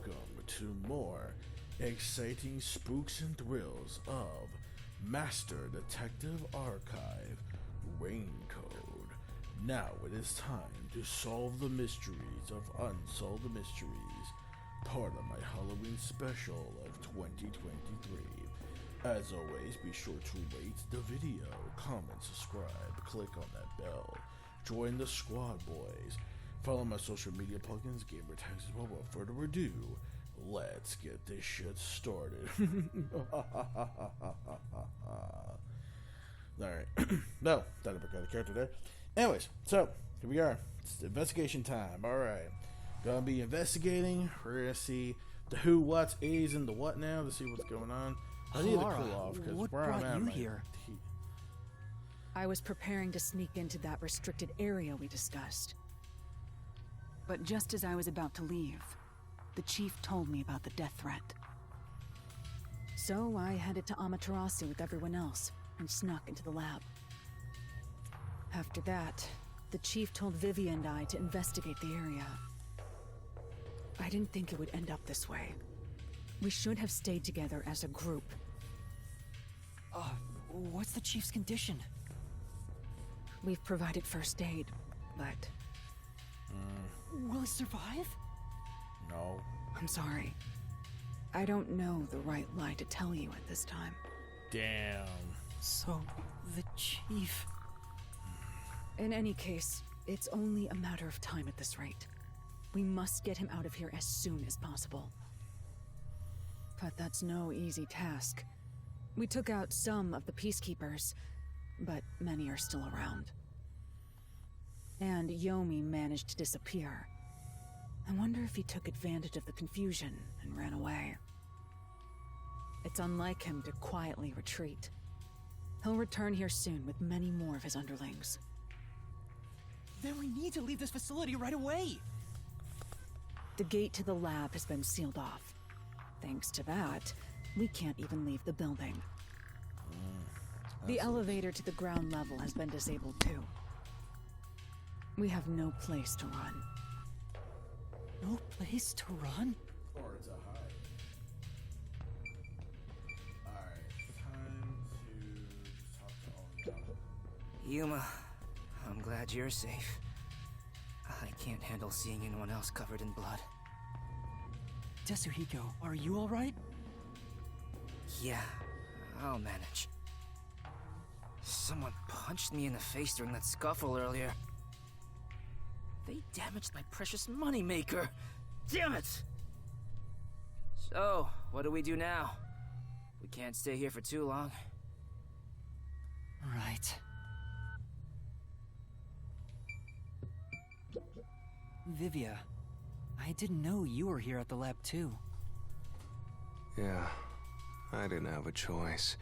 welcome to more exciting spooks and thrills of Master Detective Archive Raincode. Now it is time to solve the mysteries of Unsolved Mysteries, part of my Halloween special of 2023. As always, be sure to rate the video, comment, subscribe, click on that bell, join the squad, boys. Follow my social media plugins, gamer tags as well. Without further ado, let's get this shit started. Alright. No, that never got a character there. Anyways, so, here we are. It's investigation time. Alright. Gonna be investigating. We're gonna see the who, what's, is, and the what now to see what's going on. I need to cool off because what brought you here? I was preparing to sneak into that restricted area we discussed. But just as I was about to leave, the chief told me about the death threat. So I headed to Amaterasu with everyone else and snuck into the lab. After that, the chief told Vivian and I to investigate the area. I didn't think it would end up this way. We should have stayed together as a group. What's the chief's condition? We've provided first aid, but... Will he survive? No. I'm sorry. I don't know the right lie to tell you at this time. Damn. So, the chief... In any case, it's only a matter of time at this rate. We must get him out of here as soon as possible. But that's no easy task. We took out some of the peacekeepers, but many are still around. And Yomi managed to disappear. I wonder if he took advantage of the confusion and ran away. It's unlike him to quietly retreat. He'll return here soon with many more of his underlings. Then we need to leave this facility right away! The gate to the lab has been sealed off. Thanks to that, we can't even leave the building. The elevator to the ground level has been disabled too. We have no place to run. No place to run? Or it's a hide. Alright, time to talk to all Yuma, I'm glad you're safe. I can't handle seeing anyone else covered in blood. Tetsuhiko, are you alright? Yeah, I'll manage. Someone punched me in the face during that scuffle earlier. They damaged my precious moneymaker. Damn it! So, what do we do now? We can't stay here for too long. Right. Vivia, I didn't know you were here at the lab too. Yeah, I didn't have a choice.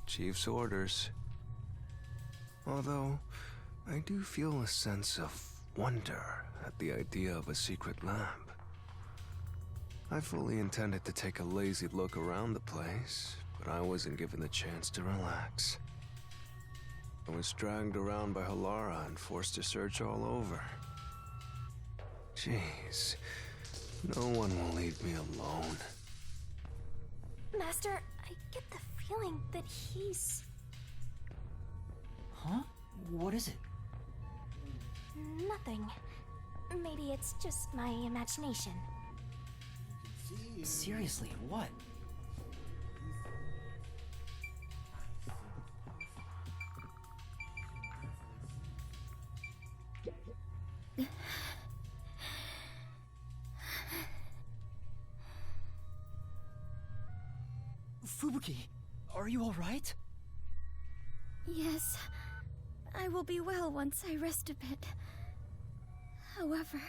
Chief's orders. Although, I do feel a sense of wonder at the idea of a secret lab. I fully intended to take a lazy look around the place, but I wasn't given the chance to relax. I was dragged around by Halara and forced to search all over. Jeez, no one will leave me alone. Master, I get the feeling that he's... Huh? What is it? nothing. Maybe it's just my imagination. Seriously, what? Fubuki, are you alright? Yes, I will be well once I rest a bit. However,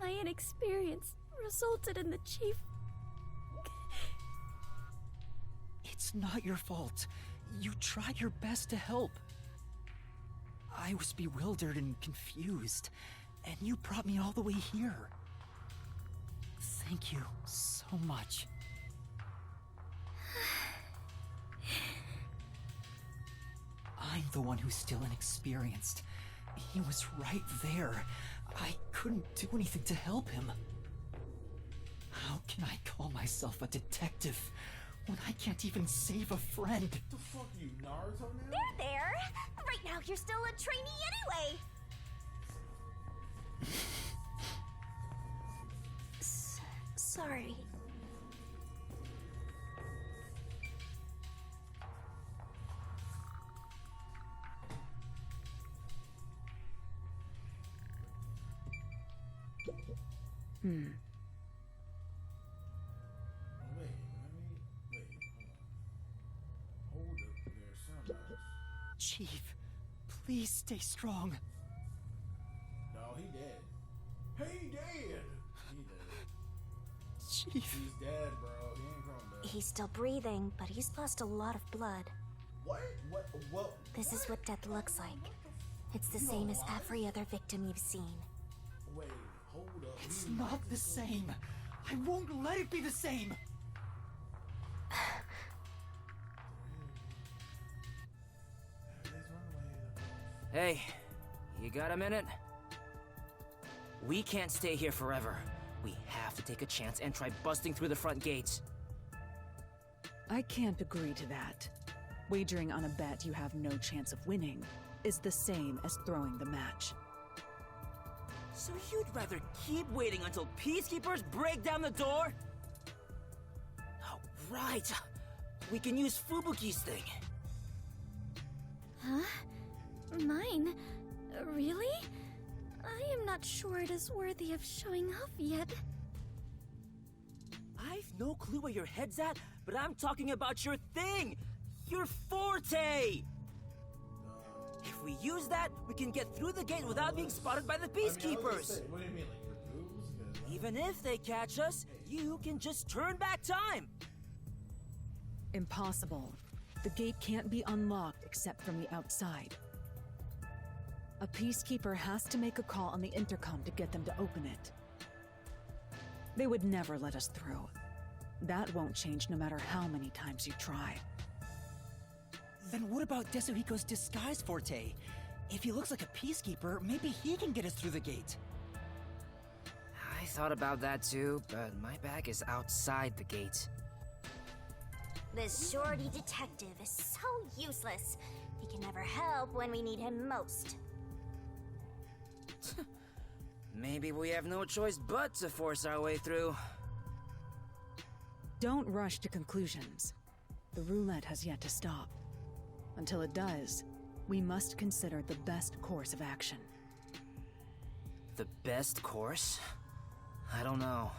my inexperience resulted in the chief... It's not your fault. You tried your best to help. I was bewildered and confused, and you brought me all the way here. Thank you so much. I'm the one who's still inexperienced. He was right there. I couldn't do anything to help him. myself a detective when I can't even save a friend? The fuck you, Naruto now? There! Right now you're still a trainee anyway! Sorry. Wait, hold up. There's something else. Chief, please stay strong. No, he dead. He dead. Chief. He's dead, bro. He ain't coming back. He's still breathing, but he's lost a lot of blood. What? What? This is what death looks like. It's the same as every other victim you've seen. Wait, hold up. It's not the same. I won't let it be the same. Hey, you got a minute? We can't stay here forever. We have to take a chance and try busting through the front gates. I can't agree to that. Wagering on a bet you have no chance of winning is the same as throwing the match. So you'd rather keep waiting until peacekeepers break down the door? Oh, right. We can use Fubuki's thing. Huh? Mine? Really? I am not sure it is worthy of showing off yet. I've no clue where your head's at, but I'm talking about your thing! Your forte! If we use that, we can get through the gate without being spotted by the peacekeepers! What do you mean, like your boobs? Even if they catch us, you can just turn back time! Impossible. The gate can't be unlocked except from the outside. A peacekeeper has to make a call on the intercom to get them to open it. They would never let us through. That won't change no matter how many times you try. Then what about Desuhiko's disguise forte? If he looks like a peacekeeper, maybe he can get us through the gate. I thought about that too, but my bag is outside the gate. This shorty detective is so useless. He can never help when we need him most. Maybe we have no choice but to force our way through. Don't rush to conclusions. The roulette has yet to stop. Until it does, we must consider the best course of action. The best course? I don't know.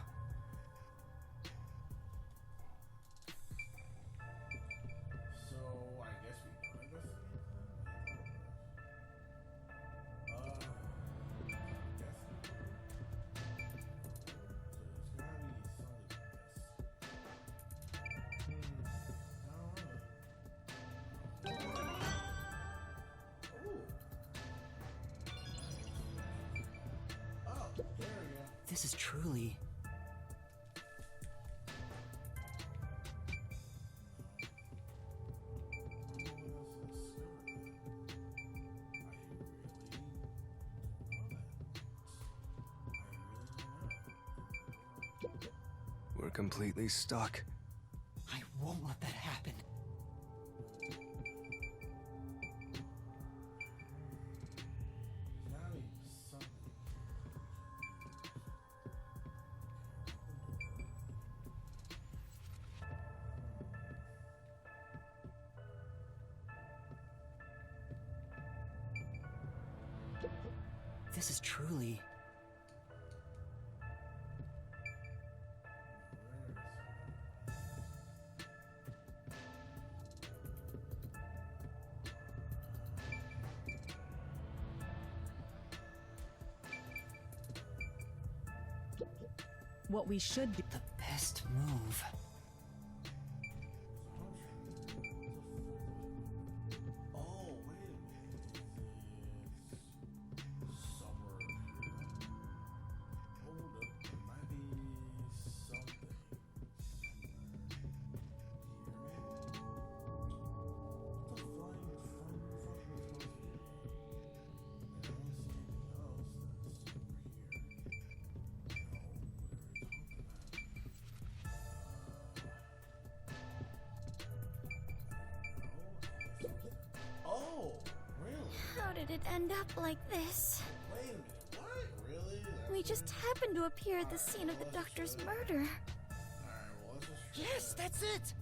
So, I guess we don't investigate Oh, there we go. This is truly... We're completely stuck. I won't let that happen. This is truly... What we should do... the best move. Oh, wait a minute. Is this somewhere here? Hold up, there might be something. Here, maybe? What the flying fuck is supposed to be? I don't see anything else that's over here. No, what are you talking about? did it end up like this? Wait a minute, what? Really? We just happened to appear at the scene of the doctor's murder. Alright, well, let's just... Yes, that's it!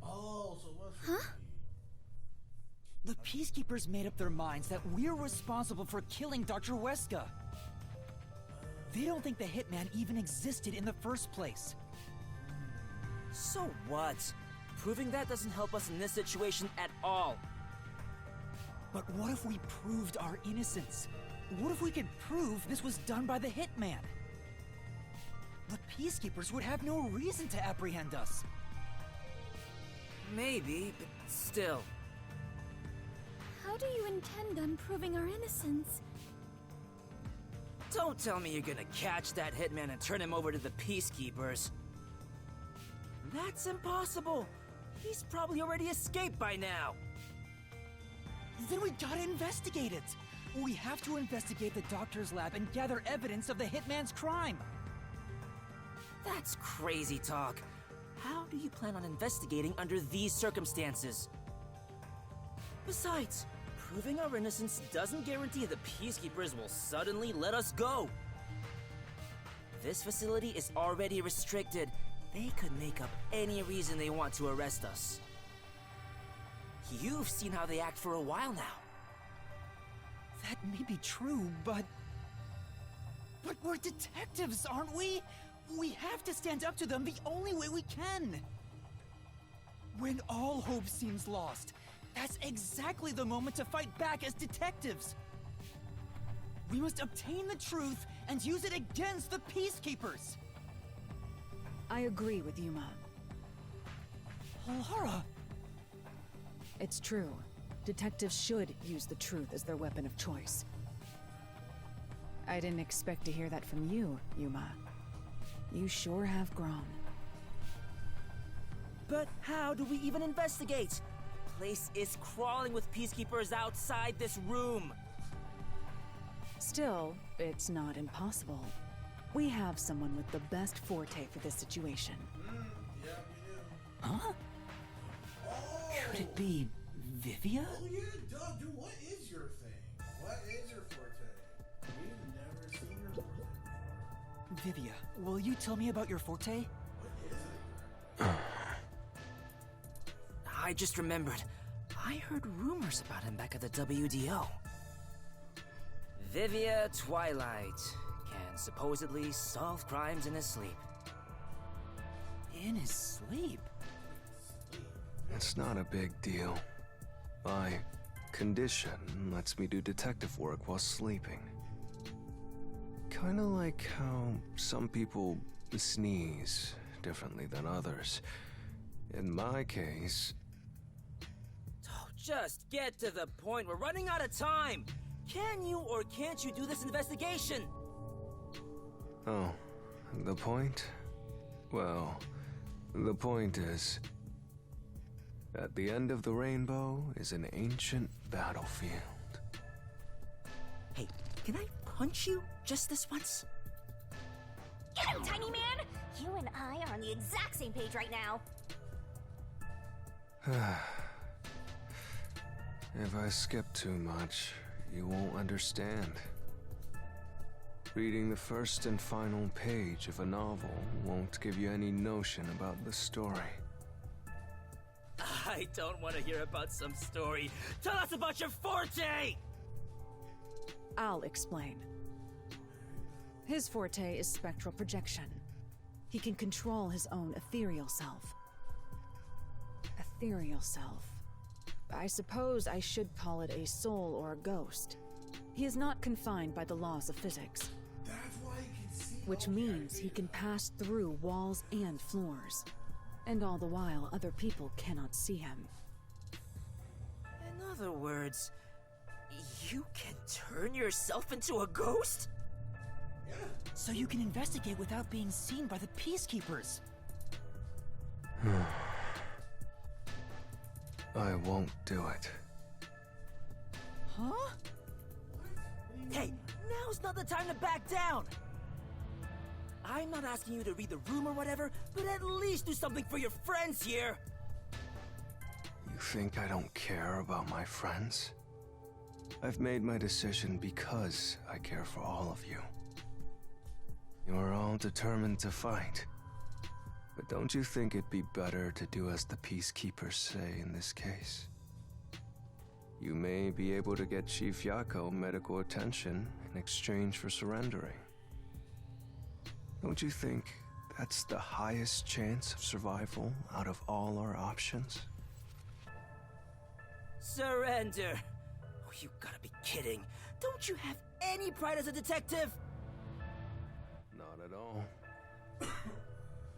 Oh, so what's... Huh? The Peacekeepers made up their minds that we're responsible for killing Dr. Weska. They don't think the Hitman even existed in the first place. So what? Proving that doesn't help us in this situation at all. But what if we proved our innocence? What if we could prove this was done by the Hitman? The Peacekeepers would have no reason to apprehend us. Maybe, but still. How do you intend on proving our innocence? Don't tell me you're gonna catch that hitman and turn him over to the Peacekeepers. That's impossible. He's probably already escaped by now. Then we gotta investigate it. We have to investigate the doctor's lab and gather evidence of the Hitman's crime. That's crazy talk. How do you plan on investigating under these circumstances? Besides, proving our innocence doesn't guarantee the Peacekeepers will suddenly let us go. This facility is already restricted. They could make up any reason they want to arrest us. You've seen how they act for a while now. That may be true, but we're detectives, aren't we? We have to stand up to them the only way we can. When all hope seems lost, that's exactly the moment to fight back as detectives. We must obtain the truth and use it against the Peacekeepers. I agree with Yuma. Lara! It's true. Detectives should use the truth as their weapon of choice. I didn't expect to hear that from you, Yuma. You sure have grown. But how do we even investigate? The place is crawling with Peacekeepers outside this room. Still, it's not impossible. We have someone with the best forte for this situation. Yeah, we do. Huh? Could it be Vivia? Oh yeah, duh, dude, what is your thing? What is your forte? We've never seen your forte before. Vivia, will you tell me about your forte? What is it? I just remembered. I heard rumors about him back at the WDO. Vivia Twilight can supposedly solve crimes in his sleep. In his sleep? It's not a big deal. My condition lets me do detective work while sleeping. Kinda like how some people sneeze differently than others. In my case... Oh, just get to the point. We're running out of time. Can you or can't you do this investigation? Oh, the point? Well, the point is... at the end of the rainbow is an ancient battlefield. Hey, can I punch you just this once? Get him, tiny man! You and I are on the exact same page right now. If I skip too much, you won't understand. Reading the first and final page of a novel won't give you any notion about the story. I don't want to hear about some story. Tell us about your forte! I'll explain. His forte is spectral projection. He can control his own ethereal self. Ethereal self. I suppose I should call it a soul or a ghost. He is not confined by the laws of physics, That's why you can see. which means he can pass through walls and floors. And all the while, other people cannot see him. In other words, you can turn yourself into a ghost? So you can investigate without being seen by the Peacekeepers. I won't do it. Huh? Hey, now's not the time to back down! I'm not asking you to read the room or whatever, but at least do something for your friends here! You think I don't care about my friends? I've made my decision because I care for all of you. You are all determined to fight. But don't you think it'd be better to do as the peacekeepers say in this case? You may be able to get Chief Yako medical attention in exchange for surrendering. Don't you think that's the highest chance of survival out of all our options? Surrender? Oh, you gotta be kidding. Don't you have any pride as a detective? Not at all.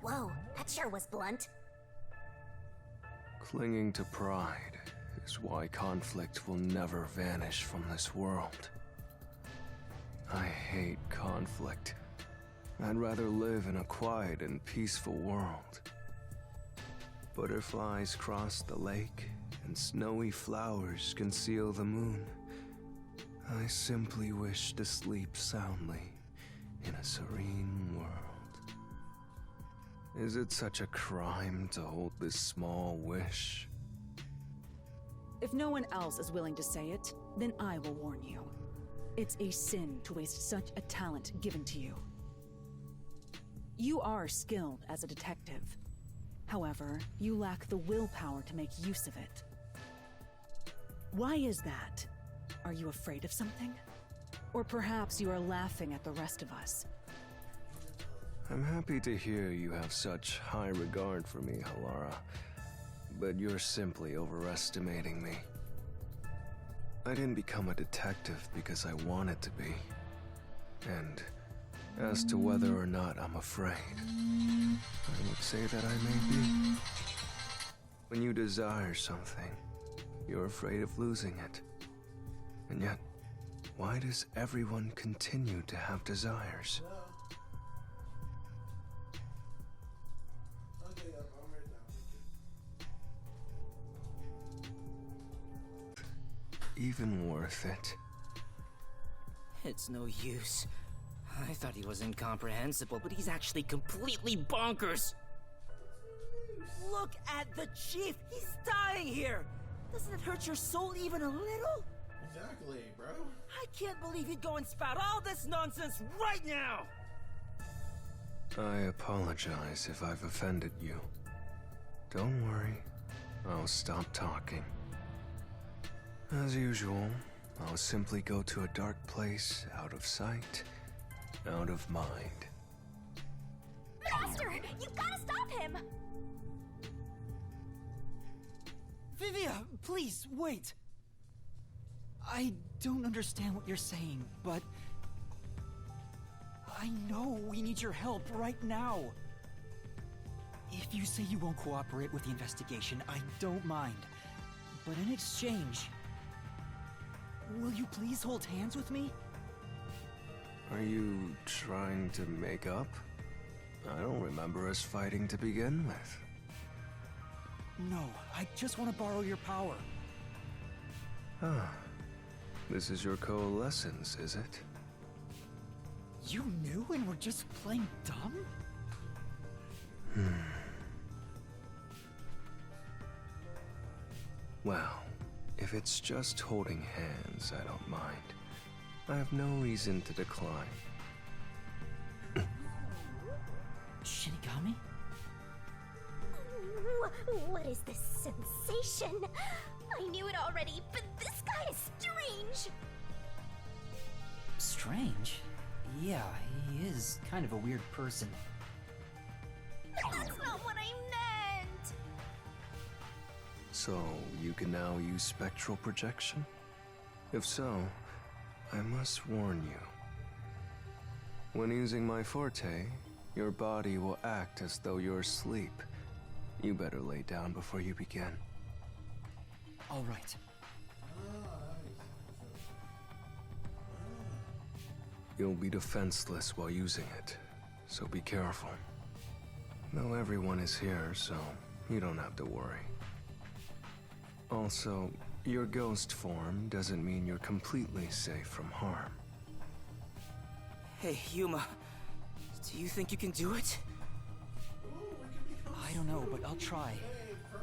Whoa, that sure was blunt. Clinging to pride is why conflict will never vanish from this world. I hate conflict. I'd rather live in a quiet and peaceful world. Butterflies cross the lake, and snowy flowers conceal the moon. I simply wish to sleep soundly in a serene world. Is it such a crime to hold this small wish? If no one else is willing to say it, then I will warn you. It's a sin to waste such a talent given to you. You are skilled as a detective. However, you lack the willpower to make use of it. Why is that? Are you afraid of something? Or perhaps you are laughing at the rest of us. I'm happy to hear you have such high regard for me, Halara. But you're simply overestimating me. I didn't become a detective because I wanted to be. And as to whether or not I'm afraid, I would say that I may be. When you desire something, you're afraid of losing it. And yet, why does everyone continue to have desires? Even worth it? It's no use. I thought he was incomprehensible, but he's actually completely bonkers. Look at the chief! He's dying here! Doesn't it hurt your soul even a little? Exactly, bro. I can't believe he'd go and spout all this nonsense right now! I apologize if I've offended you. Don't worry, I'll stop talking. As usual, I'll simply go to a dark place, out of sight, out of mind. Master, you gotta stop him! Vivia, please, wait! I don't understand what you're saying, but I know we need your help right now. If you say you won't cooperate with the investigation, I don't mind. But in exchange, will you please hold hands with me? Are you trying to make up? I don't remember us fighting to begin with. No, I just want to borrow your power. Ah, this is your coalescence, is it? You knew and were just playing dumb? Well, if it's just holding hands, I don't mind. I have no reason to decline. Shinigami? What is this sensation? I knew it already, but this guy is strange! Strange? Yeah, he is kind of a weird person. That's not what I meant! So, you can now use spectral projection? If so, I must warn you. When using my forte, your body will act as though you're asleep. You better lay down before you begin. All right. You'll be defenseless while using it, so be careful. Though everyone is here, so you don't have to worry. Also, your ghost form doesn't mean you're completely safe from harm. Hey, Yuma. Do you think you can do it? I don't know, but I'll try.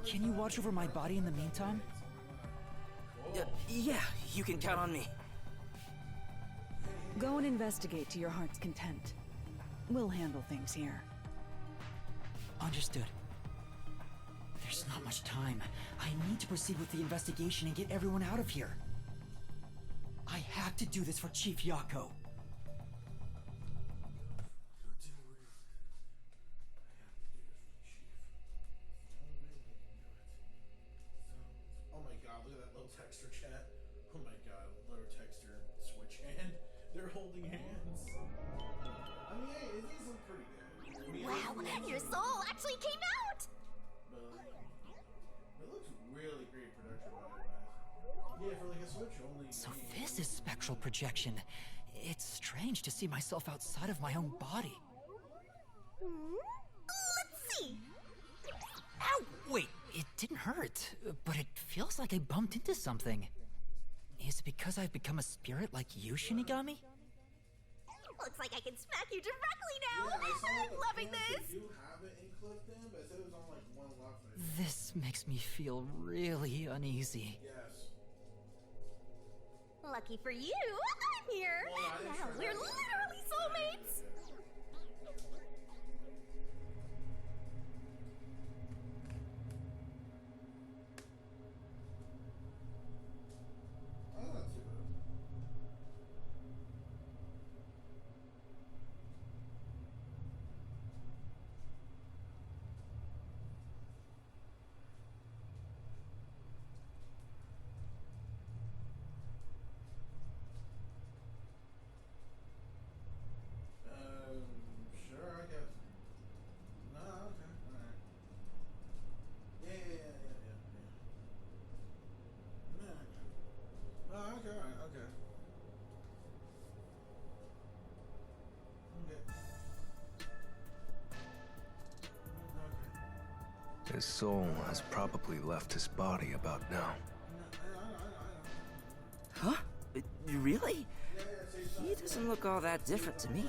Can you watch over my body in the meantime? Yeah, you can count on me. Go and investigate to your heart's content. We'll handle things here. Understood. There's not much time. I need to proceed with the investigation and get everyone out of here. I have to do this for Chief Yako. Oh my god, look at that little texture chat. Oh my god, little texture switch hand. They're holding hands. I mean, hey, it does look pretty good. I mean, Wow, your soul actually came out! it looks really great production-wise. Yeah, for like a Switch only. So this is spectral projection. It's strange to see myself outside of my own body. Let's see. Ow! Wait, it didn't hurt, but it feels like I bumped into something. Is it because I've become a spirit like you, Shinigami? Looks like I can smack you directly now. Yeah, I saw I'm the loving pants this. that you have it in clip in, but it said it was on like one left. This makes me feel really uneasy. Yes. Lucky for you, I'm here. Well, I didn't Now try we're that. literally soulmates. That's not too bad. Sure, I guess. No, okay, alright. Yeah. No, okay, alright, okay. Okay. His soul has probably left his body about now. Huh? Really? He doesn't look all that different to me.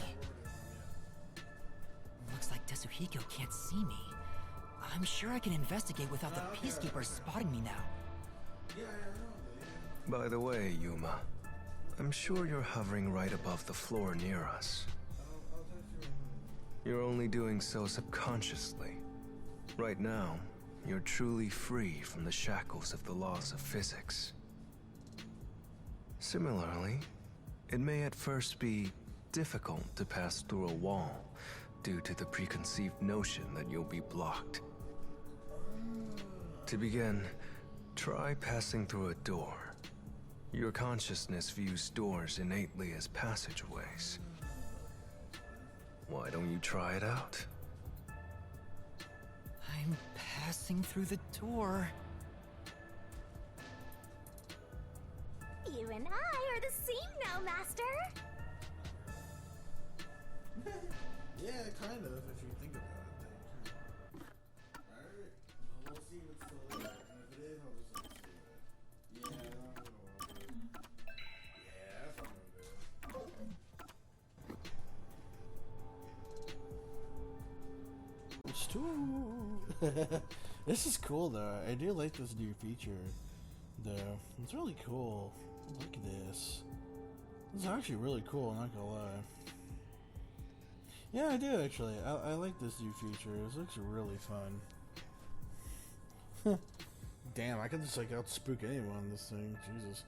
Looks like Tetsuhiko can't see me. I'm sure I can investigate without the Peacekeepers spotting me now. By the way, Yuma, I'm sure you're hovering right above the floor near us. You're only doing so subconsciously. Right now, you're truly free from the shackles of the laws of physics. Similarly, it may at first be difficult to pass through a wall due to the preconceived notion that you'll be blocked. To begin, try passing through a door. Your consciousness views doors innately as passageways. Why don't you try it out? I'm passing through the door. You and I are the same now, Master. Yeah, kind of, if you think about it. Alright, well, we'll see what's still there. And if it is, I'll just like see it. Yeah, that's what I'm gonna do. It's too. This is cool though. I do like this new feature though. It's really cool. Look at this. This is actually really cool, not gonna lie. Yeah, I do actually. I like this new feature. This looks really fun. Damn, I could just like out spook anyone on this thing. Jesus.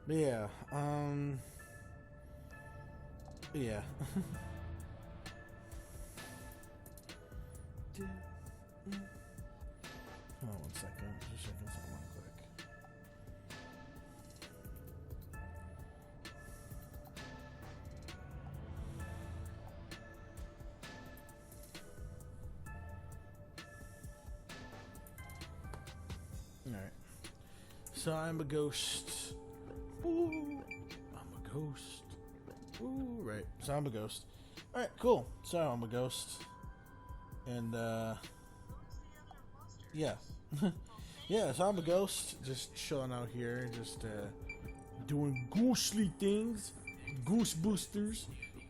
But yeah, yeah. Hold on 1 second. Just checking something real quick. Alright. So I'm a ghost. Ooh. I'm a ghost. Ooh, right. So I'm a ghost. Alright, cool. So I'm a ghost. And, yeah. Yeah, so I'm a ghost. Just chilling out here. Just, doing ghostly things. Ghost boosters.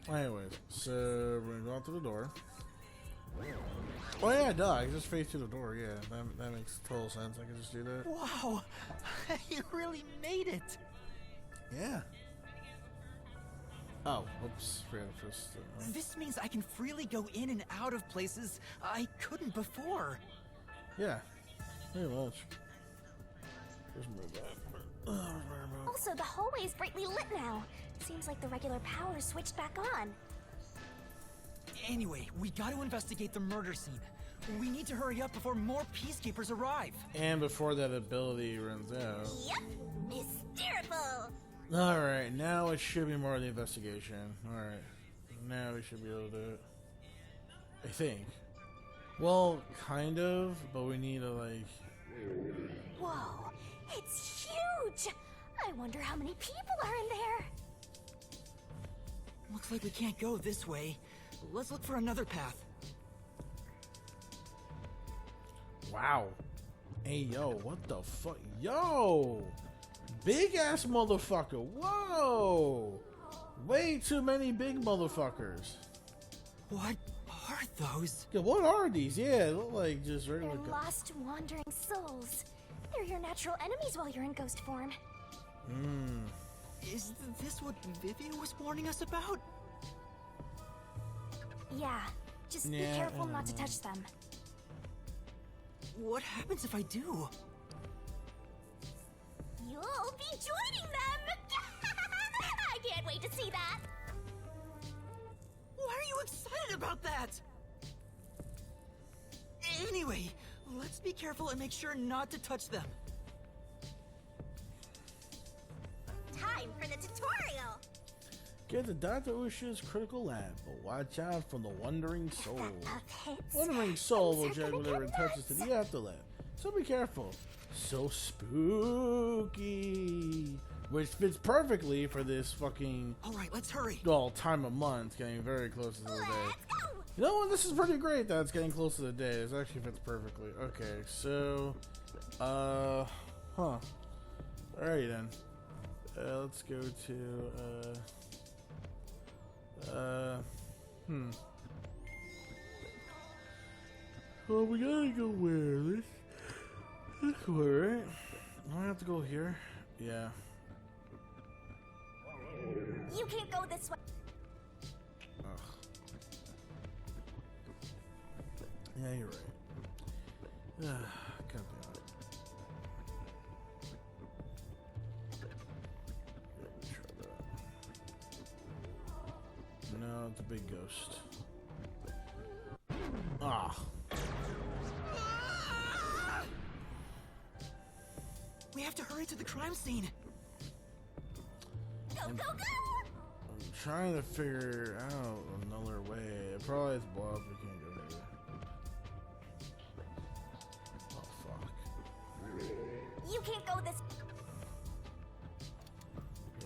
Anyways, so we're gonna go out to the door. Oh yeah, duh, I can just face through the door, yeah. That makes total sense. I can just do that. Wow, you really made it. Yeah. Oh, oops. Forgot to press the- This means I can freely go in and out of places I couldn't before. Yeah, pretty much. Just move that. Also, the hallway is brightly lit now. Seems like the regular power switched back on. Anyway, we gotta investigate the murder scene. We need to hurry up before more peacekeepers arrive. And before that ability runs out. Yep, hysterical. Alright, now it should be more of the investigation. Alright. Now we should be able to do it. I think. Well, kind of, but we need to, like... Whoa, it's huge. I wonder how many people are in there. Looks like we can't go this way. Let's look for another path. Wow. Hey, yo, what the fuck? Yo! Big ass motherfucker. Whoa! Way too many big motherfuckers. What are those? Yeah, what are these? Yeah, they look like just regular. They're lost, wandering souls. They're your natural enemies while you're in ghost form. Is this what Vivian was warning us about? Yeah, just be Yeah, careful I not to know. touch them. What happens if I do? You'll be joining them! I can't wait to see that! Why are you excited about that? Anyway, let's be careful and make sure not to touch them. Time for the tutorial! Get to Dr. Usha's critical lab, but watch out from the Wandering Soul. Puppets. Wandering Soul will Things are eject gonna whatever get it touches to nuts. the afterlife, so be careful. So spooky. Which fits perfectly for this fucking, All right, let's hurry. well, time of month, getting very close to the day. Let's go! You know what? This is pretty great that it's getting close to the day. This actually fits perfectly. Okay, so, Alright then. Let's go to, Well, we gotta go where? This way, right? Do I have to go here? Yeah. You can't go this way. Ugh. Yeah, you're right. God damn it. Let me try that. No, it's a big ghost. Ah. We have to hurry to the crime scene. Go, go, go! I'm trying to figure out another way. It probably has blocked. We can't go here. Oh, fuck. You can't go this.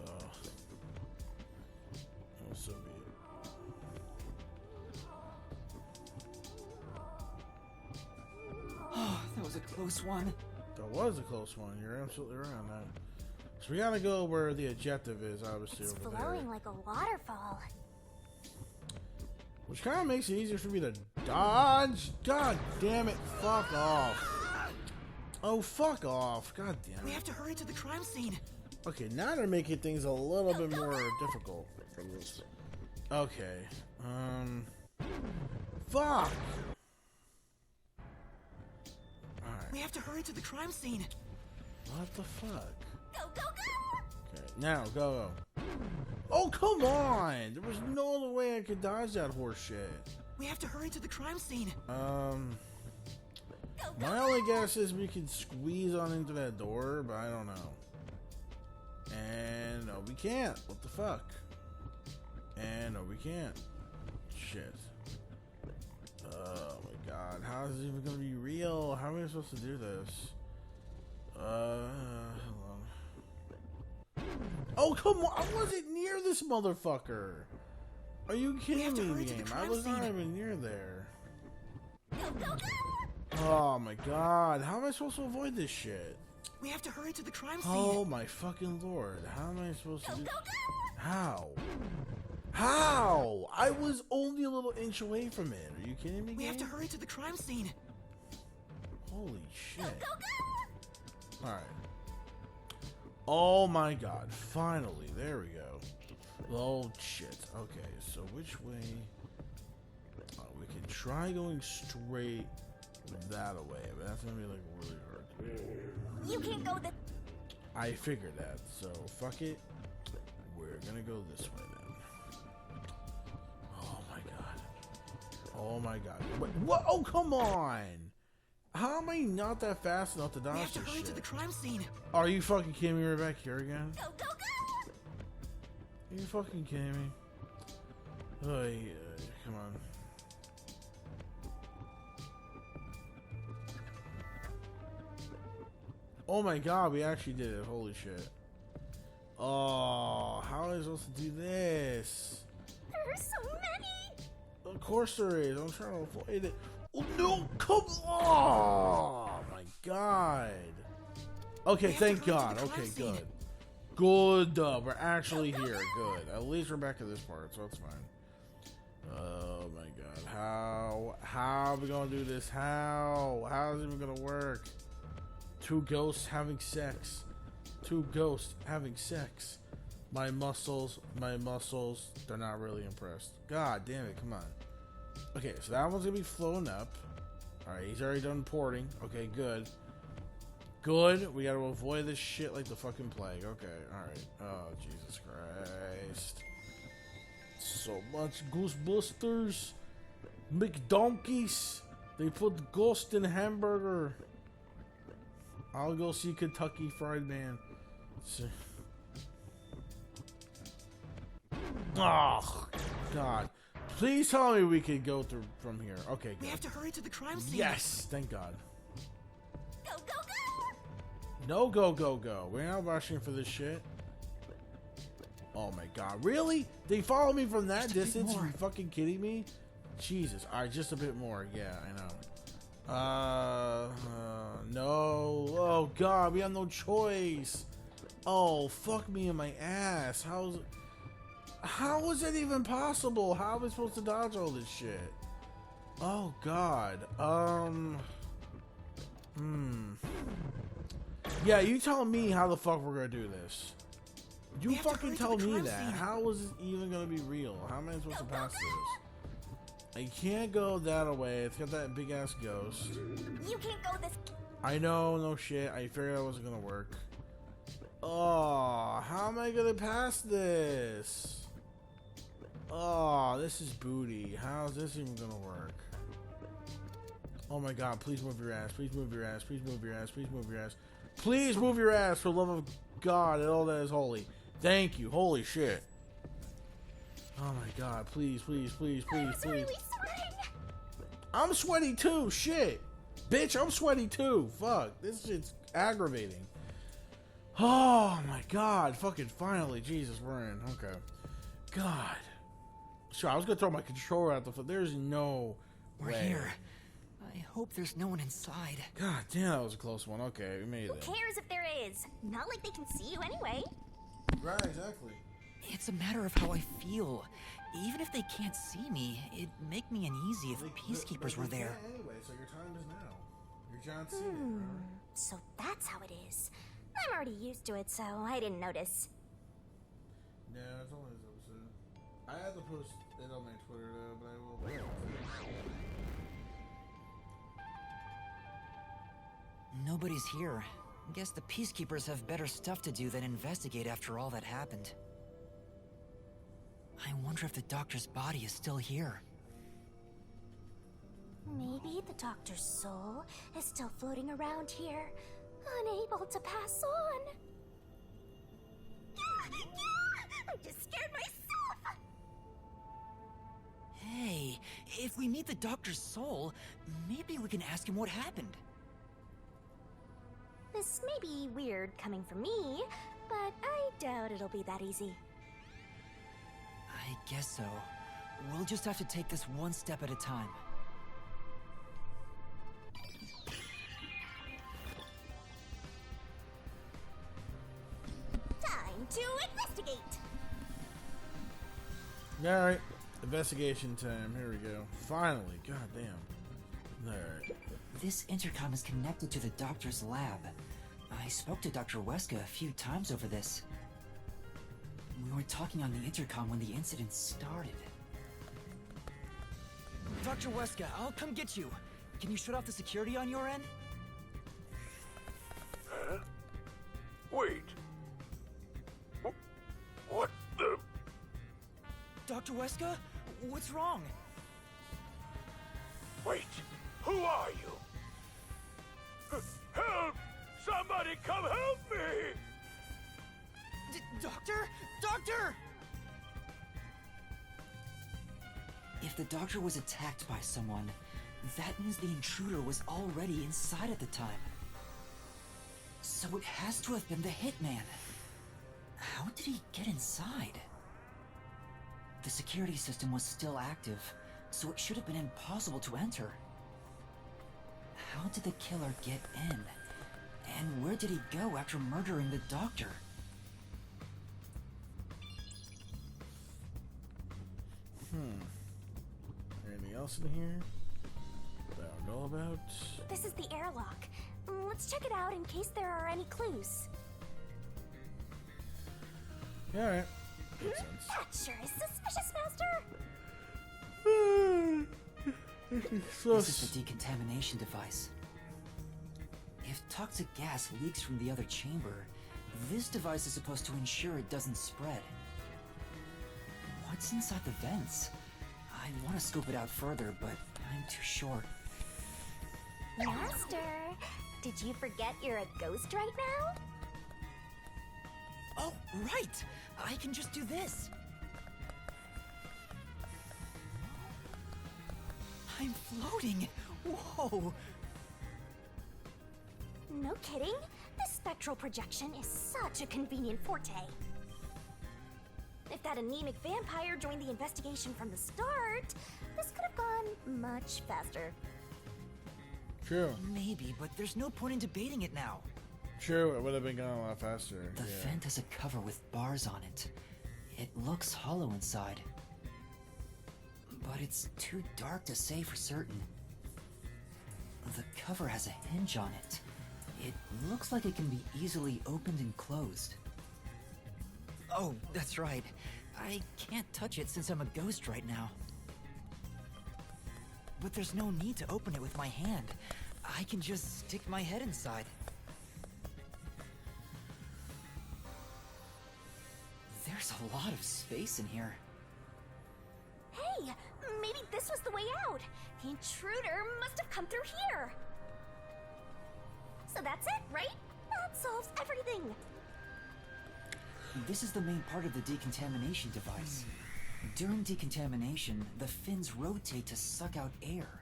Oh, so be it. Oh, that was a close one. That was a close one. You're absolutely right on that. So we gotta go where the objective is, obviously, It's over flowing there. like a waterfall. Which kind of makes it easier for me to dodge. God damn it. Fuck off. Oh, fuck off. God damn We it. have to hurry to the crime scene. Okay, now they're making things a little bit more difficult for this. Okay. Fuck. Alright. We have to hurry to the crime scene. What the fuck? Go, go, go! Okay, now go. Oh, come on! There was no other way I could dodge that horse shit. We have to hurry to the crime scene. My only guess is we could squeeze on into that door, but I don't know. And no, we can't. What the fuck? And no, we can't. Shit. Oh my god, how is this even gonna be real? How am I supposed to do this? Hold on. Oh, come on! I wasn't near this motherfucker! Are you kidding have to me, hurry to the game? I crime was not scene. even near there. Go, go, go! Oh my god, how am I supposed to avoid this shit? We have to hurry to the crime scene. Oh my fucking lord, how am I supposed to Go, do? go, go! How? How? I was only a little inch away from it. Are you kidding me? We have to game? hurry to the crime scene. Holy shit. Alright. Oh my god. Finally. There we go. Oh shit. Okay, so which way? We can try going straight that way, but that's gonna be like really hard. You can't go the. I figured that, so fuck it. We're gonna go this way then. Oh my god. Oh my god. What? Oh, come on! How am I not that fast enough to dodge We have to this hurry shit? to the crime scene. Are you fucking kidding me? We're back here again? Go, go, go! Are you fucking kidding me? Oh yeah, come on. Oh my god, we actually did it. Holy shit. Oh, how am I supposed to do this? There are so many! Of course there is. I'm trying to avoid it. Oh no, come on! Oh my god. Okay, thank god. Okay, good. Good. We're actually here. Good. At least we're back to this part, so it's fine. Oh my god. How are we gonna do this? How is it even gonna work? Two ghosts having sex. Two ghosts having sex. My muscles, they're not really impressed. God damn it, come on. Okay, so that one's gonna be flowing up. Alright, he's already done porting. Okay, good. Good. We gotta avoid this shit like the fucking plague. Okay, alright. Oh, Jesus Christ. So much Ghostbusters. McDonkeys. They put ghost in hamburger. I'll go see Kentucky Fried Man. Oh, God. Please tell me we can go through from here. Okay, good. We have to hurry to the crime scene. Yes, thank God. Go, go, go! No go, go, go. We're not rushing for this shit. Oh my God. Really? They follow me from that distance? Are you fucking kidding me? Jesus. Alright, just a bit more. Yeah, I know. No. Oh God, we have no choice. Oh, fuck me in my ass. How is it even possible? How am I supposed to dodge all this shit? Oh God. Yeah, you tell me how the fuck we're gonna do this. You fucking tell me that. How is it even gonna be real? How am I supposed to pass this? I can't go that way. It's got that big ass ghost. You can't go this. I know, no shit. I figured that wasn't gonna work. Oh, how am I gonna pass this? Oh, this is booty. How is this even gonna work? Oh my God, please move your ass. Please move your ass. Please move your ass. Please move your ass. Please move your ass for the love of God and all that is holy. Thank you. Holy shit. Oh my God, please, please, please, please, please. Really sweating. I'm sweaty too, shit. Bitch, I'm sweaty too. Fuck, this shit's aggravating. Oh my God, fucking finally. Jesus, we're in. Okay. God. Sure, I was gonna throw my controller out the foot. There's no We're way. here. I hope there's no one inside. God damn, that was a close one. Okay, we made Who it. cares if there is? Not like they can see you anyway. Right, exactly. It's a matter of how I feel. Even if they can't see me, it'd make me uneasy if peacekeepers were there. Anyway, so your time is now. You're John Cena. So that's how it is. I'm already used to it, so I didn't notice. Yeah, it's only this episode. I had to post it on my Twitter though, but I will. Nobody's here. Guess the peacekeepers have better stuff to do than investigate after all that happened. I wonder if the doctor's body is still here. Maybe the doctor's soul is still floating around here, unable to pass on. I just scared myself! Hey, if we meet the doctor's soul, maybe we can ask him what happened. This may be weird coming from me, but I doubt it'll be that easy. I guess so. We'll just have to take this one step at a time. Time to investigate! Alright, investigation time. Here we go. Finally, goddamn. Alright. This intercom is connected to the doctor's lab. I spoke to Dr. Weska a few times over this. We were talking on the intercom when the incident started. Dr. Weska, I'll come get you. Can you shut off the security on your end? Huh? Wait. What the? Dr. Weska? What's wrong? Wait. Who are you? Help! Somebody come help me! Doctor? Doctor! If the doctor was attacked by someone, that means the intruder was already inside at the time. So it has to have been the hitman. How did he get inside? The security system was still active, so it should have been impossible to enter. How did the killer get in? And where did he go after murdering the doctor? Anything else in here that I don't know about? This is the airlock. Let's check it out in case there are any clues. Yeah, alright. Makes sense. That sure is suspicious, Master. This is the decontamination device. If toxic gas leaks from the other chamber, this device is supposed to ensure it doesn't spread. What's inside the vents? I want to scope it out further, but I'm too short. Master, did you forget you're a ghost right now? Oh, right! I can just do this! I'm floating! Whoa! No kidding. This spectral projection is such a convenient forte. If that anemic vampire joined the investigation from the start, this could have gone much faster. True. Maybe, but there's no point in debating it now. True, it would have been going a lot faster. The vent has a cover with bars on it. It looks hollow inside. But it's too dark to say for certain. The cover has a hinge on it. It looks like it can be easily opened and closed. Oh, that's right. I can't touch it since I'm a ghost right now. But there's no need to open it with my hand. I can just stick my head inside. There's a lot of space in here. Hey, maybe this was the way out. The intruder must have come through here. So that's it, right? That solves everything. This is the main part of the decontamination device. During decontamination, the fins rotate to suck out air.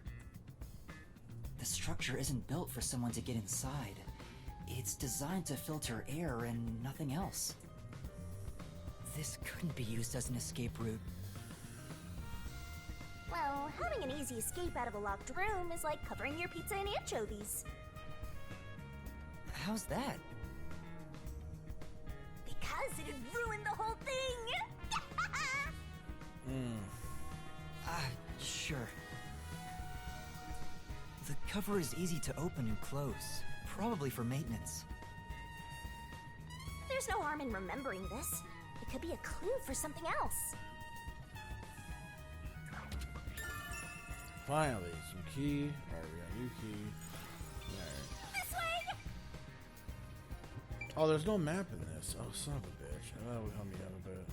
The structure isn't built for someone to get inside. It's designed to filter air and nothing else. This couldn't be used as an escape route. Well, having an easy escape out of a locked room is like covering your pizza in anchovies. How's that? Because it'd ruin the whole thing! Sure. The cover is easy to open and close, probably for maintenance. There's no harm in remembering this. It could be a clue for something else. Finally, some key. Alright, we got a new key. Alright. This way! Oh, there's no map in this. Oh, son of a bitch. That would help me out a bit.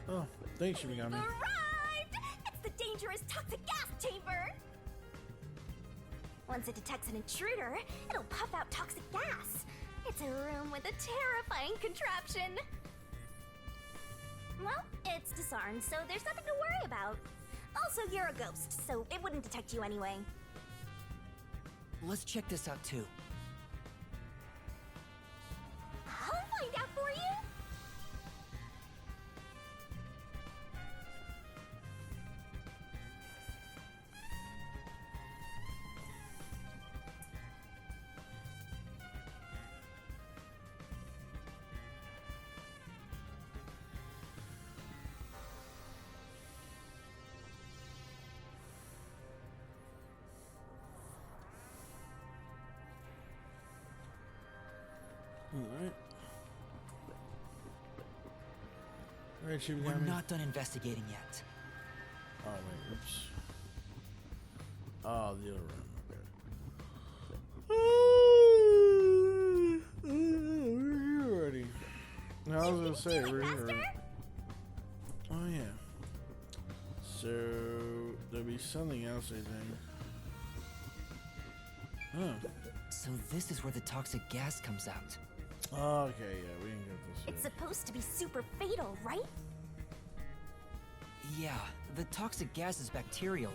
Oh, thanks, Shimigami. Arrived! It's the dangerous toxic gas chamber! Once it detects an intruder, it'll puff out toxic gas. It's a room with a terrifying contraption. Well, it's disarmed, so there's nothing to worry about. Also, you're a ghost, so it wouldn't detect you anyway. Let's check this out too. I'll find out for you! Alright. Alright, Chief We're Academy. not done investigating yet. Oh, wait, oops. Oh, the other room. Okay. We're here already. I was gonna say, we're here already. Oh, yeah. So, there'll be something else, I think. Huh. So this is where the toxic gas comes out. Oh, okay, yeah, we didn't get this It's yet. supposed to be super fatal, right? Yeah, the toxic gas is bacterial,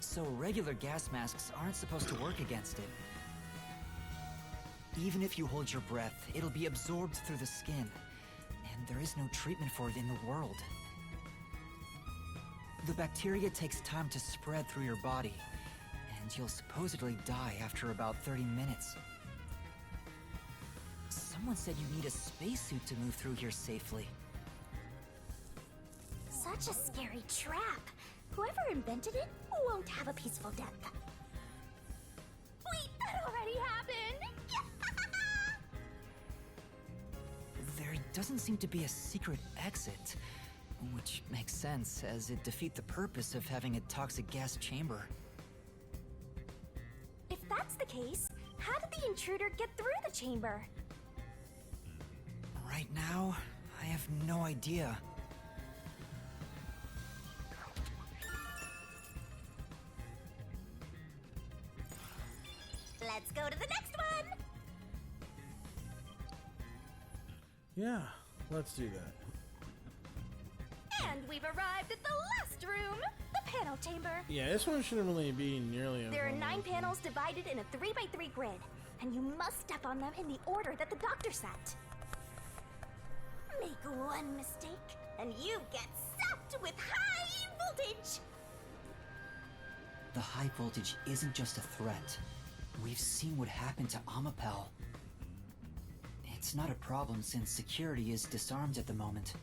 so regular gas masks aren't supposed to work against it. Even if you hold your breath, it'll be absorbed through the skin, and there is no treatment for it in the world. The bacteria takes time to spread through your body, and you'll supposedly die after about 30 minutes. Someone said you need a spacesuit to move through here safely. Such a scary trap. Whoever invented it won't have a peaceful death. Wait, that already happened! There doesn't seem to be a secret exit, which makes sense as it defeats the purpose of having a toxic gas chamber. If that's the case, how did the intruder get through the chamber? Right now, I have no idea. Let's go to the next one! Yeah, let's do that. And we've arrived at the last room, the panel chamber. Yeah, this one shouldn't really be nearly as There are long 9 as- panels divided in a 3x3 grid, and you must step on them in the order that the doctor set. Make one mistake, and you get zapped with high voltage! The high voltage isn't just a threat. We've seen what happened to Amapel. It's not a problem since security is disarmed at the moment.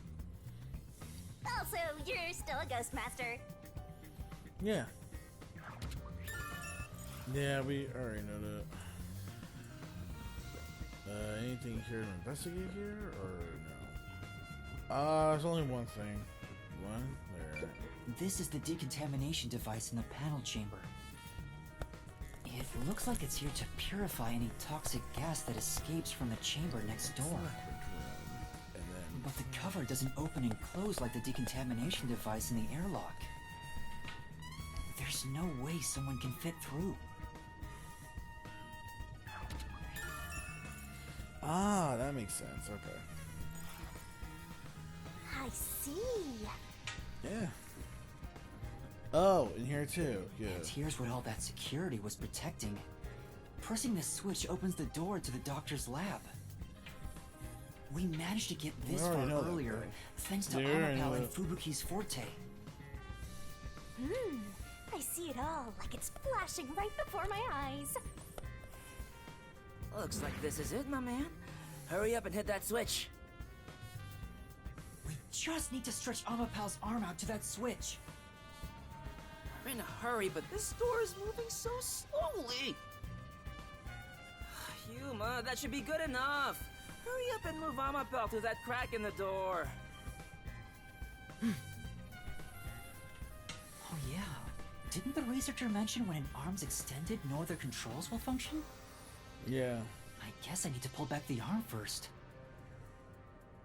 Also, you're still a ghost master. Yeah. Yeah, we already know that. Anything here to investigate here, or no? There's only one thing. One? There. This is the decontamination device in the panel chamber. It looks like it's here to purify any toxic gas that escapes from the chamber next door. And then, But the cover doesn't open and close like the decontamination device in the airlock. There's no way someone can fit through. that makes sense. Okay. I see. Yeah. Oh, in here too. Good. And here's what all that security was protecting. Pressing this switch opens the door to the doctor's lab. We managed to get this We far already know that, earlier, bro. thanks to We already know Amapel and that. Fubuki's forte. I see it all like it's flashing right before my eyes. Looks like this is it, my man. Hurry up and hit that switch. We just need to stretch Amapel's arm out to that switch. We're in a hurry, but this door is moving so slowly. Yuma, that should be good enough. Hurry up and move Amapel through that crack in the door. Oh yeah. Didn't the researcher mention when an arm's extended, no other controls will function? Yeah. I guess I need to pull back the arm first.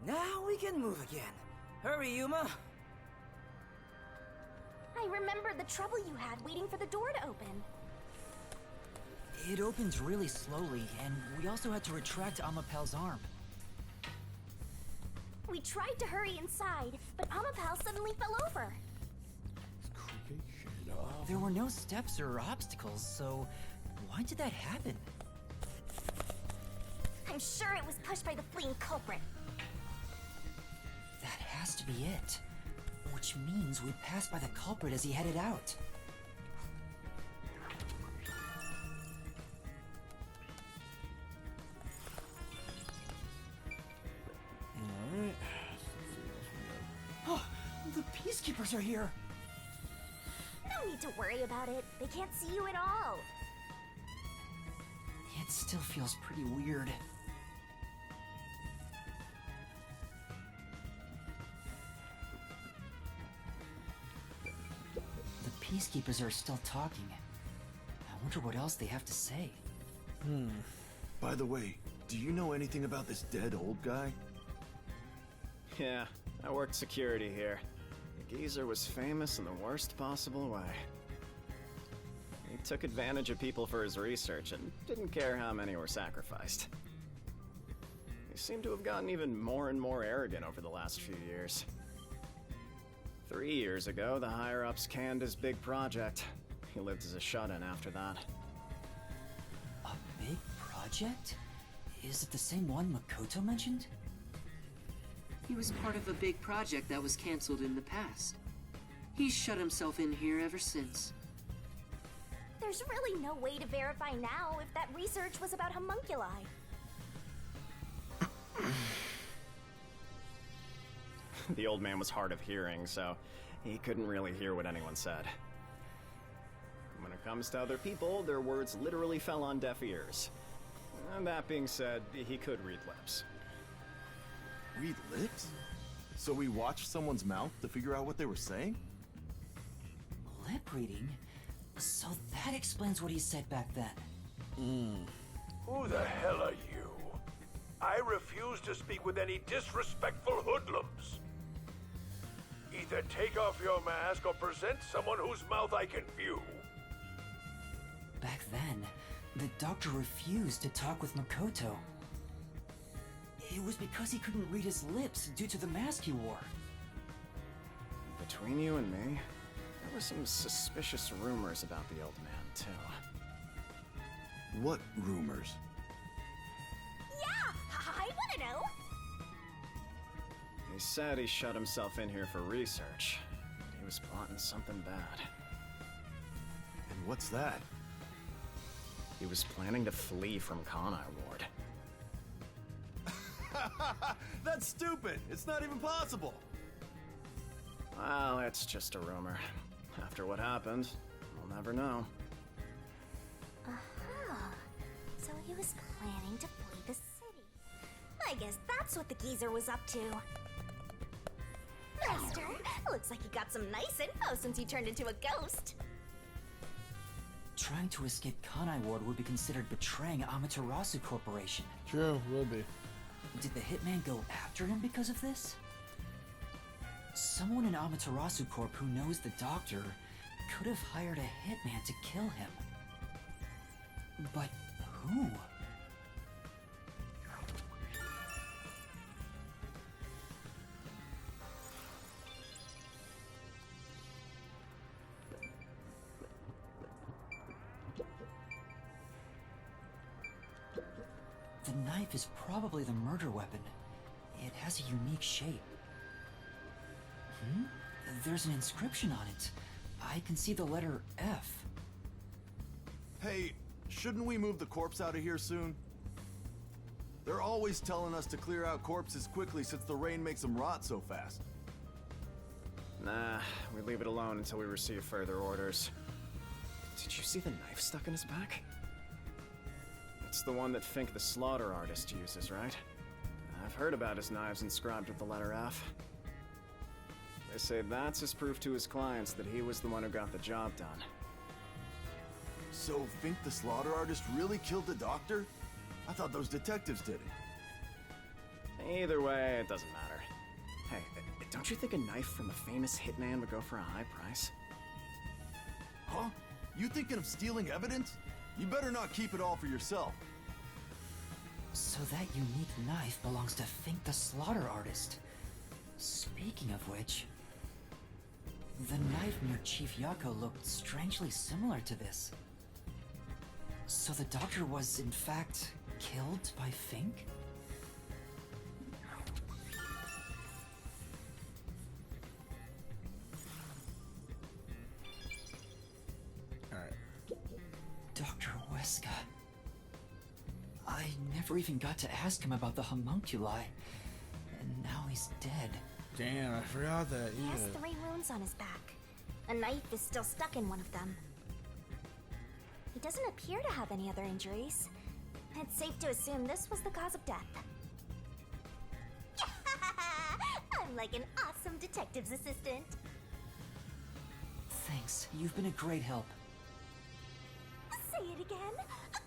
Now we can move again. Hurry, Yuma. I remember the trouble you had waiting for the door to open. It opens really slowly, and we also had to retract Amapel's arm. We tried to hurry inside, but Amapel suddenly fell over. Creation of. There were no steps or obstacles, so why did that happen? I'm sure it was pushed by the fleeing culprit. That has to be it. Which means we passed by the culprit as he headed out. Alright. Oh, the peacekeepers are here! No need to worry about it. They can't see you at all. It still feels pretty weird. peacekeepers are still talking. I wonder what else they have to say. By the way, do you know anything about this dead old guy? Yeah, I worked security here. The geezer was famous in the worst possible way. He took advantage of people for his research and didn't care how many were sacrificed. He seemed to have gotten even more and more arrogant over the last few years. 3 years ago, the higher-ups canned his big project. He lived as a shut-in after that. A big project? Is it the same one Makoto mentioned? He was part of a big project that was cancelled in the past. He's shut himself in here ever since. There's really no way to verify now if that research was about homunculi. The old man was hard of hearing, so he couldn't really hear what anyone said. When it comes to other people, their words literally fell on deaf ears. And that being said, he could read lips. Read lips? So we watched someone's mouth to figure out what they were saying? Lip reading? So that explains what he said back then. Who the hell are you? I refuse to speak with any disrespectful hoodlums. Either take off your mask or present someone whose mouth I can view. Back then, the doctor refused to talk with Makoto. It was because he couldn't read his lips due to the mask he wore. Between you and me, there were some suspicious rumors about the old man, too. What rumors? Yeah, I want to know. He said he shut himself in here for research. He was plotting something bad. And what's that? He was planning to flee from Kanai Ward. That's stupid! It's not even possible! Well, it's just a rumor. After what happened, we'll never know. So he was planning to flee the city. I guess that's what the geezer was up to. Master, looks like you got some nice info since you turned into a ghost. Trying to escape Kanai Ward would be considered betraying Amaterasu Corporation. True, will be. Did the hitman go after him because of this? Someone in Amaterasu Corp who knows the doctor could have hired a hitman to kill him. But who? The knife is probably the murder weapon. It has a unique shape. There's an inscription on it. I can see the letter F. Hey, shouldn't we move the corpse out of here soon? They're always telling us to clear out corpses quickly since the rain makes them rot so fast. Nah, we leave it alone until we receive further orders. Did you see the knife stuck in his back? It's the one that Fink the slaughter artist uses, right? I've heard about his knives inscribed with the letter F. They say that's his proof to his clients that he was the one who got the job done. So Fink the slaughter artist really killed the doctor? I thought those detectives did it. Either way, it doesn't matter. Hey, don't you think a knife from a famous hitman would go for a high price? Huh? You thinking of stealing evidence? You better not keep it all for yourself. So that unique knife belongs to Fink the slaughter artist. Speaking of which, the knife near Chief Yako looked strangely similar to this. So the doctor was, in fact, killed by Fink? Alright. Dr. Weska. I never even got to ask him about the homunculi, and now he's dead. Damn, I forgot that. He has Yeah. 3 wounds on his back. A knife is still stuck in one of them. He doesn't appear to have any other injuries. It's safe to assume this was the cause of death. I'm like an awesome detective's assistant. Thanks. You've been a great help. Say it again.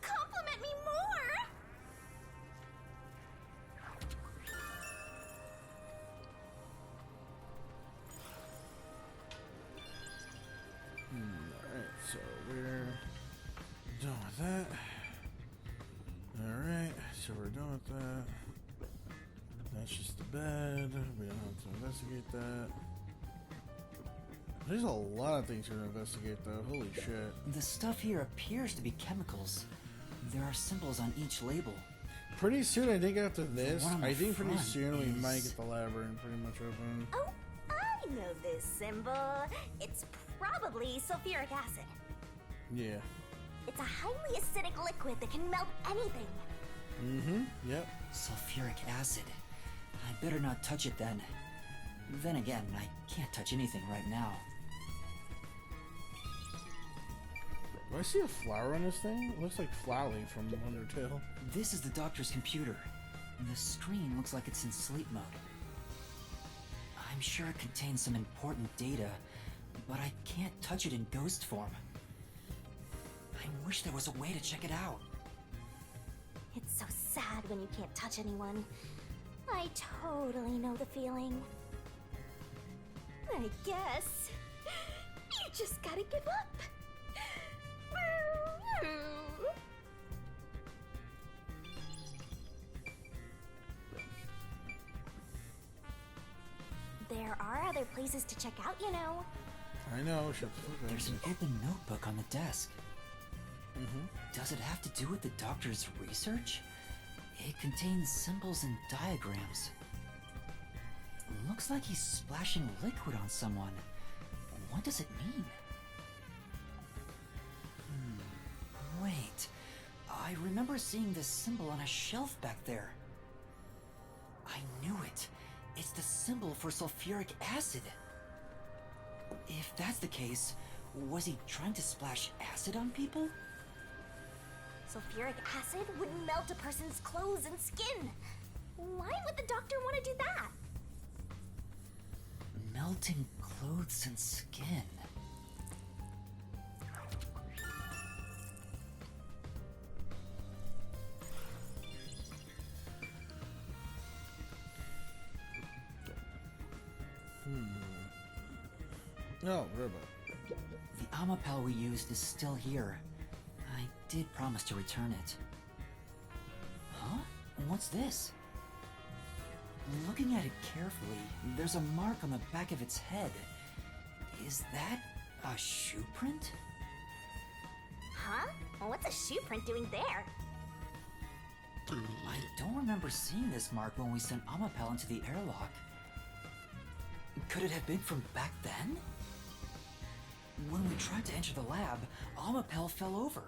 Compliment me more. Alright, so we're done with that. Alright, so we're done with that. That's just the bed. We don't have to investigate that. There's a lot of things to investigate though. Holy shit. The stuff here appears to be chemicals. There are symbols on each label. Pretty soon, I think after this, one on the I think pretty front soon we might is- get the labyrinth pretty much open. Oh, I know this symbol. It's probably sulfuric acid. Yeah. It's a highly acidic liquid that can melt anything. Mm-hmm. Yep. Sulfuric acid. I better not touch it then. Then again, I can't touch anything right now. Do I see a flower on this thing? It looks like Flowey from Undertale. This is the doctor's computer. The screen looks like it's in sleep mode. I'm sure it contains some important data, but I can't touch it in ghost form. I wish there was a way to check it out. It's so sad when you can't touch anyone. I totally know the feeling. I guess you just gotta give up. There are other places to check out, you know. I know. Shut the fuck up. There's an open notebook on the desk. Mm-hmm. Does it have to do with the doctor's research? It contains symbols and diagrams. Looks like he's splashing liquid on someone. What does it mean? Wait. I remember seeing this symbol on a shelf back there. I knew it. It's the symbol for sulfuric acid. If that's the case, was he trying to splash acid on people? Sulfuric acid would melt a person's clothes and skin. Why would the doctor want to do that? Melting clothes and skin. Oh, Riba. The Amapel we used is still here. I did promise to return it. Huh? What's this? Looking at it carefully, there's a mark on the back of its head. Is that a shoe print? Huh? Well, what's a shoe print doing there? I don't remember seeing this mark when we sent Amapel into the airlock. Could it have been from back then? When we tried to enter the lab, Amapel fell over.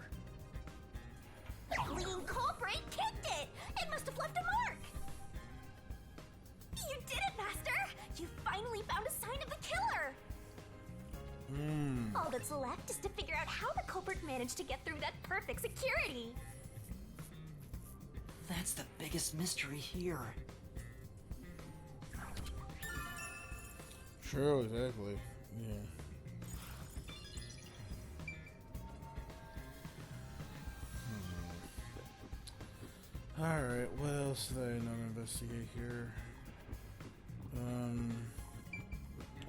The fleeing culprit kicked it! It must have left a mark! You did it, Master! You finally found a sign of the killer! All that's left is to figure out how the culprit managed to get through that perfect security! That's the biggest mystery here. True, exactly. Yeah. Alright, what else did I not investigate here?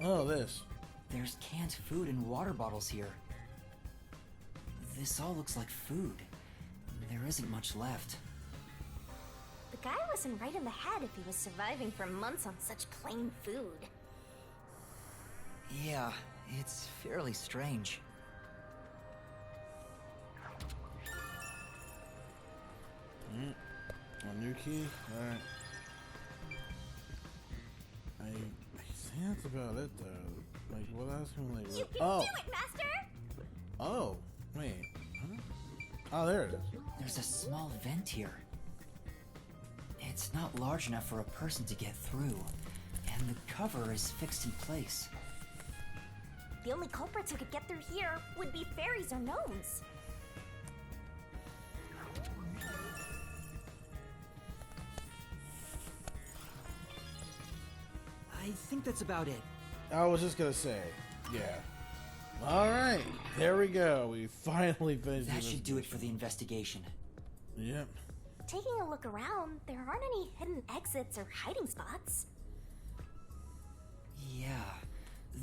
Oh, this. There's canned food and water bottles here. This all looks like food. There isn't much left. The guy wasn't right in the head if he was surviving for months on such plain food. Yeah, it's fairly strange. A new key? Alright. I think that's about it though. Like, what else can we, like, You can oh! do it, Master! Oh! Wait. Huh? Oh, there it is. There's a small vent here. It's not large enough for a person to get through, and the cover is fixed in place. The only culprits who could get through here would be fairies or gnomes. I think that's about it. I was just gonna say, yeah. Alright, there we go. We finally finished. That should do it for the investigation. Yep. Taking a look around, there aren't any hidden exits or hiding spots. Yeah.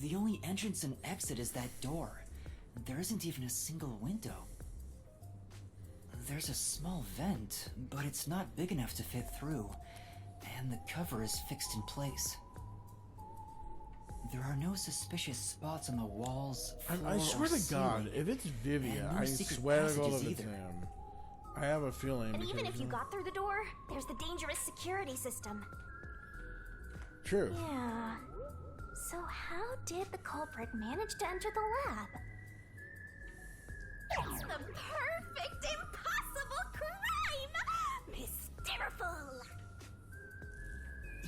The only entrance and exit is that door. There isn't even a single window. There's a small vent, but it's not big enough to fit through, and the cover is fixed in place. There are no suspicious spots on the walls, floor, I swear or to God, ceiling, if it's Vivia, and no I secret swear to God passages if it's either. him. I have a feeling. And because, even if you got through the door, there's the dangerous security system. True. Yeah. So how did the culprit manage to enter the lab? It's the perfect impossible crime! Mysteriful!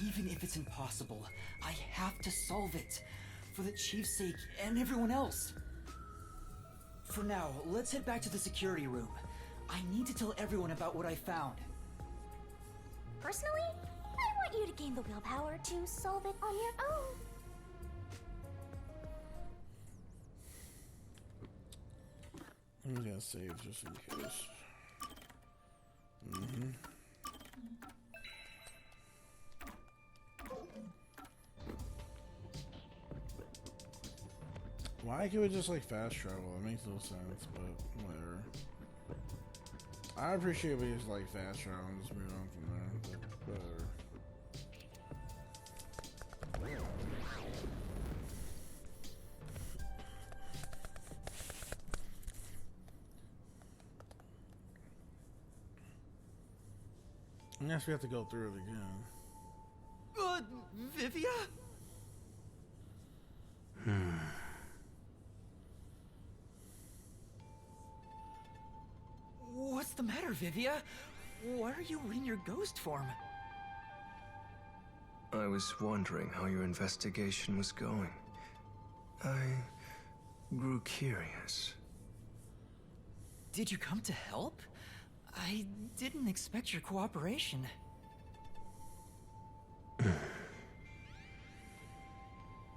Even if it's impossible, I have to solve it. For the Chief's sake and everyone else. For now, let's head back to the security room. I need to tell everyone about what I found. Personally, I want you to gain the willpower to solve it on your own. I'm just gonna save just in case. Why can't we just like fast travel? It makes no sense, but whatever. I appreciate we just like fast travel and just move on from there, but whatever. I guess we have to go through it again. Vivia? What's the matter, Vivia? Why are you in your ghost form? I was wondering how your investigation was going. I grew curious. Did you come to help? I didn't expect your cooperation.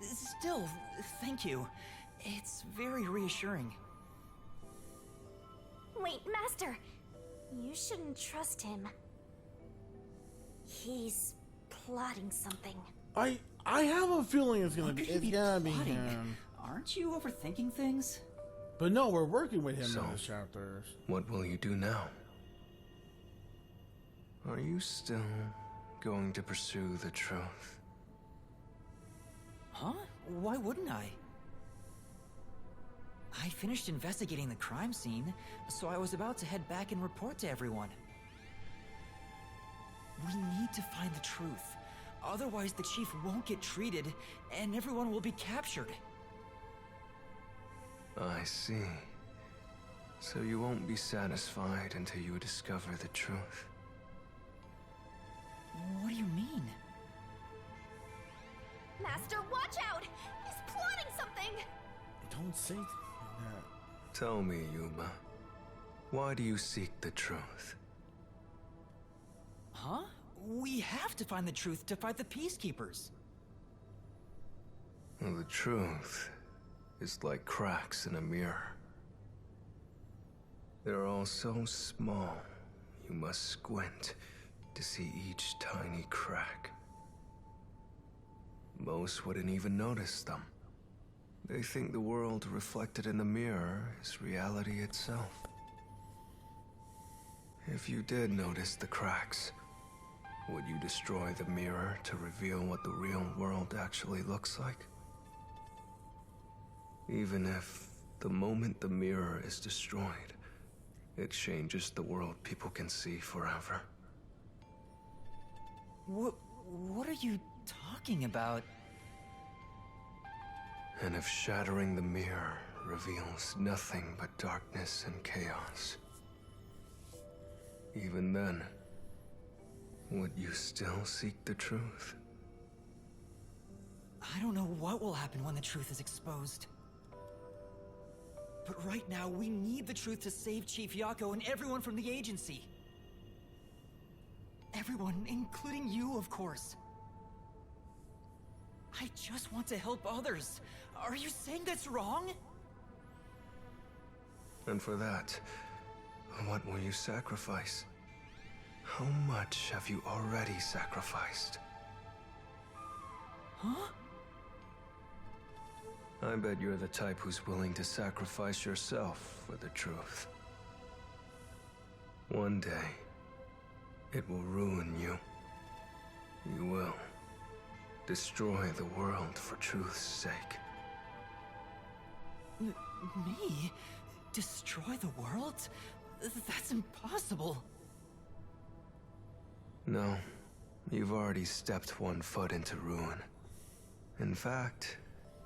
Still, thank you. It's very reassuring. Wait, Master! You shouldn't trust him. He's plotting something. I have a feeling it's gonna What be could he it's gonna be plotting? him. Aren't you overthinking things? But no, we're working with him So, in this chapter. What will you do now? Are you still going to pursue the truth? Huh? Why wouldn't I? I finished investigating the crime scene, so I was about to head back and report to everyone. We need to find the truth. Otherwise, the chief won't get treated, and everyone will be captured. I see. So you won't be satisfied until you discover the truth. What do you mean? Master, watch out! He's plotting something! Don't say that. Tell me, Yuma, why do you seek the truth? Huh? We have to find the truth to fight the Peacekeepers. Well, the truth is like cracks in a mirror. They're all so small, you must squint to see each tiny crack. Most wouldn't even notice them. They think the world reflected in the mirror is reality itself. If you did notice the cracks, would you destroy the mirror to reveal what the real world actually looks like? Even if, the moment the mirror is destroyed, it changes the world people can see forever. What are you talking about? And if shattering the mirror reveals nothing but darkness and chaos, even then, would you still seek the truth? I don't know what will happen when the truth is exposed. But right now, we need the truth to save Chief Yako and everyone from the agency. Everyone, including you, of course. I just want to help others. Are you saying that's wrong? And for that, what will you sacrifice? How much have you already sacrificed? Huh? I bet you're the type who's willing to sacrifice yourself for the truth. One day, it will ruin you. You will destroy the world for truth's sake. Me? Destroy the world? That's impossible. No, you've already stepped one foot into ruin. In fact,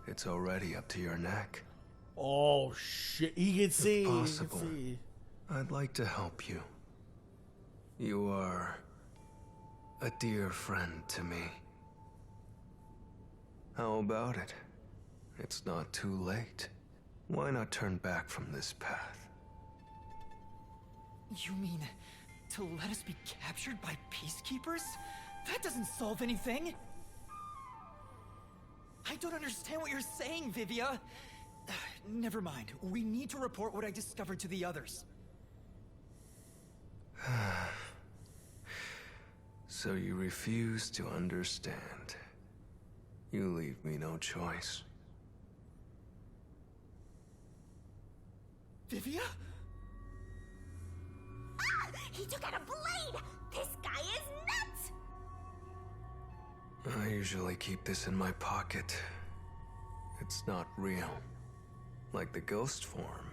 it's already up to your neck. Oh shit, he can see. If He can possible, see. I'd like to help you. You are a dear friend to me. How about it? It's not too late. Why not turn back from this path? You mean to let us be captured by peacekeepers? That doesn't solve anything. I don't understand what you're saying, Vivia. Never mind. We need to report what I discovered to the others. So you refuse to understand. You leave me no choice. Vivia? Ah! He took out a blade! This guy is nuts! I usually keep this in my pocket. It's not real. Like the ghost form,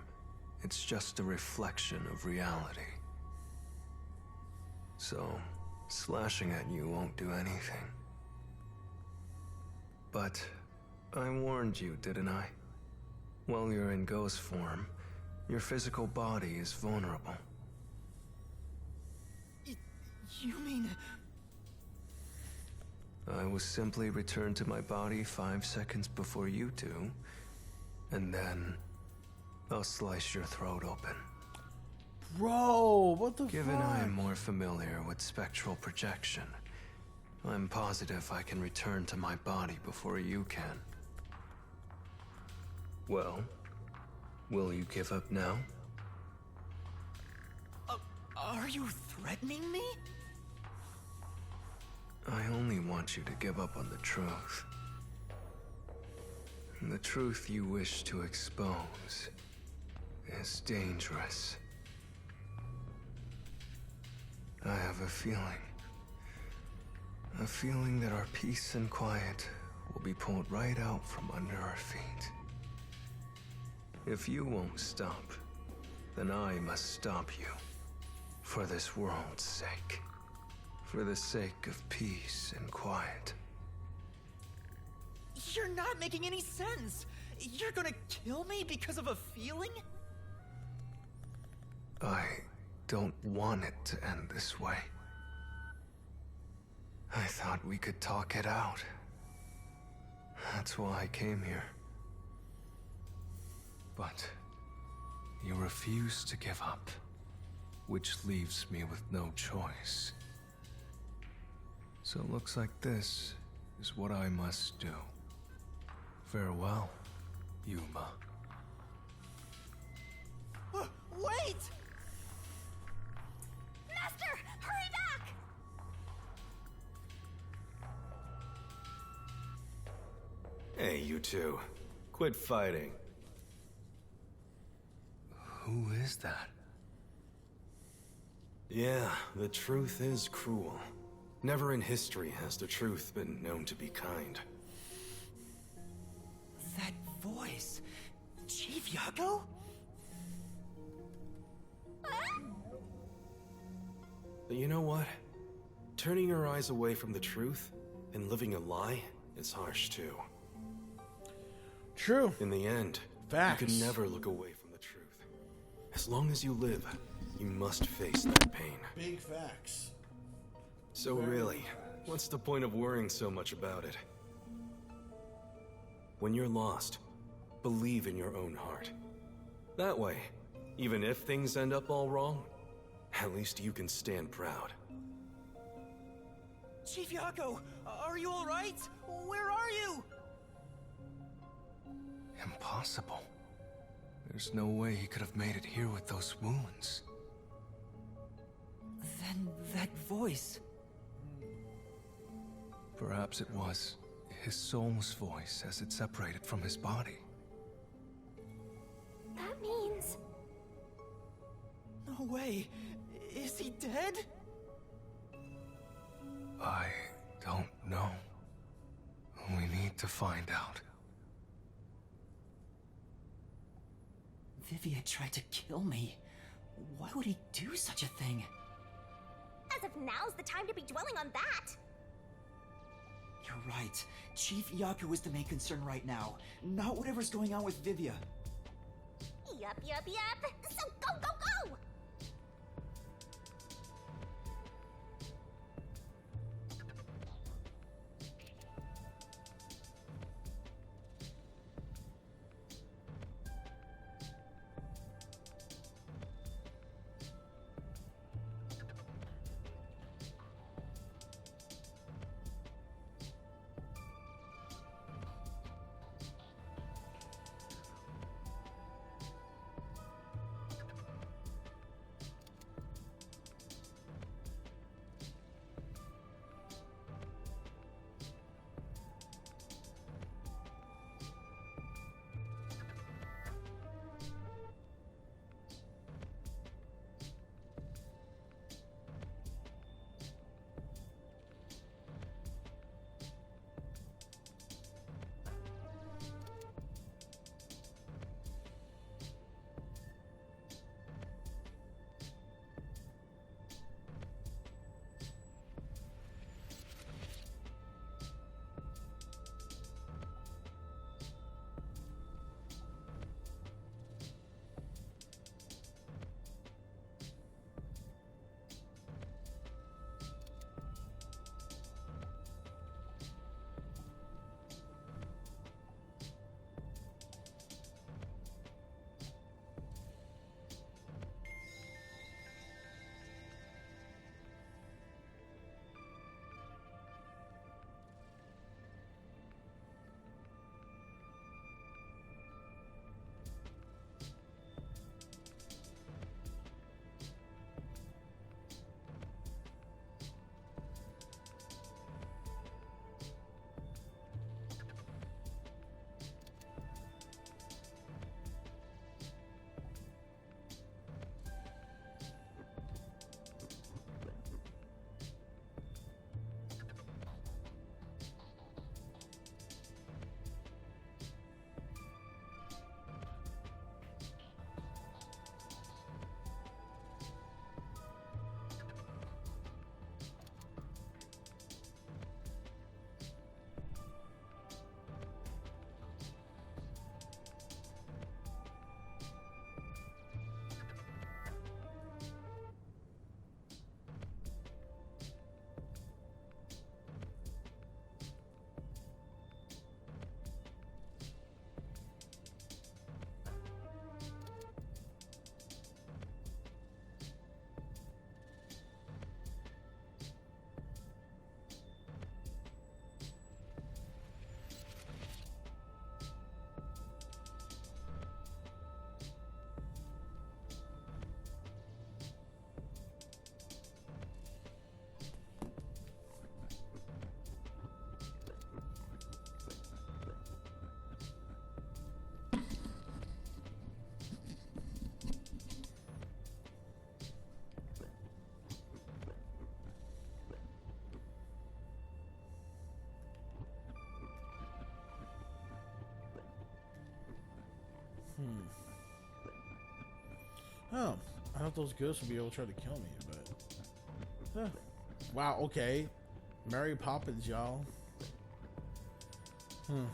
it's just a reflection of reality. So, slashing at you won't do anything. But I warned you, didn't I? While you're in ghost form, your physical body is vulnerable. You mean... I will simply return to my body 5 seconds before you do, and then I'll slice your throat open. Bro, what the Given fuck? I am more familiar with spectral projection, I'm positive I can return to my body before you can. Well, will you give up now? Are you threatening me? I only want you to give up on the truth. And the truth you wish to expose is dangerous. I have a feeling that our peace and quiet will be pulled right out from under our feet. If you won't stop, then I must stop you. For this world's sake. For the sake of peace and quiet. You're not making any sense. You're gonna kill me because of a feeling? I don't want it to end this way. I thought we could talk it out. That's why I came here. But you refuse to give up, which leaves me with no choice. So it looks like this is what I must do. Farewell, Yuma. Wait! Master, hurry back! Hey, you two. Quit fighting. Who is that? Yeah, the truth is cruel. Never in history has the truth been known to be kind. That voice... Chief Yago? But you know what? Turning your eyes away from the truth and living a lie is harsh too. True. In the end, Facts. you can never look away from the truth. As long as you live, you must face that pain. Big facts. So really, what's the point of worrying so much about it? When you're lost, believe in your own heart. That way, even if things end up all wrong, at least you can stand proud. Chief Yago, are you alright? Where are you? Impossible. There's no way he could have made it here with those wounds. Then that voice... Perhaps it was his soul's voice as it separated from his body. That means... No way. Is he dead? I don't know. We need to find out. Vivia tried to kill me. Why would he do such a thing? As if now's the time to be dwelling on that! You're right. Chief Yaku is the main concern right now, not whatever's going on with Vivia. Yup. So go! Oh, I thought those ghosts would be able to try to kill me, but... Wow, okay. Mary Poppins, y'all. Alright.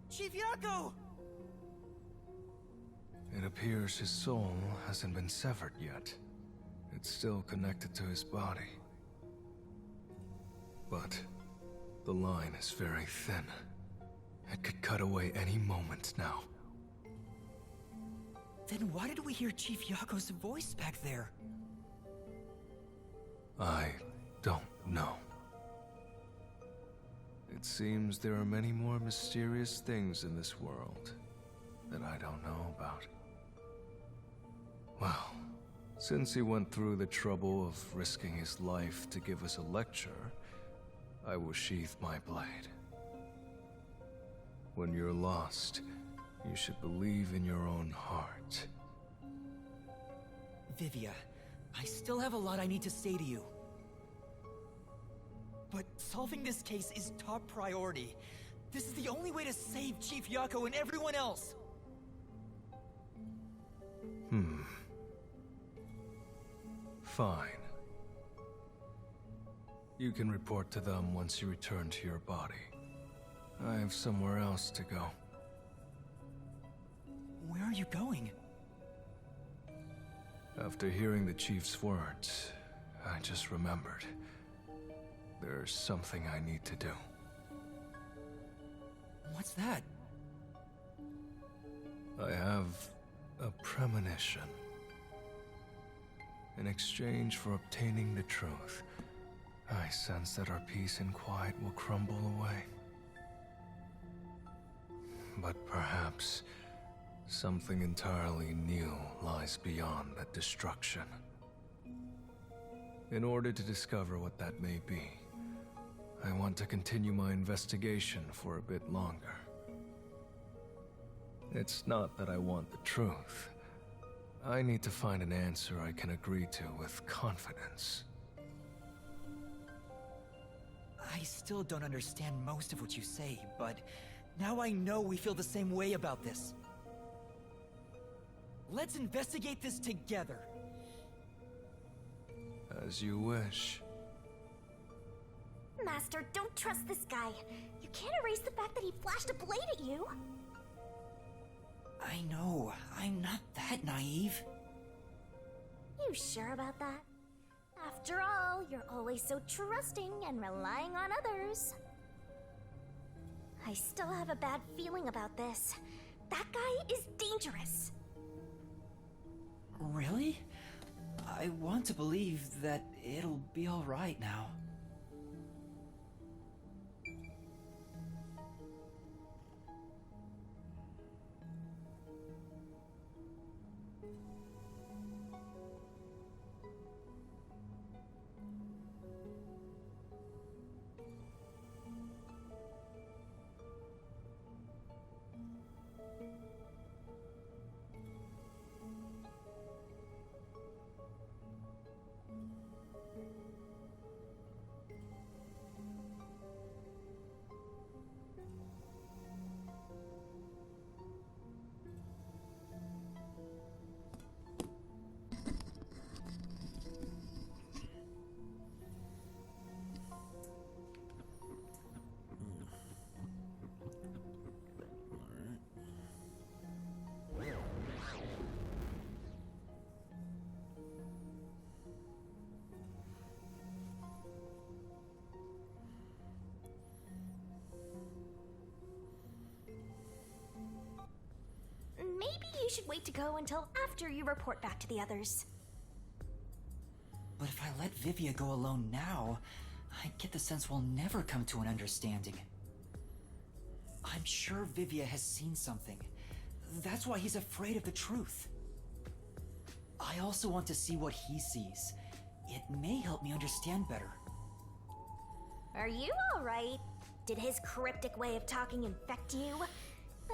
Chief Yaku! It appears his soul hasn't been severed yet. It's still connected to his body. But the line is very thin. It could cut away any moment now. Then why did we hear Chief Yako's voice back there? I don't know. It seems there are many more mysterious things in this world that I don't know about. Well, since he went through the trouble of risking his life to give us a lecture, I will sheath my blade. When you're lost, you should believe in your own heart. Vivia, I still have a lot I need to say to you. But solving this case is top priority. This is the only way to save Chief Yako and everyone else. Fine. You can report to them once you return to your body. I have somewhere else to go. Where are you going? After hearing the Chief's words, I just remembered. There's something I need to do. What's that? I have a premonition. In exchange for obtaining the truth, I sense that our peace and quiet will crumble away. But perhaps something entirely new lies beyond that destruction. In order to discover what that may be, I want to continue my investigation for a bit longer. It's not that I want the truth. I need to find an answer I can agree to with confidence. I still don't understand most of what you say, but now I know we feel the same way about this. Let's investigate this together. As you wish. Master, don't trust this guy. You can't erase the fact that he flashed a blade at you. I know. I'm not that naive. You sure about that? After all, you're always so trusting and relying on others. I still have a bad feeling about this. That guy is dangerous. Really? I want to believe that it'll be all right now. Maybe you should wait to go until after you report back to the others. But if I let Vivia go alone now, I get the sense we'll never come to an understanding. I'm sure Vivia has seen something. That's why he's afraid of the truth. I also want to see what he sees. It may help me understand better. Are you alright? Did his cryptic way of talking infect you?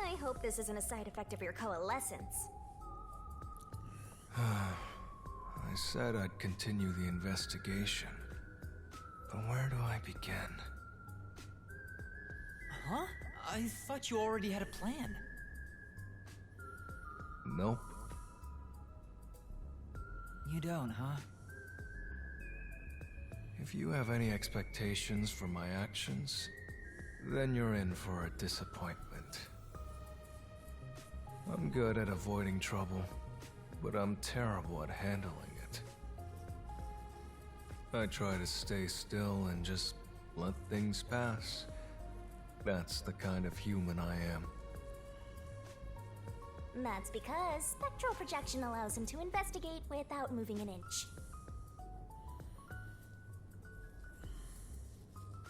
I hope this isn't a side effect of your coalescence. I said I'd continue the investigation. But where do I begin? Huh? I thought you already had a plan. Nope. You don't, huh? If you have any expectations for my actions, then you're in for a disappointment. I'm good at avoiding trouble, but I'm terrible at handling it. I try to stay still and just let things pass. That's the kind of human I am. That's because spectral projection allows him to investigate without moving an inch.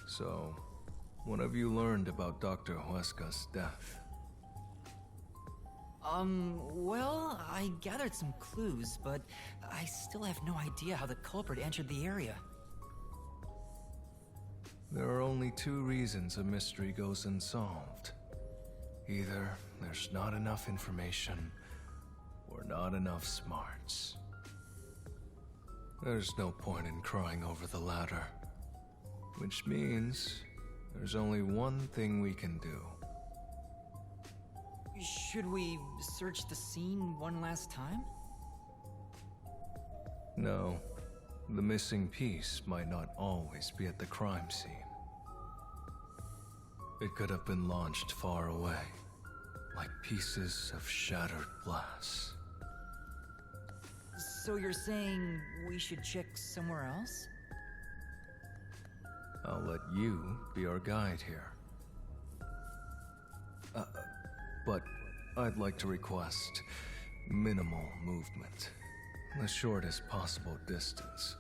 So, what have you learned about Dr. Huesca's death? Well, I gathered some clues, but I still have no idea how the culprit entered the area. There are only two reasons a mystery goes unsolved. Either there's not enough information, or not enough smarts. There's no point in crying over the latter. Which means there's only one thing we can do. Should we search the scene one last time? No. The missing piece might not always be at the crime scene. It could have been launched far away, like pieces of shattered glass. So you're saying we should check somewhere else? I'll let you be our guide here. But I'd like to request minimal movement. The shortest possible distance.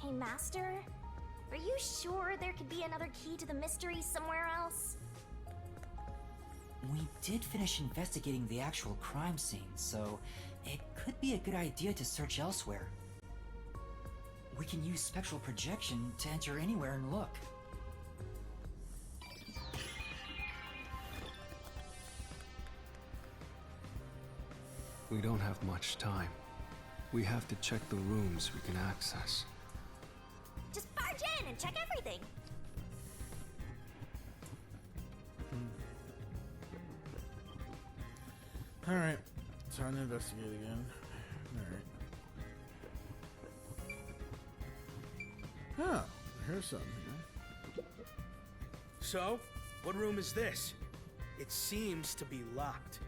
Hey, Master? Are you sure there could be another key to the mystery somewhere else? We did finish investigating the actual crime scene, so it could be a good idea to search elsewhere. We can use spectral projection to enter anywhere and look. We don't have much time. We have to check the rooms we can access. Just barge in and check everything! Alright, time to investigate again. Alright. Oh, here's something here. So, what room is this? It seems to be locked.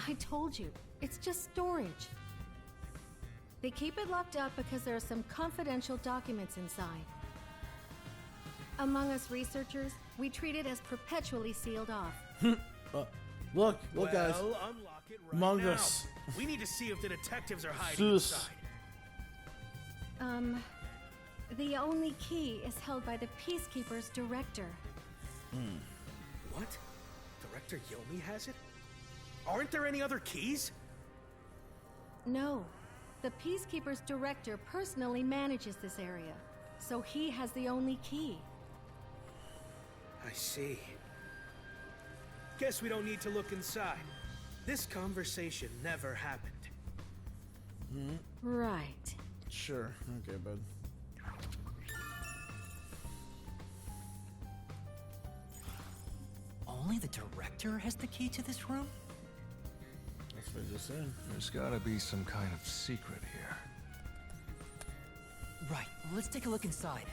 I told you, it's just storage. They keep it locked up because there are some confidential documents inside. Among us researchers, we treat it as perpetually sealed off. Look, guys. Unlock it right Among now. Us. We need to see if the detectives are hiding Zeus. inside. The only key is held by the Peacekeeper's director. What? Director Yomi has it? Aren't there any other keys? No. The Peacekeeper's director personally manages this area, so he has the only key. I see. Guess we don't need to look inside. This conversation never happened. Right. Sure. Okay, bud. Only the director has the key to this room? That's what I just said. There's gotta be some kind of secret here. Right, let's take a look inside.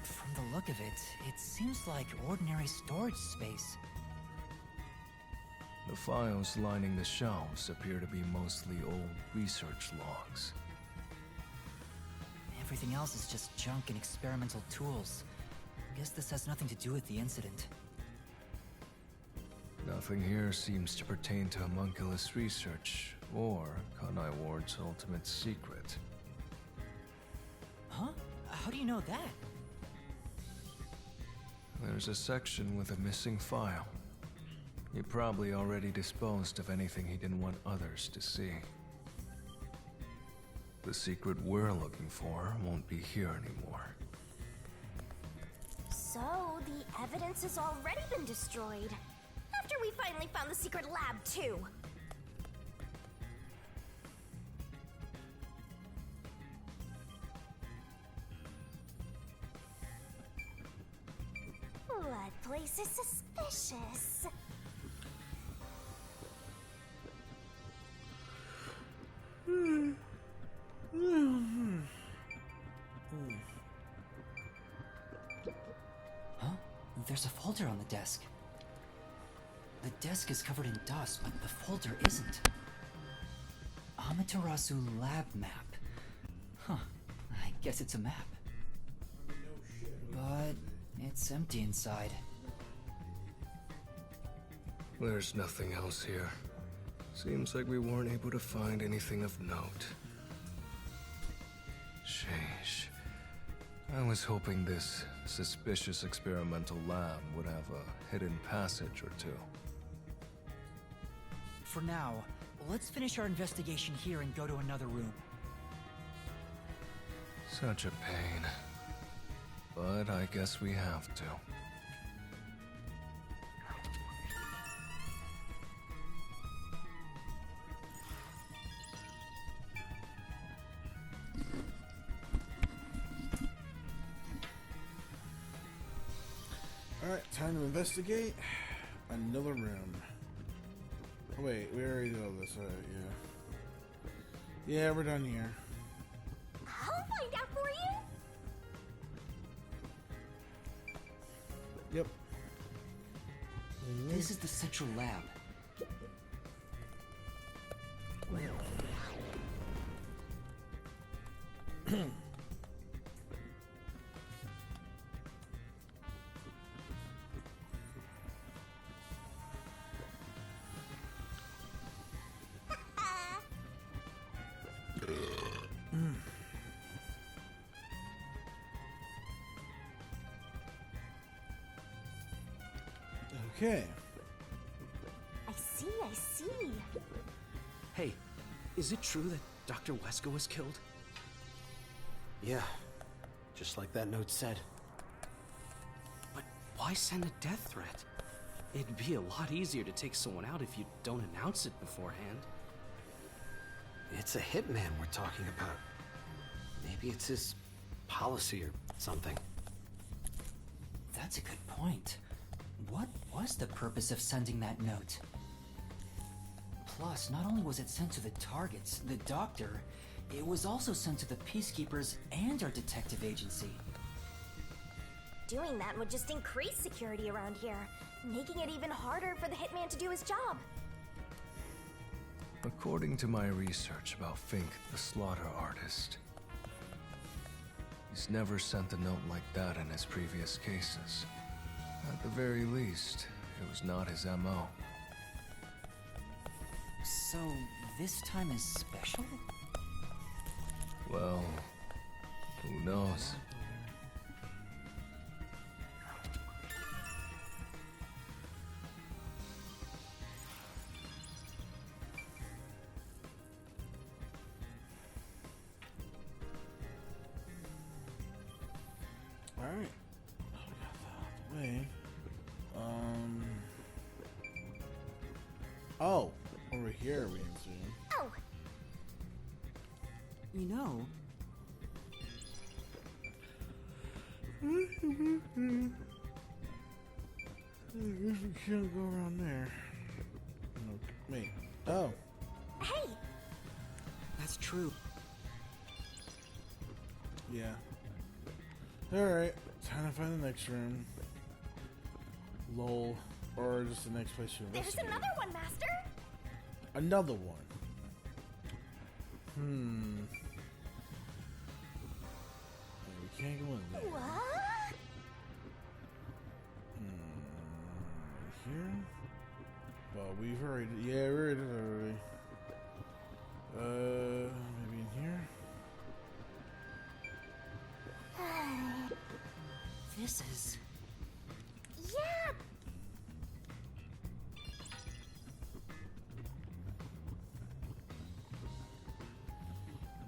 From the look of it, it seems like ordinary storage space. The files lining the shelves appear to be mostly old research logs. Everything else is just junk and experimental tools. Guess this has nothing to do with the incident. Nothing here seems to pertain to homunculus research or Kanai Ward's ultimate secret. Huh? How do you know that? There's a section with a missing file. He probably already disposed of anything he didn't want others to see. The secret we're looking for won't be here anymore. So, the evidence has already been destroyed. After we finally found the secret lab, too. What place is suspicious? Huh? There's a folder on the desk. The desk is covered in dust, but the folder isn't. Amaterasu lab map. Huh. I guess it's a map. But it's empty inside. There's nothing else here. Seems like we weren't able to find anything of note. Sheesh. I was hoping this suspicious experimental lab would have a hidden passage or two. For now, let's finish our investigation here and go to another room. Such a pain. But I guess we have to. Alright, time to investigate another room. Oh, wait, we already did all this, alright, yeah. Yeah, we're done here. I'll find out for you. Yep. This is the central lab. Okay. I see, I see. Hey, is it true that Dr. Wesker was killed? Yeah, just like that note said. But why send a death threat? It'd be a lot easier to take someone out if you don't announce it beforehand. It's a hitman we're talking about. Maybe it's his policy or something. That's a good point. What was the purpose of sending that note? Plus, not only was it sent to the targets, the doctor, it was also sent to the peacekeepers and our detective agency. Doing that would just increase security around here, making it even harder for the hitman to do his job. According to my research about Fink, the slaughter artist, he's never sent a note like that in his previous cases. At the very least, it was not his MO. So, this time is special? Well, who knows? Alright. Oh, we got that out of the way. Oh, over here we can zoom. Oh, You know, I guess we can't go around there. No, wait. Oh. hey, that's true. Yeah. Alright. Time to find the next room. Lol. Or just the next place to there's investigate. another one, Master. Another one. We can't go in there. What? Here? Well, we've already... Yeah, we already did that already. Maybe in here? This is... Yeah.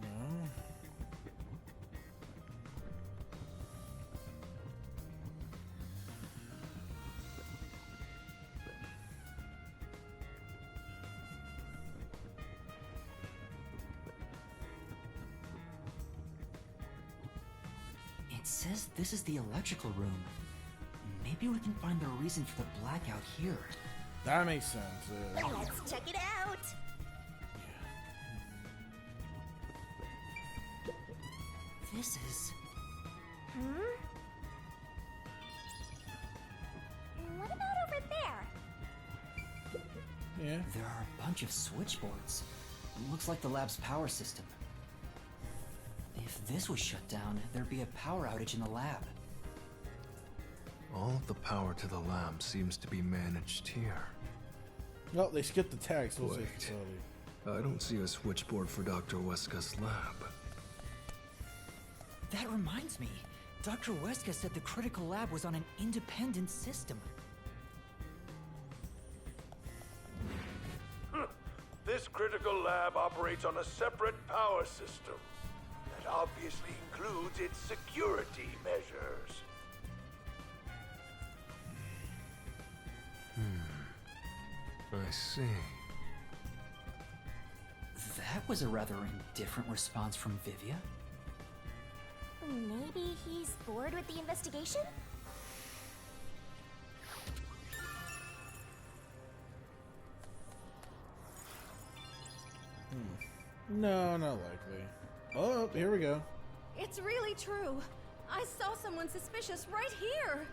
No. It says this is the electrical room. Maybe Maybe we can find the reason for the blackout here. That makes sense. Let's check it out. This is... What about over there? Yeah. There are a bunch of switchboards. Looks like the lab's power system. If this was shut down, there'd be a power outage in the lab. All of the power to the lab seems to be managed here. Well, they skipped the text. We'll say Wait. facility. I don't see a switchboard for Dr. Weska's lab. That reminds me. Dr. Weska said the critical lab was on an independent system. This critical lab operates on a separate power system that obviously includes its security measures. I see. That was a rather indifferent response from Vivia. Maybe he's bored with the investigation? No, not likely. Oh, here we go. It's really true. I saw someone suspicious right here.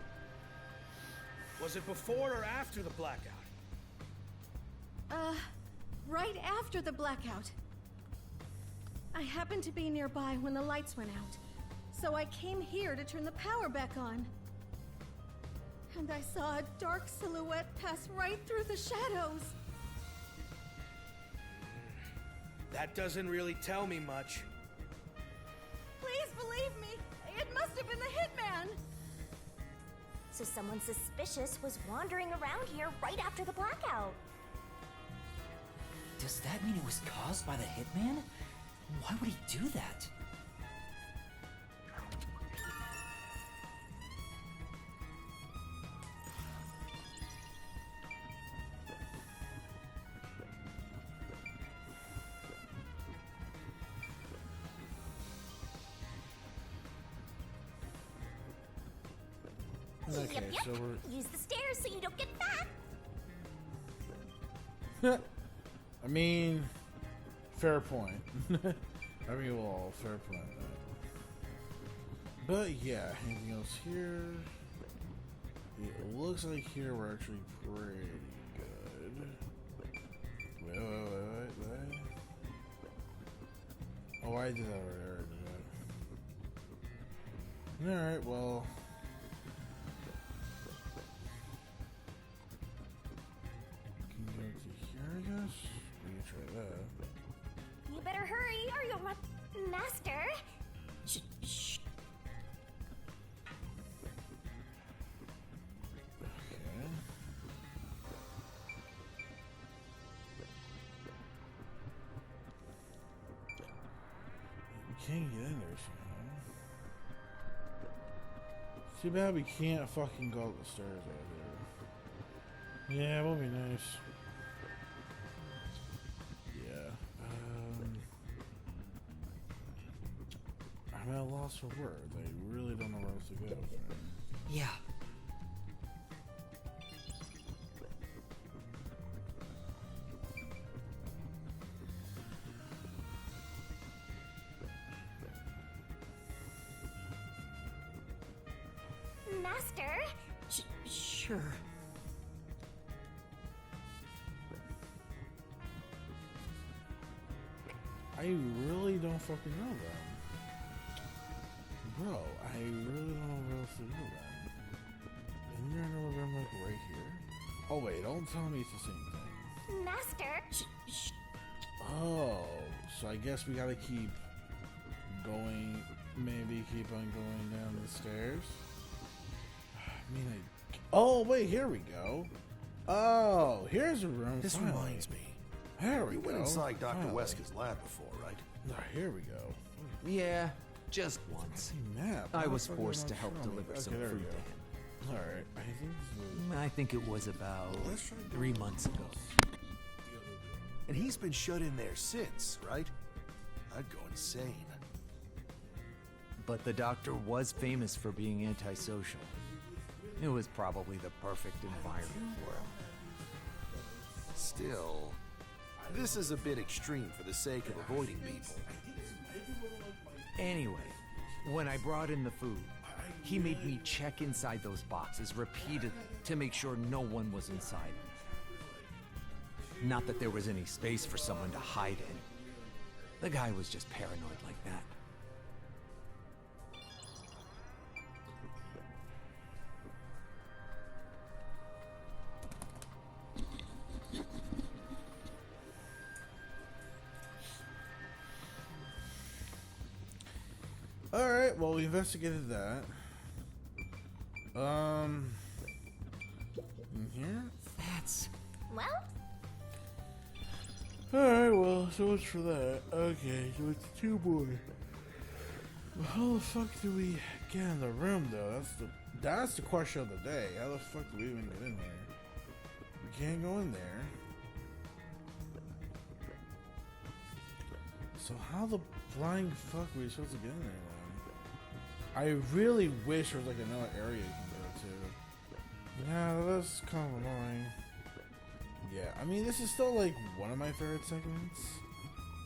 Was it before or after the blackout? Right after the blackout. I happened to be nearby when the lights went out, so I came here to turn the power back on. And I saw a dark silhouette pass right through the shadows. That doesn't really tell me much. Please believe me, it must have been the hitman. So someone suspicious was wandering around here right after the blackout. Does that mean it was caused by the hitman? Why would he do that? Okay, Yep. so we're... Use the stairs so you don't get fat. I mean, fair point. I mean, well, fair point. But yeah, anything else here? It looks like here we're actually pretty good. Wait. Oh, I did that already. Alright, well. Can you go to here, I guess? We can try that. You better hurry or you'll run. Master? Shh. Okay. We can't get in there somehow. Too bad we can't fucking go up the stairs out here. Yeah, it will be nice. Yeah. I'm at a loss for words. I really don't know where else to go. Yeah. Master? Sure. I really don't fucking know them. Bro, I really don't know where else to go then. Isn't there another room like right here? Oh wait, don't tell me it's the same thing. Master? Oh, so I guess we gotta keep going, maybe keep on going down the stairs? I mean, oh wait, here we go. Oh, here's a room. This finally. reminds me. There we You go. went inside Dr. Finally. Weska's lab before, right? Oh, here we go. Yeah, just once. Map. I was Motherfucker, forced to not help showing me. deliver Okay, some there we fruit go. to him. Alright, I think this was... I think it was about Let's try 3 months ago. And he's been shut in there since, right? I'd go insane. But the doctor was famous for being antisocial. It was probably the perfect environment for him. Still, this is a bit extreme for the sake of avoiding people. Anyway, when I brought in the food, he made me check inside those boxes repeatedly to make sure no one was inside. Not that there was any space for someone to hide in. The guy was just paranoid like that. Alright, well, we investigated that. In here? That's... Well? Alright, well, so much for that. Okay, so it's 2 more. Well, how the fuck do we get in the room, though? That's the question of the day. How the fuck do we even get in there? We can't go in there. So how the flying fuck are we supposed to get in there, then? I really wish there was like another area you can go to. Yeah, that's kind of annoying. Yeah, I mean, this is still like one of my favorite segments.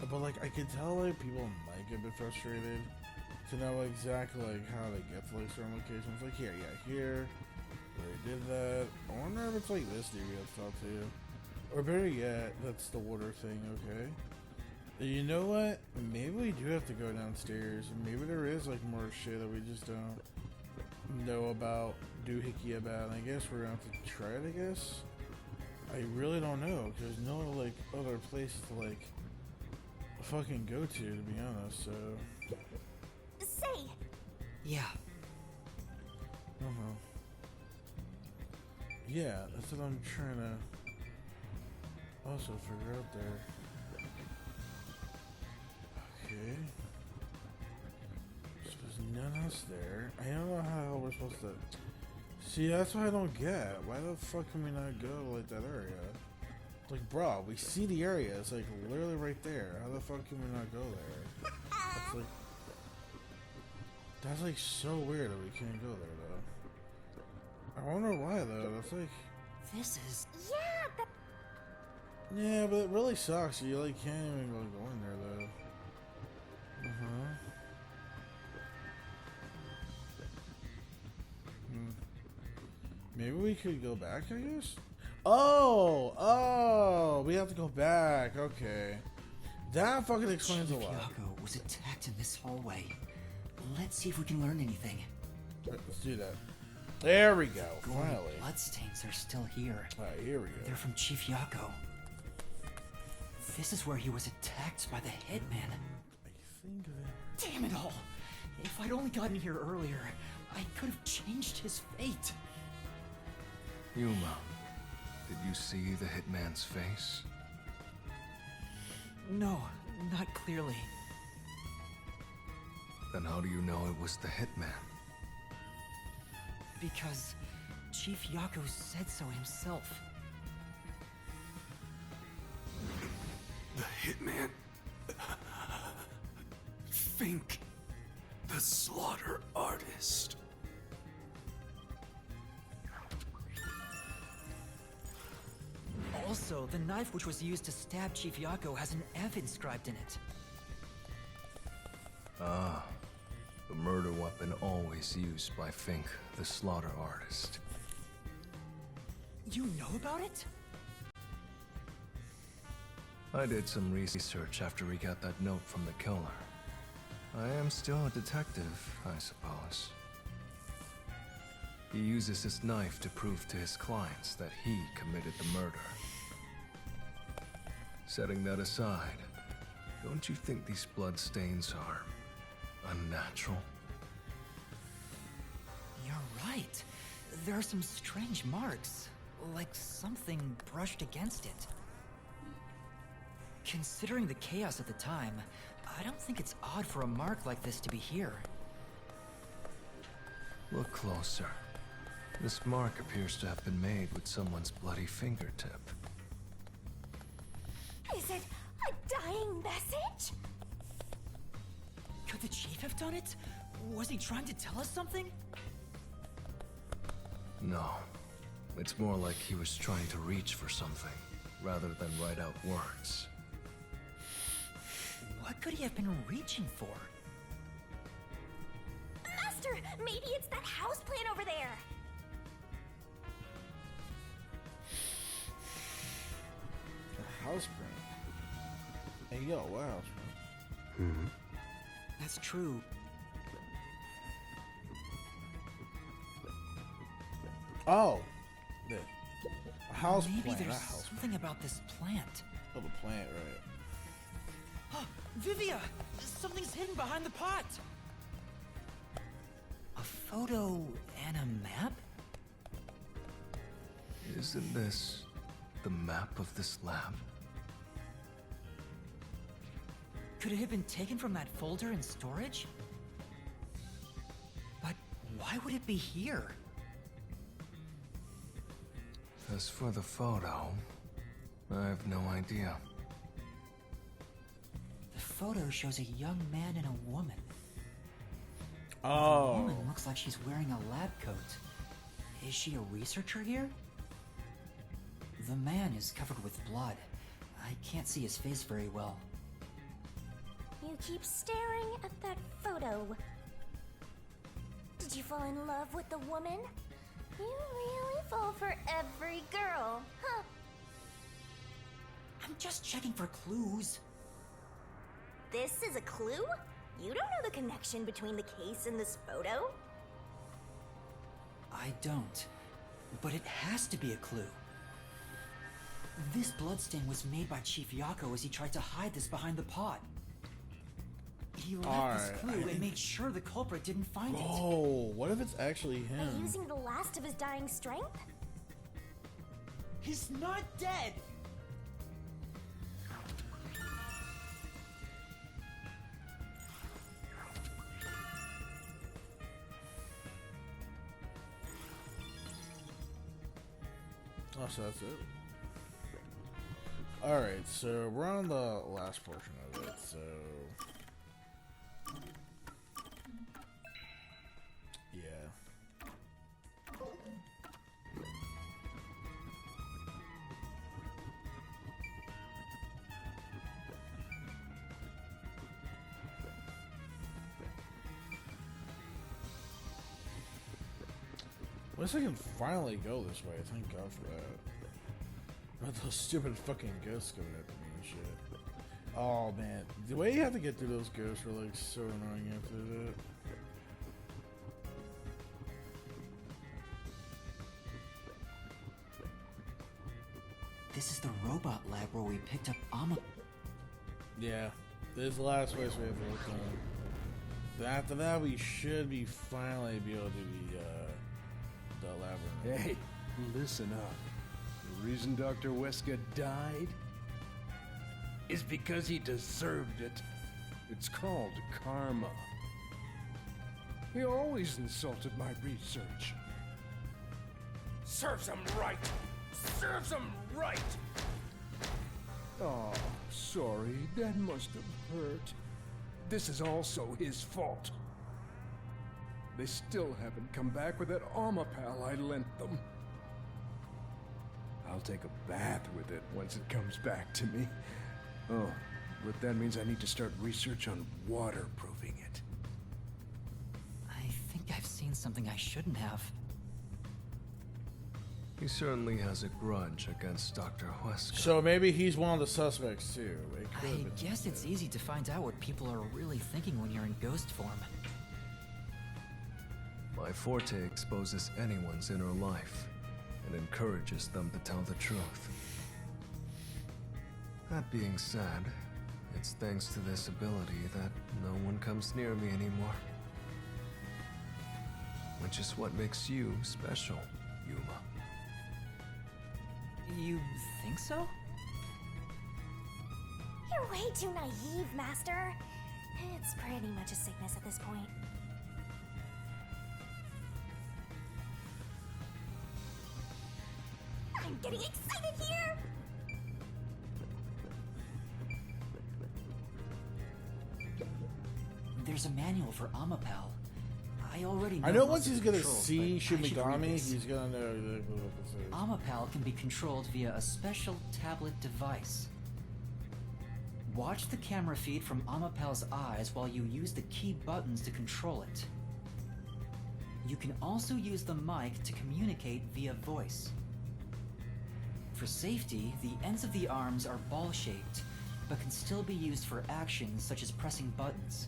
But like, I could tell like people might get a bit frustrated to know exactly like how to get to like certain locations. Like here, yeah, here, where I did that. I wonder if it's like this dude we have to talk to. Or better yet, that's the water thing, okay? You know what? Maybe we do have to go downstairs. Maybe there is like more shit that we just don't know about, doohickey about. I guess we're gonna have to try it, I guess. I really don't know, because there's no like other places to like fucking go to be honest, so. Say! Yeah. Yeah, that's what I'm trying to also figure out there. Okay. So there's none else there. I don't know how we're supposed to... See, that's what I don't get. Why the fuck can we not go to, like, that area? Like, bro, we see the area. It's, like, literally right there. How the fuck can we not go there? That's, like... That's, like, so weird that we can't go there, though. I wonder why, though. That's, like... This is... Yeah, but... Yeah, but it really sucks. You, like, can't even go in there, though. Maybe we could go back, I guess? Oh, we have to go back. Okay. That fucking explains a lot. Chief was attacked in this hallway. Let's see if we can learn anything. Right, let's do that. There we go. Finally. Bloodstains are still here. Alright, here we go. They're from Chief Yako. This is where he was attacked by the hitman. Damn it all! If I'd only gotten here earlier, I could have changed his fate. Yuma, did you see the hitman's face? No, not clearly. Then how do you know it was the hitman? Because Chief Yako said so himself. The hitman... Fink, the slaughter artist. Also, the knife which was used to stab Chief Yako has an F inscribed in it. Ah, the murder weapon always used by Fink, the slaughter artist. You know about it? I did some research after he got that note from the killer. I am still a detective, I suppose. He uses his knife to prove to his clients that he committed the murder. Setting that aside, don't you think these bloodstains are unnatural? You're right. There are some strange marks, like something brushed against it. Considering the chaos at the time, I don't think it's odd for a mark like this to be here. Look closer. This mark appears to have been made with someone's bloody fingertip. Is it a dying message? Could the chief have done it? Was he trying to tell us something? No. It's more like he was trying to reach for something, rather than write out words. What could he have been reaching for? Master, maybe it's that houseplant over there. A house print. Hey, yo, what house print? That's true. Oh, a house Maybe plant. there's Not house something about this plant. Oh, the plant, right? Vivia! Something's hidden behind the pot! A photo and a map? Isn't this the map of this lab? Could it have been taken from that folder in storage? But why would it be here? As for the photo, I have no idea. The photo shows a young man and a woman. Oh. The woman looks like she's wearing a lab coat. Is she a researcher here? The man is covered with blood. I can't see his face very well. You keep staring at that photo. Did you fall in love with the woman? You really fall for every girl, huh? I'm just checking for clues. This is a clue? You don't know the connection between the case and this photo? I don't. But it has to be a clue. This bloodstain was made by Chief Yako as he tried to hide this behind the pot. He left this clue and made sure the culprit didn't find it. Oh, what if it's actually By him? using the last of his dying strength? He's not dead! Oh, so that's it. Alright, so we're on the last portion of it, so... Yeah. At least I can finally go this way. Thank God for that. Not those stupid fucking ghosts coming after me and shit. Oh man, the way you have to get through those ghosts are like so annoying after that. This is the robot lab where we picked up Amma. Yeah, this is the last place we have to look on. But after that, we should be finally be able to do the Labyrinth. Hey, listen up. The reason Dr. Wesker died is because he deserved it. It's called karma. He always insulted my research. Serves him right! Serves him right! Oh, sorry. That must have hurt. This is also his fault. They still haven't come back with that armor pal I lent them. I'll take a bath with it once it comes back to me. Oh, but that means I need to start research on waterproofing it. I think I've seen something I shouldn't have. He certainly has a grudge against Dr. Wesker. So maybe he's one of the suspects too. It could I have been. guess it's easy to find out what people are really thinking when you're in ghost form. My forte exposes anyone's inner life and encourages them to tell the truth. That being said, it's thanks to this ability that no one comes near me anymore. Which is what makes you special, Yuma. You think so? You're way too naive, Master. It's pretty much a sickness at this point. I'm getting excited here! There's a manual for Amapal. I I already know. I know most once of he's the gonna controls, see but I should read Shimigami, this. he's gonna know exactly what this is. Amapal can be controlled via a special tablet device. Watch the camera feed from Amapal's eyes while you use the key buttons to control it. You can also use the mic to communicate via voice. For safety, the ends of the arms are ball-shaped, but can still be used for actions such as pressing buttons.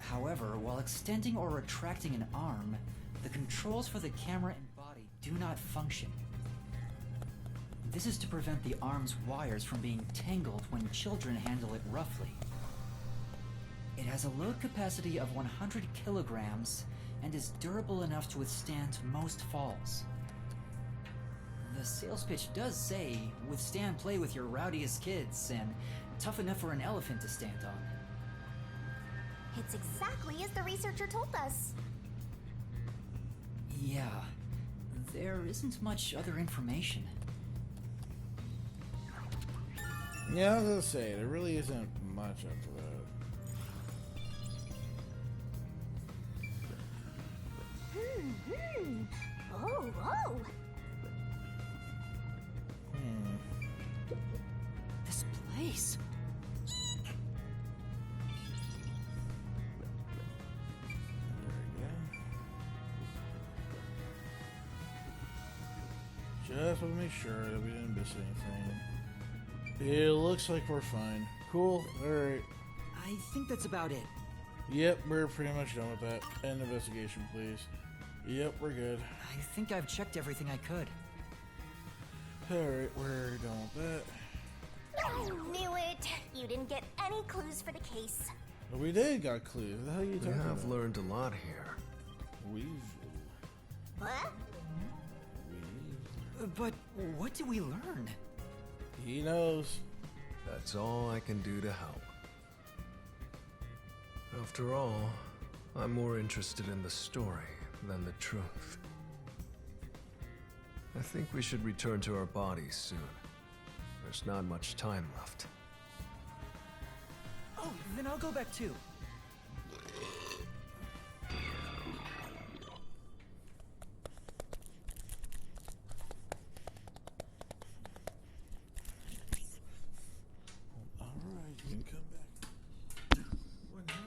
However, while extending or retracting an arm, the controls for the camera and body do not function. This is to prevent the arm's wires from being tangled when children handle it roughly. It has a load capacity of 100 kilograms and is durable enough to withstand most falls. The sales pitch does say, withstand play with your rowdiest kids and tough enough for an elephant to stand on. It's exactly as the researcher told us. Yeah, there isn't much other information. Yeah, I was gonna say, there really isn't much after that. Oh, oh! This place. Just want to make sure that we didn't miss anything. It looks like we're fine. Cool. Alright. I think that's about it. Yep, we're pretty much done with that. End investigation, please. Yep, we're good. I think I've checked everything I could. Alright, we're done with that. I knew it! You didn't get any clues for the case. We did got clues. What the hell are you talking about? I've learned a lot here. We've... What? But what did we learn? He knows. That's all I can do to help. After all, I'm more interested in the story than the truth. I think we should return to our bodies soon. There's not much time left. Oh, then I'll go back too. Alright, you can come back. What happened?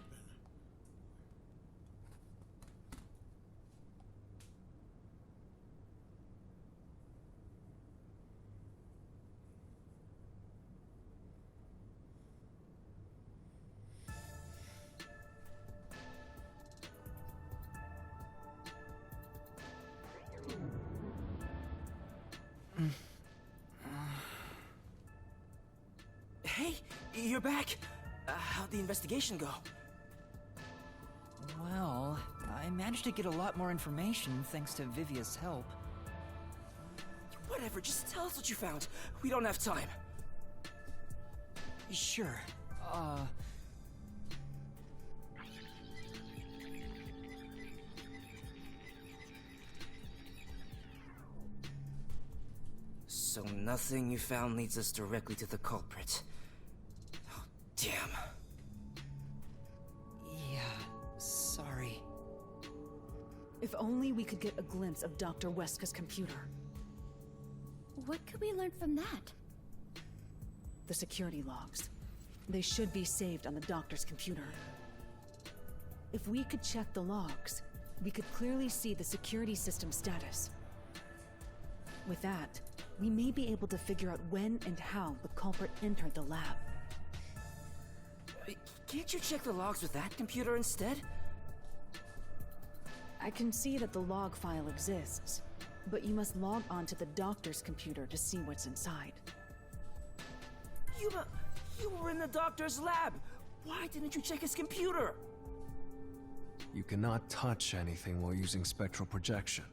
Hey, you're back. How'd the investigation go? Well, I managed to get a lot more information thanks to Vivia's help. Whatever, just tell us what you found. We don't have time. Sure. So nothing you found leads us directly to the culprit. Oh, damn. Yeah, sorry. If only we could get a glimpse of Dr. Weska's computer. What could we learn from that? The security logs. They should be saved on the doctor's computer. If we could check the logs, we could clearly see the security system status. With that, we may be able to figure out when and how the culprit entered the lab. Can't you check the logs with that computer instead? I can see that the log file exists, but you must log on to the doctor's computer to see what's inside. You were in the doctor's lab. Why didn't you check his computer? You cannot touch anything while using spectral projection.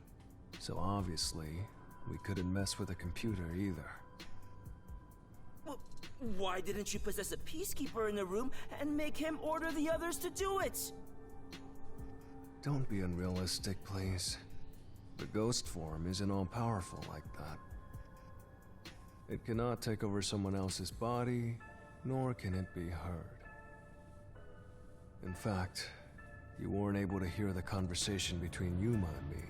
So obviously, we couldn't mess with a computer either. Well, why didn't you possess a peacekeeper in the room and make him order the others to do it? Don't be unrealistic, please. The ghost form isn't all-powerful like that. It cannot take over someone else's body, nor can it be heard. In fact, You weren't able to hear the conversation between Yuma and me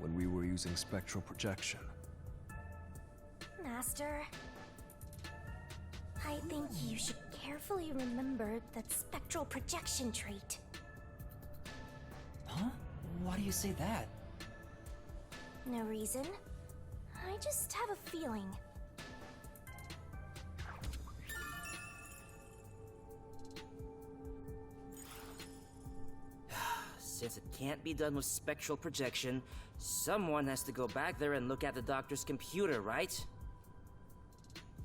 when we were using spectral projection. Master, I think you should carefully remember that spectral projection trait. Huh? Why do you say that? No reason. I just have a feeling. Since it can't be done with spectral projection, someone has to go back there and look at the doctor's computer, right?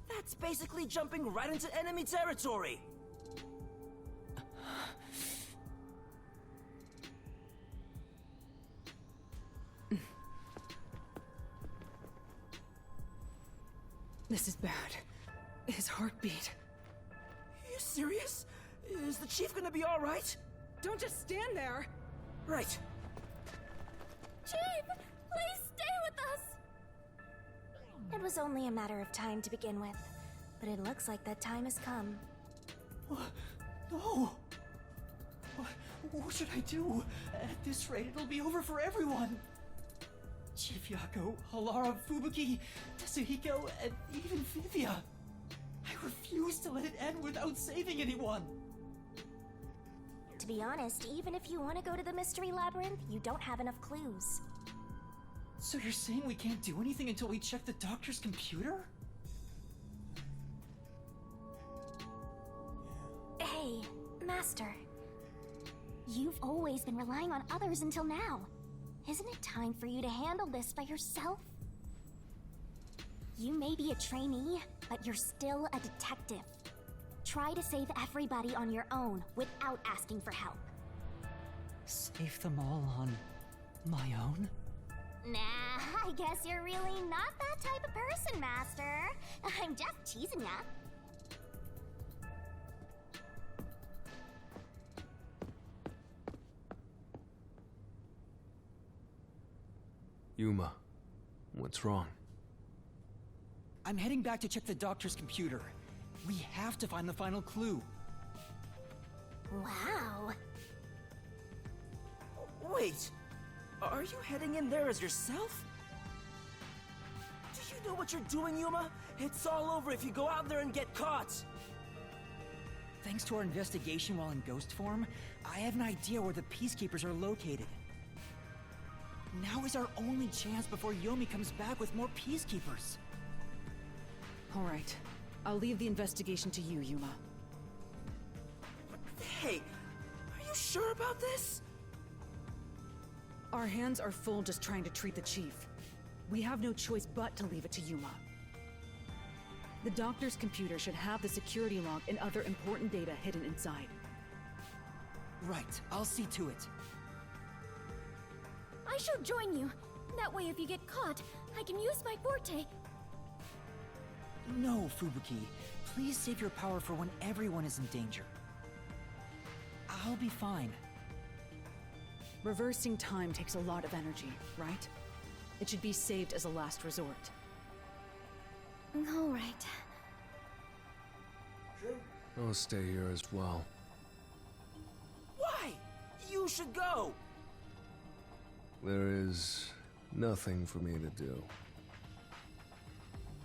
That's basically jumping right into enemy territory! This is bad. His heartbeat. Are you serious? Is the chief gonna be alright? Don't just stand there! Right. Chief, please stay with us! It was only a matter of time to begin with, but it looks like that time has come. No! What should I do? At this rate, it'll be over for everyone! Chief Yako, Halara, Fubuki, Tetsuhiko, and even Vivia. I refuse to let it end without saving anyone! To be honest, even if you want to go to the Mystery Labyrinth, you don't have enough clues. So you're saying we can't do anything until we check the doctor's computer? Hey, Master. You've always been relying on others until now. Isn't it time for you to handle this by yourself? You may be a trainee, but you're still a detective. Try to save everybody on your own without asking for help. Save them all on my own? Nah, I guess you're really not that type of person, Master. I'm just teasing ya. Yuma, what's wrong? I'm heading back to check the doctor's computer. We have to find the final clue. Wow. Wait, are you heading in there as yourself? Do you know what you're doing, Yuma? It's all over if you go out there and get caught! Thanks to our investigation while in ghost form, I have an idea where the Peacekeepers are located. Now is our only chance before Yomi comes back with more Peacekeepers. All right. I'll leave the investigation to you, Yuma. Hey, are you sure about this? Our hands are full just trying to treat the chief. We have no choice but to leave it to Yuma. The doctor's computer should have the security log and other important data hidden inside. Right, I'll see to it. I shall join you. That way, if you get caught, I can use my forte. No, Fubuki. Please save your power for when everyone is in danger. I'll be fine. Reversing time takes a lot of energy, right? It should be saved as a last resort. All right. I'll stay here as well. Why? You should go! There is nothing for me to do.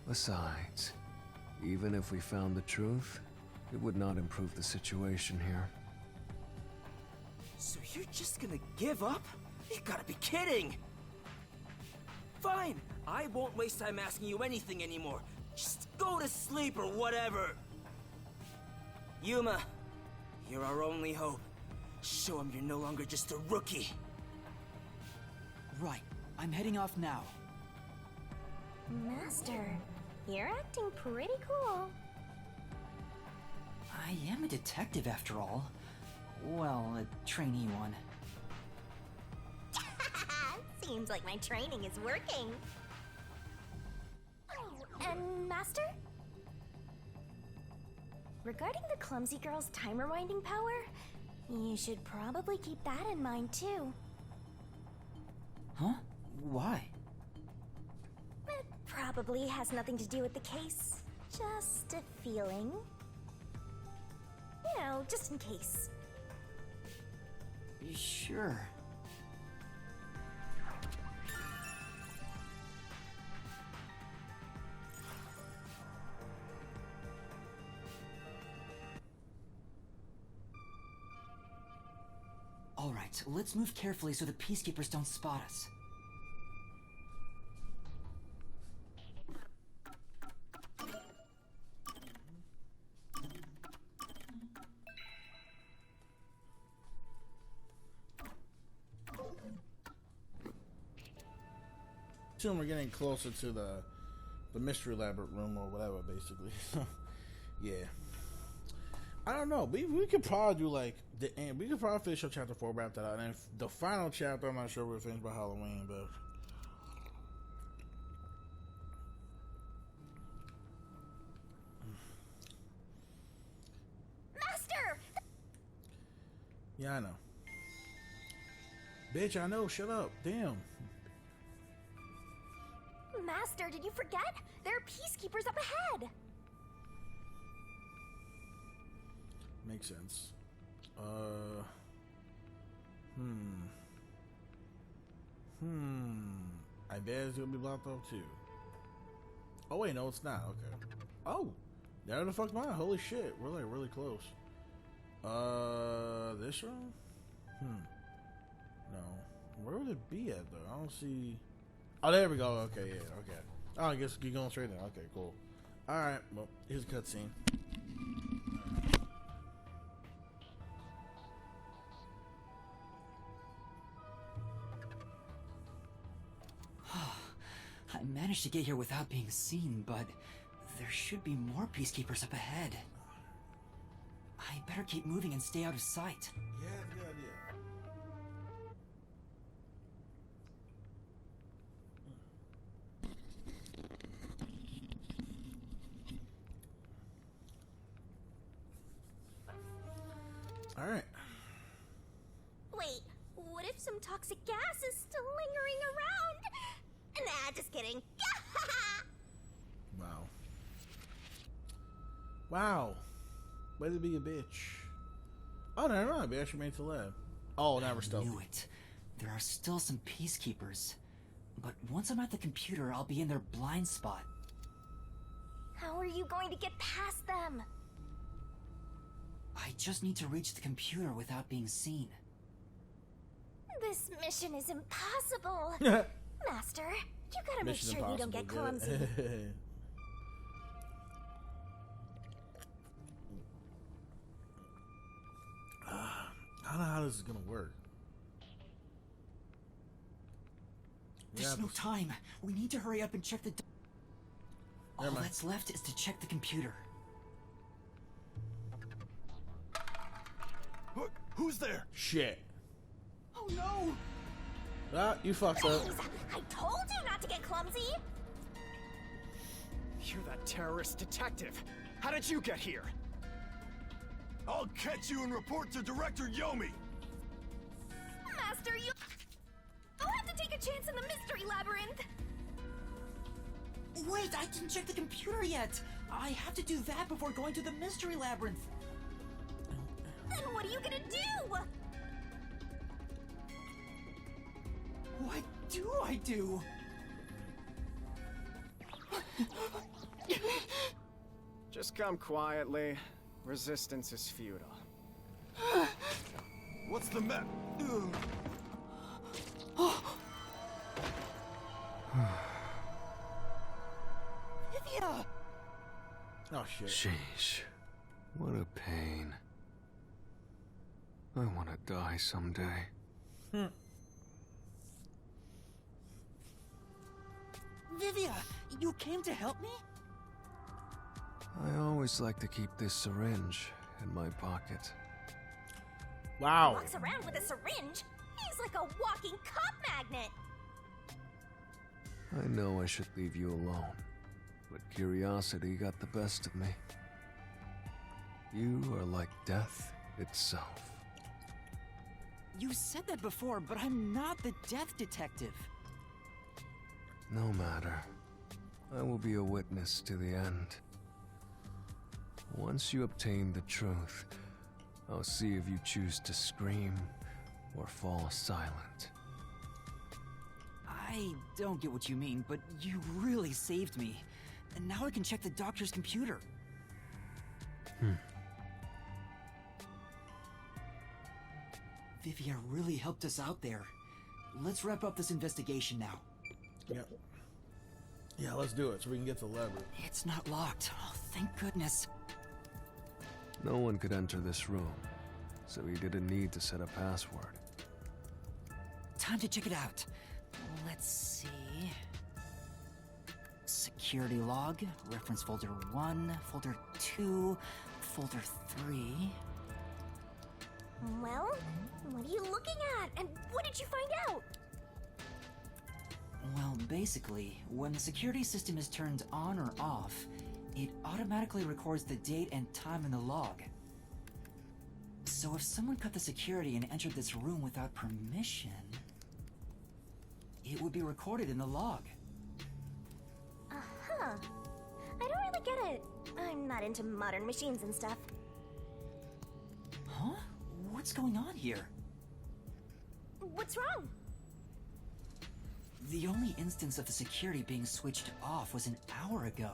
Besides, even if we found the truth, it would not improve the situation here. So you're just gonna give up? You gotta be kidding! Fine, I won't waste time asking you anything anymore. Just go to sleep or whatever. Yuma, you're our only hope. Show him you're no longer just a rookie. Right, I'm heading off now. Master, you're acting pretty cool. I am a detective after all. Well, a trainee one. Seems like my training is working. Oh, and Master? Regarding the clumsy girl's time rewinding power, you should probably keep that in mind too. Huh? Why? It probably has nothing to do with the case. Just a feeling. You know, just in case. Sure. All right, let's move carefully so the peacekeepers don't spot us. Soon we're getting closer to the mystery labyrinth room or whatever, basically. Yeah. I don't know. We could probably do like the end. We could probably finish up chapter 4, wrap that out, and then the final chapter. I'm not sure we're finished by Halloween, but Master! yeah, I know. Bitch, I know. Shut up. Damn. Master, did you forget? There are peacekeepers up ahead. Makes sense. I bet it's gonna be blocked off too. Oh wait, no, it's not. Okay. Oh, there the fuck mine. Holy shit, we're like really close. This room? No. Where would it be at though? I don't see. Oh, there we go. Okay, yeah, okay. Oh, I guess keep going straight now. Okay, cool. All right. Well, here's a cutscene. I managed to get here without being seen, but there should be more peacekeepers up ahead. I better keep moving and stay out of sight. Yeah, good idea. All right. Wait, what if some toxic gas is still lingering around? Nah, just kidding. Wow. Wow. Way to be a bitch. Oh, never mind. We actually made it to lab. Oh, now we're stealthy. I knew it. There are still some peacekeepers. But once I'm at the computer, I'll be in their blind spot. How are you going to get past them? I just need to reach the computer without being seen. This mission is impossible. Master, you gotta make Mission sure you don't get Impossible, clumsy. good. I don't know how this is gonna work. There's no time. We need to hurry up and check the... All Never mind. that's left is to check the computer. Who's there? Shit. Oh no! Ah, you fucked up. Please, I told you not to get clumsy. You're that terrorist detective. How did you get here? I'll catch you and report to Director Yomi. Master, you don't have to take a chance in the mystery labyrinth. Wait, I didn't check the computer yet! I have to do that before going to the mystery labyrinth. Then what are you gonna do? What do I do? Just come quietly. Resistance is futile. What's the map? Livia! Oh shit. Sheesh. What a pain. I want to die someday. Vivia, you came to help me? I always like to keep this syringe in my pocket. Wow. Walks around with a syringe. He's like a walking cop magnet. I know I should leave you alone, but curiosity got the best of me. You are like death itself. You said that before, but I'm not the death detective. No matter. I will be a witness to the end. Once you obtain the truth, I'll see if you choose to scream or fall silent. I don't get what you mean, but you really saved me. And now I can check the doctor's computer. Vivia really helped us out there. Let's wrap up this investigation now. Yep. Yeah, let's do it so we can get to the Labyrinth. It's not locked. Oh, thank goodness. No one could enter this room, so he didn't need to set a password. Time to check it out. Let's see. Security log, reference folder 1, folder 2, folder 3. Well, what are you looking at? And what did you find out? Well, basically, when the security system is turned on or off, it automatically records the date and time in the log. So if someone cut the security and entered this room without permission, it would be recorded in the log. Uh-huh. I don't really get it. I'm not into modern machines and stuff. Huh? What's going on here? What's wrong? The only instance of the security being switched off was an hour ago.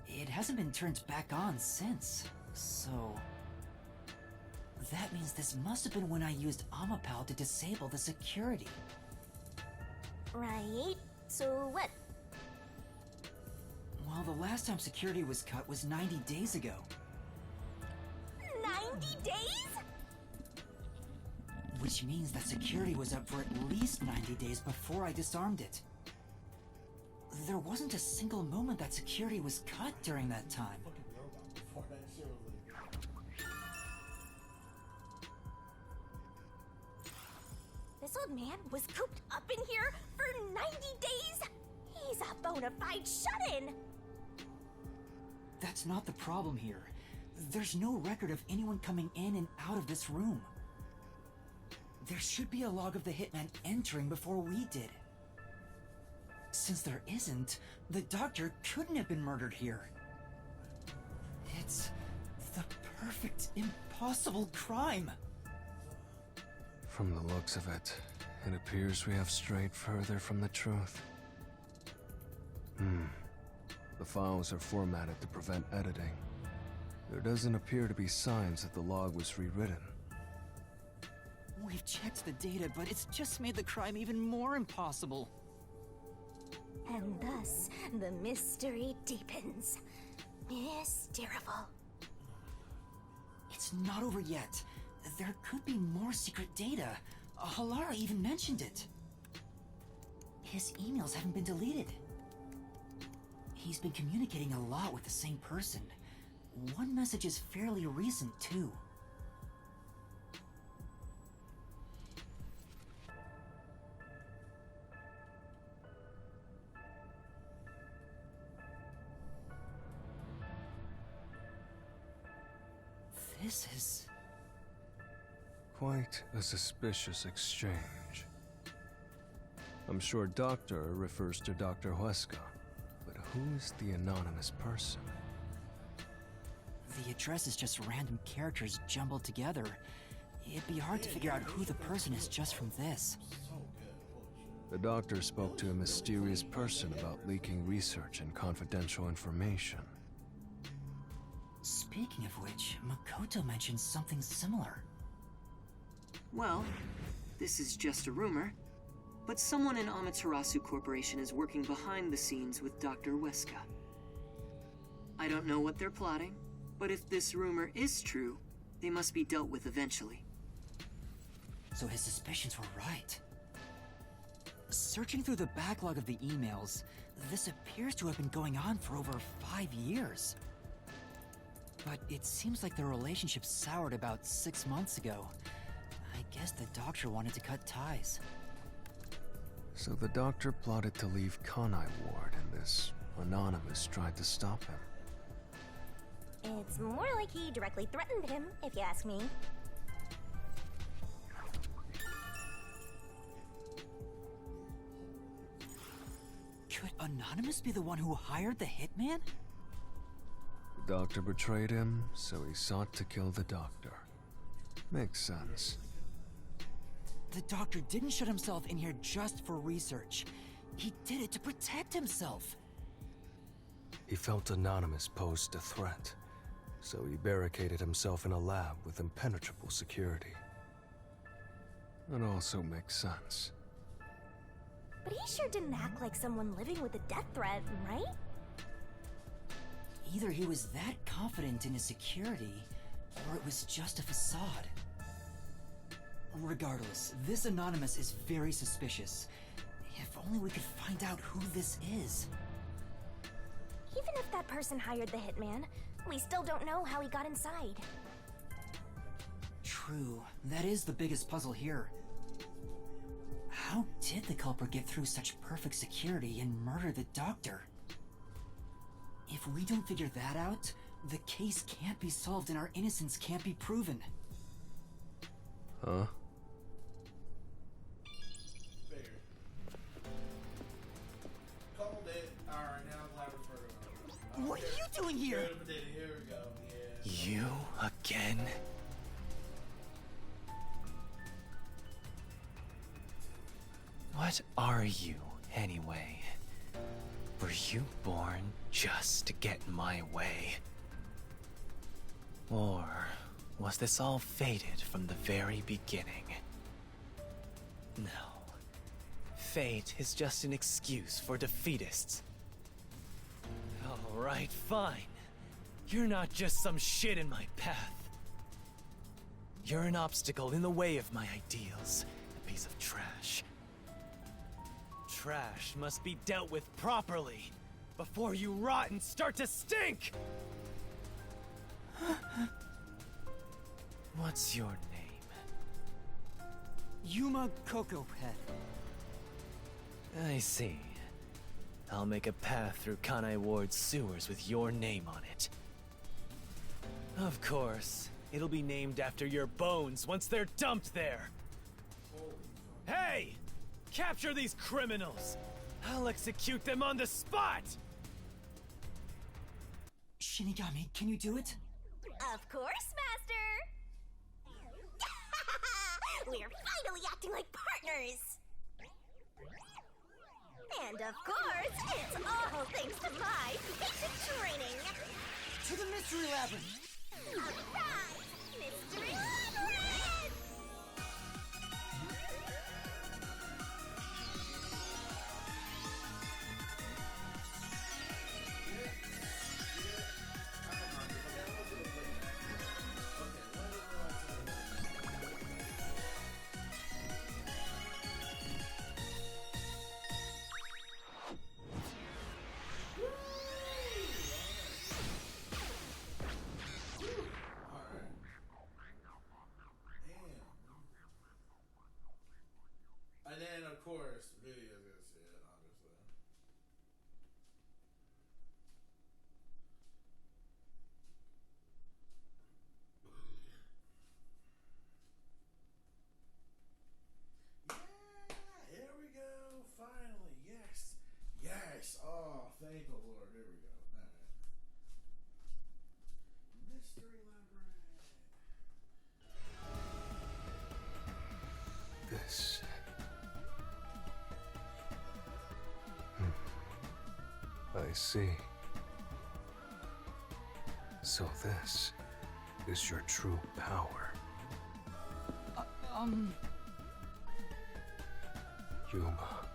It hasn't been turned back on since, so... That means this must have been when I used Amapal to disable the security. Right. So what? Well, the last time security was cut was 90 days ago. 90 days? Which means that security was up for at least 90 days before I disarmed it. There wasn't a single moment that security was cut during that time. This old man was cooped up in here for 90 days? He's a bona fide shut-in! That's not the problem here. There's no record of anyone coming in and out of this room. There should be a log of the hitman entering before we did. Since there isn't, the doctor couldn't have been murdered here. It's the perfect, impossible crime. From the looks of it, it appears we have strayed further from the truth. The files are formatted to prevent editing. There doesn't appear to be signs that the log was rewritten. We've checked the data, but it's just made the crime even more impossible. And thus, the mystery deepens. Mysterious. It's not over yet. There could be more secret data. Halara even mentioned it. His emails haven't been deleted. He's been communicating a lot with the same person. One message is fairly recent, too. This is... Quite a suspicious exchange. I'm sure Doctor refers to Dr. Huesca, but who is the anonymous person? The address is just random characters jumbled together. It'd be hard to figure out who the person is just from this. The doctor spoke to a mysterious person about leaking research and confidential information. Speaking of which, Makoto mentioned something similar. Well, this is just a rumor, but someone in Amaterasu Corporation is working behind the scenes with Dr. Huesca. I don't know what they're plotting, but if this rumor is true, they must be dealt with eventually. So his suspicions were right. Searching through the backlog of the emails, this appears to have been going on for over 5 years. But it seems like their relationship soured about 6 months ago. I guess the doctor wanted to cut ties. So the doctor plotted to leave Kanai Ward, and this anonymous tried to stop him. It's more like he directly threatened him, if you ask me. Could Anonymous be the one who hired the hitman? The doctor betrayed him, so he sought to kill the doctor. Makes sense. The doctor didn't shut himself in here just for research. He did it to protect himself. He felt Anonymous posed a threat, so he barricaded himself in a lab with impenetrable security. That also makes sense. But he sure didn't act like someone living with a death threat, right? Either he was that confident in his security, or it was just a facade. Regardless, this Anonymous is very suspicious. If only we could find out who this is. Even if that person hired the hitman, we still don't know how he got inside. True, that is the biggest puzzle here. How did the culprit get through such perfect security and murder the doctor? If we don't figure that out, the case can't be solved and our innocence can't be proven. Huh? Called it. Alright, now Labyrinth. What are you doing here? Here we go. Yeah. You again? What are you, anyway? Were you born just to get in my way? Or was this all fated from the very beginning? No. Fate is just an excuse for defeatists. Alright, fine. You're not just some shit in my path. You're an obstacle in the way of my ideals, a piece of trash. Trash must be dealt with properly before you rot and start to stink! What's your name? Yuma Cocohead. I see. I'll make a path through Kanai Ward's sewers with your name on it. Of course, it'll be named after your bones once they're dumped there. Hey! Capture these criminals! I'll execute them on the spot! Shinigami, can you do it? Of course, Master! We're finally acting like partners! And of course, it's all thanks to my patient training! To the Mystery Labyrinth! Alright! Mystery Labyrinth! And then, of course, video is gonna see it, obviously. Yeah, here we go. Finally, yes, yes. Oh, thank the Lord. Here we go. All right. Mystery Labyrinth. This. I see. So this is your true power. Yuma.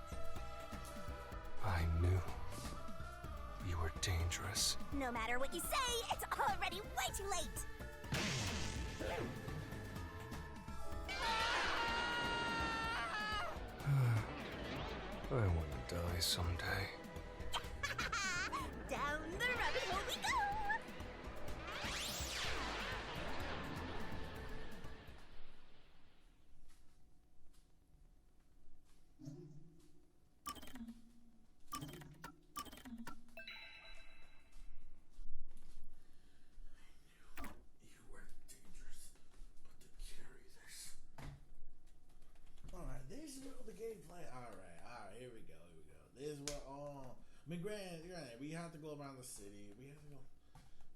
I knew you were dangerous. No matter what you say, it's already way too late! I want to die someday. Down the rabbit hole we go! You were dangerous, but to carry this. Alright, this is the gameplay. Alright, here we go. This is what I mean, granted, we have to go around the city. We have to go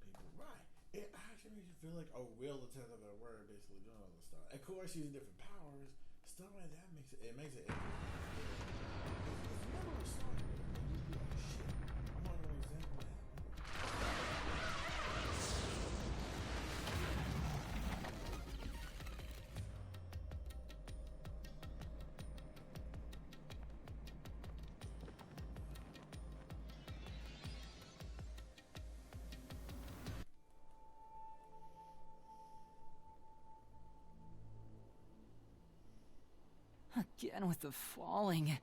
people right. It actually makes you feel like a real detective at work, basically doing all this stuff. Of course, using different powers, stuff like that makes it interesting. If you never saw it, you'd be like, shit, I'm not gonna examine that. Again with the falling.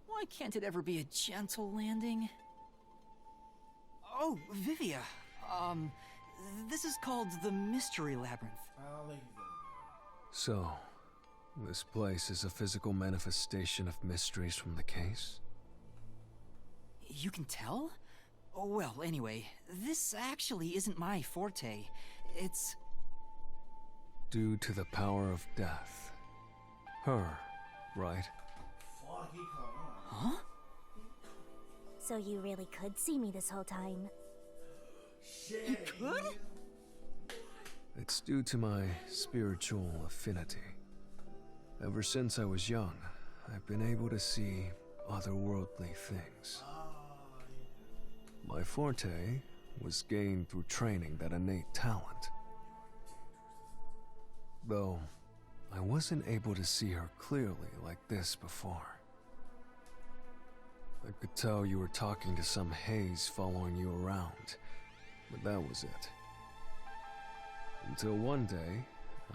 Why can't it ever be a gentle landing? Oh, Vivia. This is called the Mystery Labyrinth. So, this place is a physical manifestation of mysteries from the case? You can tell? Oh, well, anyway, this actually isn't my forte. It's... Due to the power of death. Her, right? Huh? So you really could see me this whole time. You could? It's due to my spiritual affinity. Ever since I was young, I've been able to see otherworldly things. My forte was gained through training that innate talent. Though, I wasn't able to see her clearly like this before. I could tell you were talking to some haze following you around, but that was it. Until one day,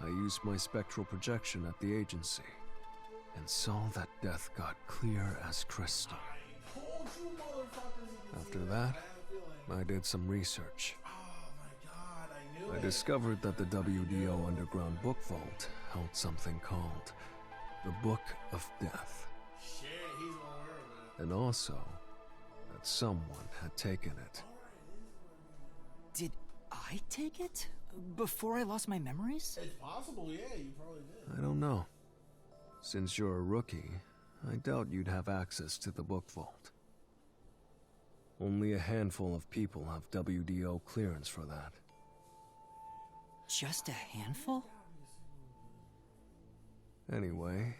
I used my spectral projection at the agency, and saw that death got clear as crystal. After that, I did some research. I discovered that the WDO Underground Book Vault held something called the Book of Death. And also, that someone had taken it. Did I take it? Before I lost my memories? It's possible, yeah, you probably did. I don't know. Since you're a rookie, I doubt you'd have access to the book vault. Only a handful of people have WDO clearance for that. Just a handful? Anyway,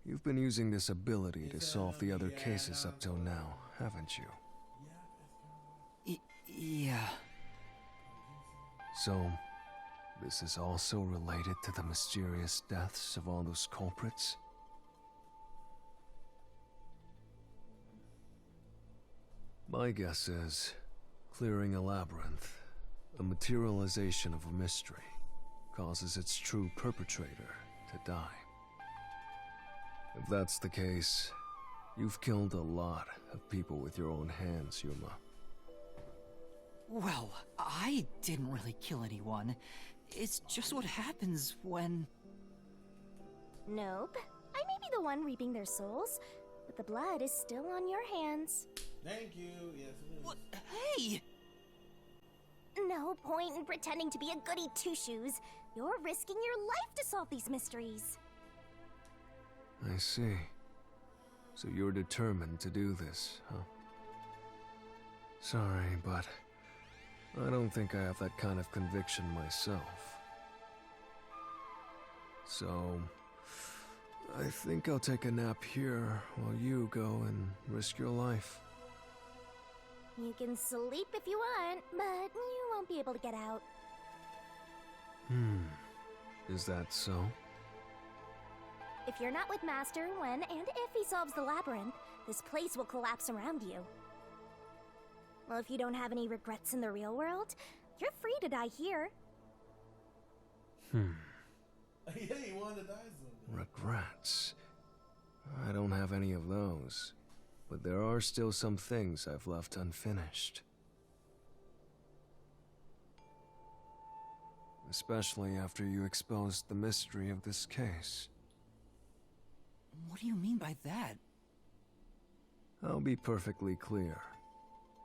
you've been using this ability to solve the other cases up till now, haven't you? Yeah. So, this is also related to the mysterious deaths of all those culprits? My guess is, clearing a labyrinth, a materialization of a mystery, causes its true perpetrator to die. If that's the case, you've killed a lot of people with your own hands, Yuma. Well, I didn't really kill anyone. It's just what happens when... Nope. I may be the one reaping their souls, but the blood is still on your hands. Thank you. Yes, it is. What? Hey! No point in pretending to be a goody two-shoes. You're risking your life to solve these mysteries. I see. So you're determined to do this, huh? Sorry, but I don't think I have that kind of conviction myself. So, I think I'll take a nap here while you go and risk your life. You can sleep if you want, but you won't be able to get out. Is that so? If you're not with Master when and if he solves the labyrinth, this place will collapse around you. Well, if you don't have any regrets in the real world, you're free to die here. Yeah, you wanted to die someday. Regrets? I don't have any of those. But there are still some things I've left unfinished. Especially after you exposed the mystery of this case. What do you mean by that? I'll be perfectly clear.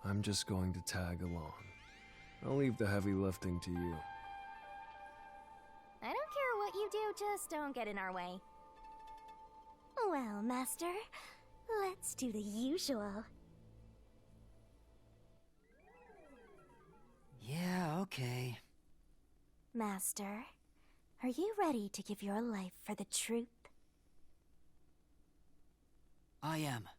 I'm just going to tag along. I'll leave the heavy lifting to you. I don't care what you do, just don't get in our way. Well, Master, let's do the usual. Yeah, okay. Master, are you ready to give your life for the truth? I am.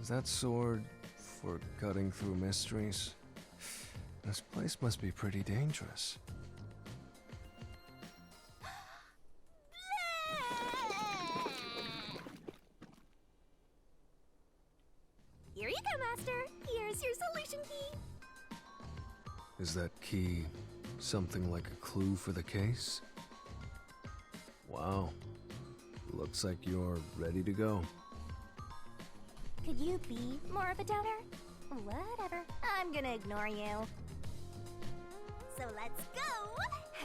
Is that sword for cutting through mysteries? This place must be pretty dangerous. Here you go, Master. Here's your solution key. Is that key something like a clue for the case? Wow. Looks like you're ready to go. Could you be more of a doubter? Whatever. I'm gonna ignore you. So let's go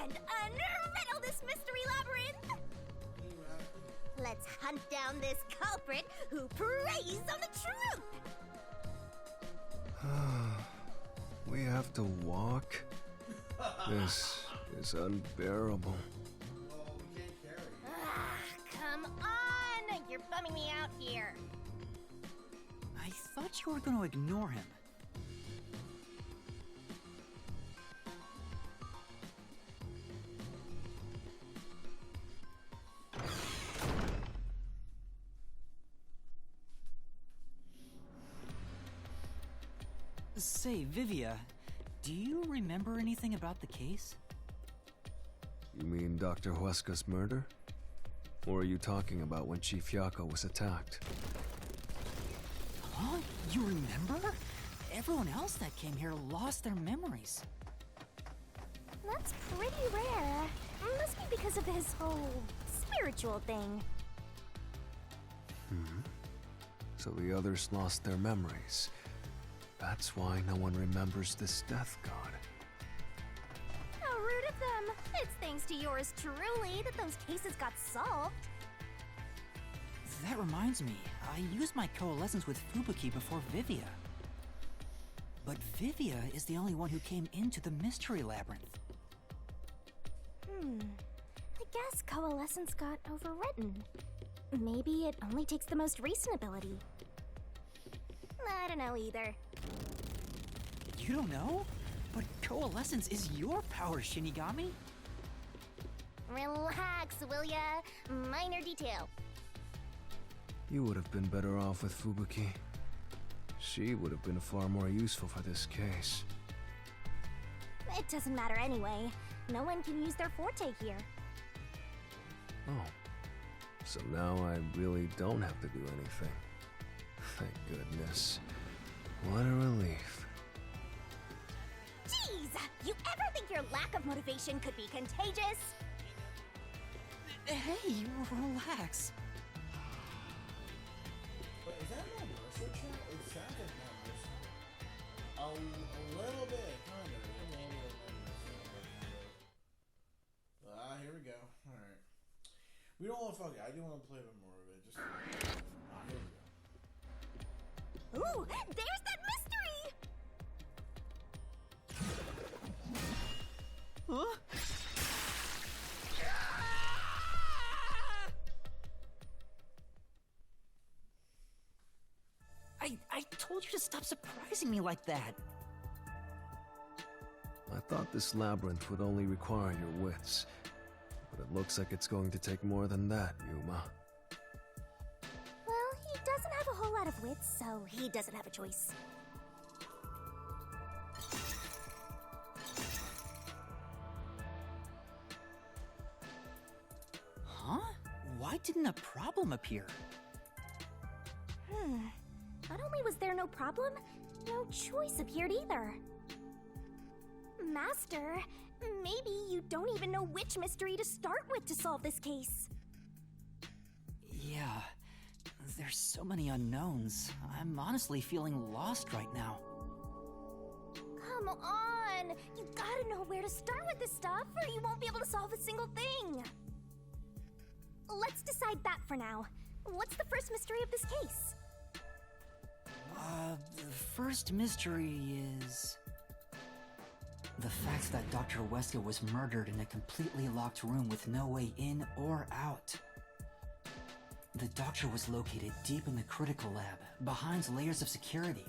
and unriddle this mystery labyrinth. Let's hunt down this culprit who preys on the truth. We have to walk? This is unbearable. Come on! You're bumming me out here. I thought you were going to ignore him. Say, Vivia, do you remember anything about the case? You mean Dr. Huesca's murder? Or are you talking about when Chief Yako was attacked? Huh? You remember? Everyone else that came here lost their memories. That's pretty rare. Must be because of his whole spiritual thing. So the others lost their memories. That's why no one remembers this death god. How rude of them. It's thanks to yours truly that those cases got solved. That reminds me, I used my coalescence with Fubuki before Vivia. But Vivia is the only one who came into the Mystery Labyrinth. I guess coalescence got overwritten. Maybe it only takes the most recent ability. I don't know either. You don't know? But coalescence is your power, Shinigami. Relax, will ya? Minor detail. You would have been better off with Fubuki. She would have been far more useful for this case. It doesn't matter anyway. No one can use their forte here. Oh. So now I really don't have to do anything. Thank goodness. What a relief. Jeez! You ever think your lack of motivation could be contagious? Hey, relax. But is that my mercy chat? It sounds like my mercy. A little bit, kind of. Here we go. Alright. We don't want to fuck it. I do want to play a bit more of it. Just. Here we go. Ooh, there's that mystery! Huh? I told you to stop surprising me like that. I thought this labyrinth would only require your wits. But it looks like it's going to take more than that, Yuma. Well, he doesn't have a whole lot of wits, so he doesn't have a choice. Huh? Why didn't a problem appear? Not only was there no problem, no choice appeared either. Master, maybe you don't even know which mystery to start with to solve this case. There's so many unknowns. I'm honestly feeling lost right now. Come on! You gotta know where to start with this stuff, or you won't be able to solve a single thing! Let's decide that for now. What's the first mystery of this case? The first mystery is... the fact that Dr. Weska was murdered in a completely locked room with no way in or out. The doctor was located deep in the critical lab, behind layers of security.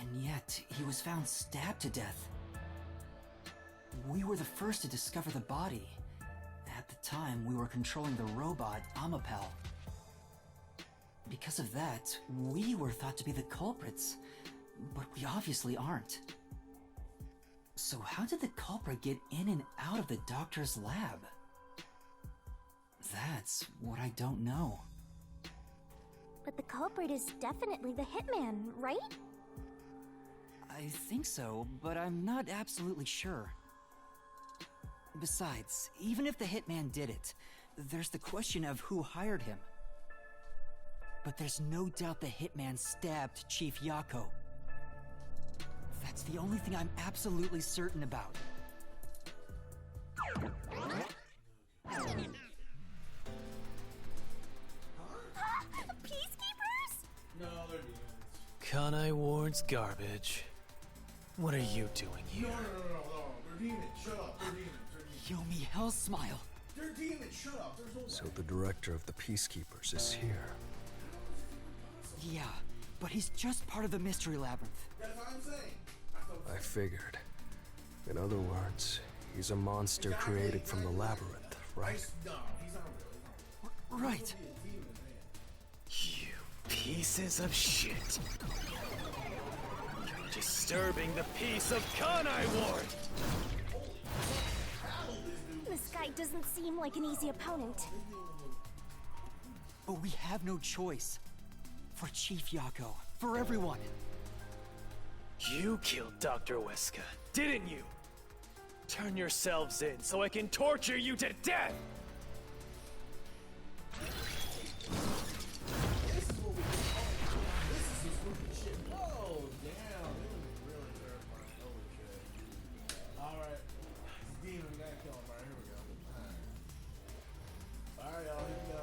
And yet, he was found stabbed to death. We were the first to discover the body. At the time, we were controlling the robot, Amapel. Because of that, we were thought to be the culprits, but we obviously aren't. So how did the culprit get in and out of the doctor's lab? That's what I don't know. But the culprit is definitely the hitman, right? I think so, but I'm not absolutely sure. Besides, even if the hitman did it, there's the question of who hired him. But there's no doubt the hitman stabbed Chief Yako. That's the only thing I'm absolutely certain about. Peacekeepers? No, they're demons. Kanai Ward's garbage. What are you doing here? No. They're demons. Shut up. They're demons. Yomi Hell Smile. They're demons. Shut up. There's no way. So the director of the Peacekeepers is here. Yeah, but he's just part of the Mystery Labyrinth. That's what I'm saying. I figured. In other words, he's a monster created from the Labyrinth, right? No, he's not real. Right. You pieces of shit. You're disturbing the peace of Kanai Ward! This guy doesn't seem like an easy opponent. But we have no choice. For Chief Yako. For everyone. You killed Dr. Weska, didn't you? Turn yourselves in so I can torture you to death! This is what we do. This is some spooky shit. Whoa, damn. This is really terrifying. Holy shit. Alright. Demon, we gotta kill him. Alright, here we go. Alright, y'all. Here we go.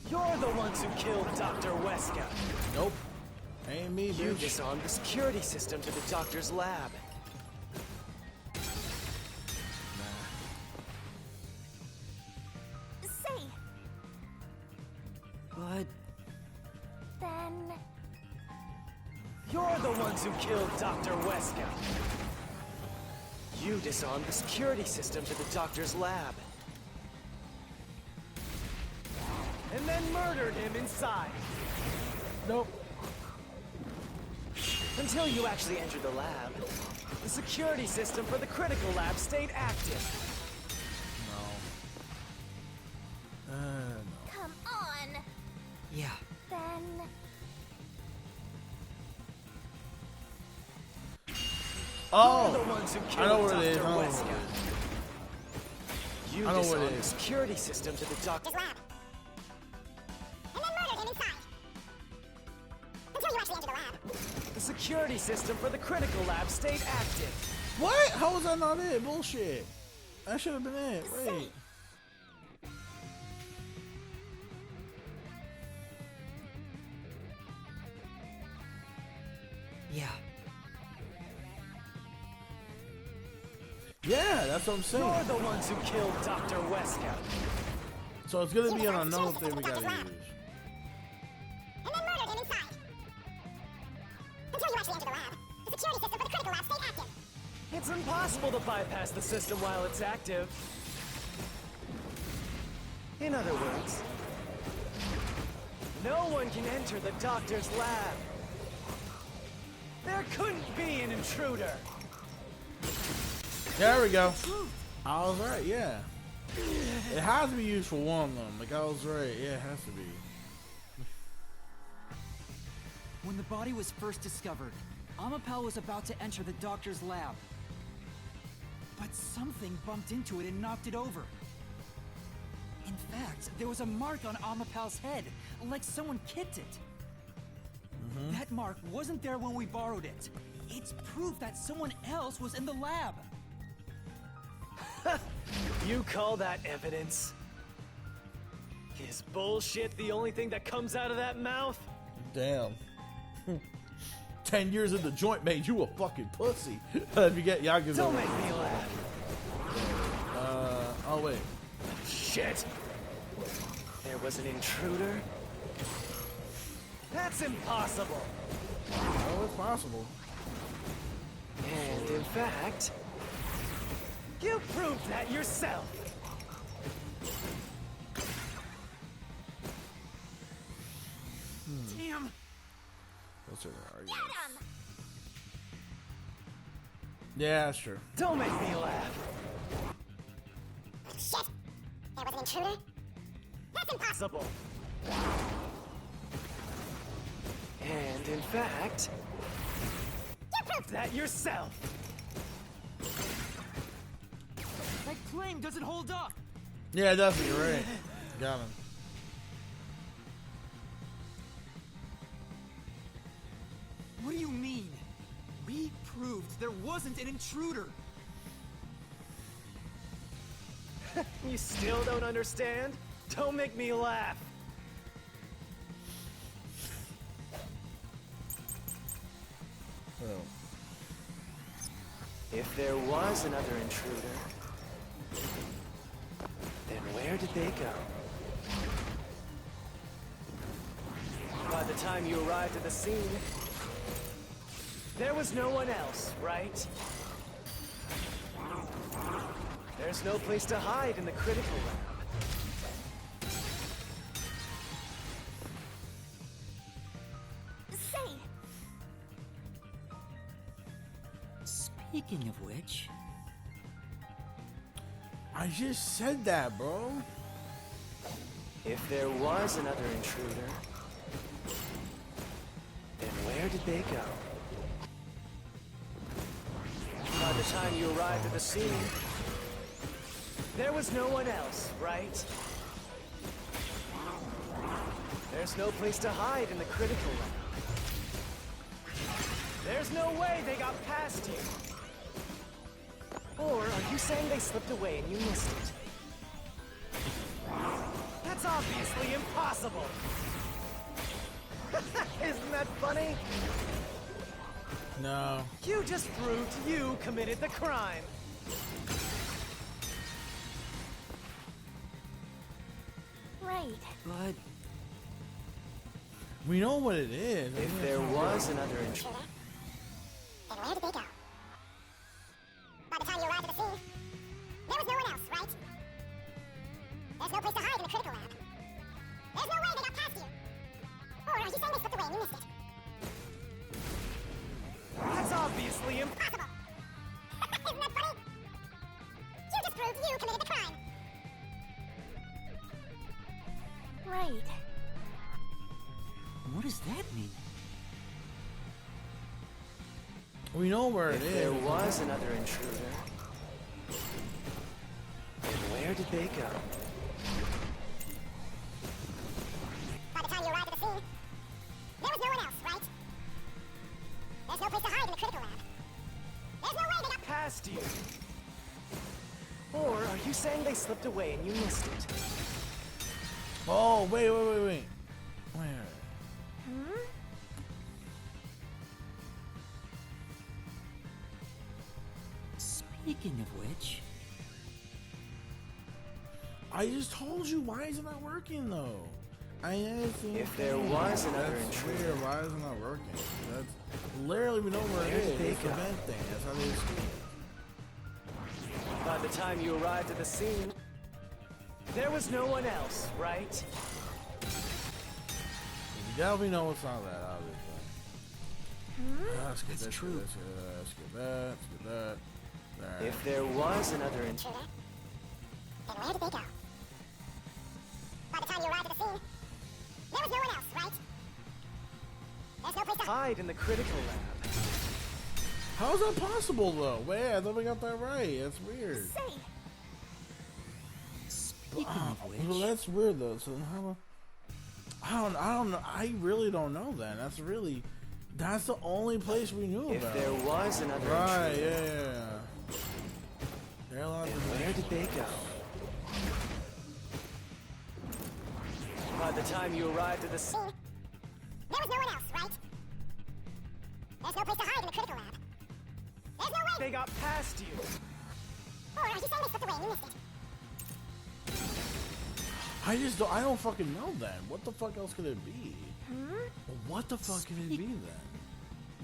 You're the ones who killed Dr. Weska. Nope. Ain't me, bitch. You disarmed the security system to the doctor's lab. Say, But... then... You're the ones who killed Dr. Weska. You disarmed the security system to the doctor's lab. And then murdered him inside. Nope. Until you actually entered the lab, the security system for the critical lab stayed active. No. Come on! Yeah. Then... Oh! You're the ones who I killed know what Dr. it is. Weska. You I know what it disarmed the is. security system to the doctor's lab. And then murdered him inside. Until you actually entered the lab. The security system for the critical lab stayed active. What? How was that not it? Bullshit. That should have been it. Wait. Yeah. Yeah, that's what I'm saying. You're the ones who killed Dr. Weska. So it's gonna be an unknown thing we gotta use. And then murdered him inside. Until you actually entered the lab. The security system for the critical lab stayed active. It's impossible to bypass the system while it's active. In other words, no one can enter the doctor's lab. There couldn't be an intruder. There we go. I was right, yeah. It has to be used for one of them. Like I was right. Yeah, it has to be. When the body was first discovered, Amapal was about to enter the doctor's lab. But something bumped into it and knocked it over. In fact, there was a mark on Amapal's head, like someone kicked it. That mark wasn't there when we borrowed it. It's proof that someone else was in the lab. You call that evidence? Is bullshit the only thing that comes out of that mouth? Damn. 10 years in the joint made you a fucking pussy. If you get Yakuza. Don't make me laugh. Oh wait. Shit! There was an intruder? That's impossible! Oh, it's possible. And in fact, you proved that yourself! Damn! Those are the arguments. Yeah, sure. Don't make me laugh! Shit! There was an intruder? That's impossible! And in fact, You proved that yourself! That claim doesn't hold up! Yeah, it does. You're right. Got him. What do you mean? We proved there wasn't an intruder! You still don't understand? Don't make me laugh! Oh. If there was another intruder, then where did they go? By the time you arrived at the scene, there was no one else, right? There's no place to hide in the critical lab. Say, Speaking of which... I just said that, bro. If there was another intruder, then where did they go? By the time you arrived at the scene, there was no one else, right? There's no place to hide in the critical lab. There's no way they got past you. Or are you saying they slipped away and you missed it? That's obviously impossible! Isn't that funny? No. You just proved you committed the crime! right. But... We know what it is. If there was another intruder... Then where did they go? By the time you arrived at the scene, there was no one else, right? There's no place to hide in the critical lab. There's no way they got past you. Or are you saying they slipped away and you missed it? That's obviously Impossible! Isn't that funny? You just proved you committed the crime. Right. What does that mean? We know where it If is. there was another intruder, then where did they go? By the time you arrived at the scene, there was no one else, right? There's no place to hide in the critical lab. There's no way they got Past you. Or are you saying they slipped away and you missed it? Oh, wait. Where? Speaking of which... I just told you. Why is it not working, though? If there was another intruder... Weird. Why is it not working? That's literally, we know where it is. It's the vent thing. That's how they escape. By the time you arrived at the scene, there was no one else, right? You definitely know it's not that, obviously. Let's get That's this, true. Let's get that. There. If there was another intruder... Then where did they go? By the time you arrived at the scene, there was no one else, right? There's no place to hide in the critical lab. How's that possible, though? Wait, I thought we got that right. That's weird. Well, that's weird, though. So how? I don't know. I really don't know that. That's the only place we knew If about. there was another right, intruder, yeah. Where did they go? By the time you arrived at the scene, There was no one else, right? There's no place to hide in the critical lab. There's no way. they got past you. Or are you saying they slipped away and you missed it? I don't fucking know then. What the fuck else could it be? What the fuck could it be then?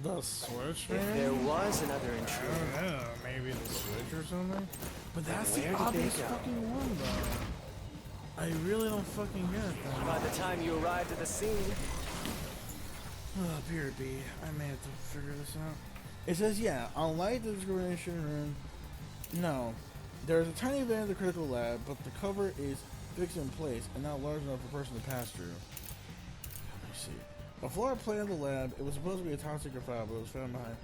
The switch, man? If there was another intruder, I don't know, maybe the switch or something? But that's Where the did they obvious go? fucking one, though. I really don't fucking get that. by the time you arrived at the scene, Period B. I may have to figure this out. It says, yeah, unlike the discrimination room, no. There's a tiny vent in the critical lab, but the cover is fixed in place and not large enough for a person to pass through. Let me see. Before I planned the lab, it was supposed to be a top secret file, but it was found behind.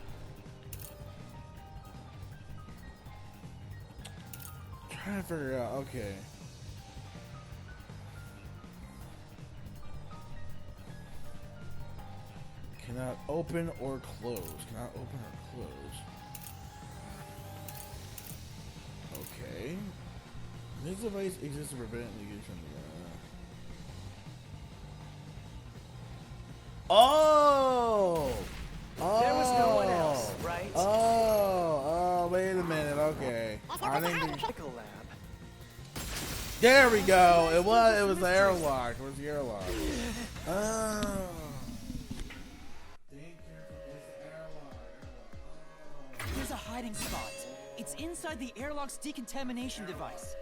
Trying to figure it out. Okay. Cannot open or close. Cannot open or close. Okay. This device exists to prevent leakage from the Oh! there was no one else, right? Oh, wait a minute. Okay. I think critical lab. there we go. It was the airlock. It was the airlock. Oh. There's a hiding spot. It's inside the airlock's decontamination device.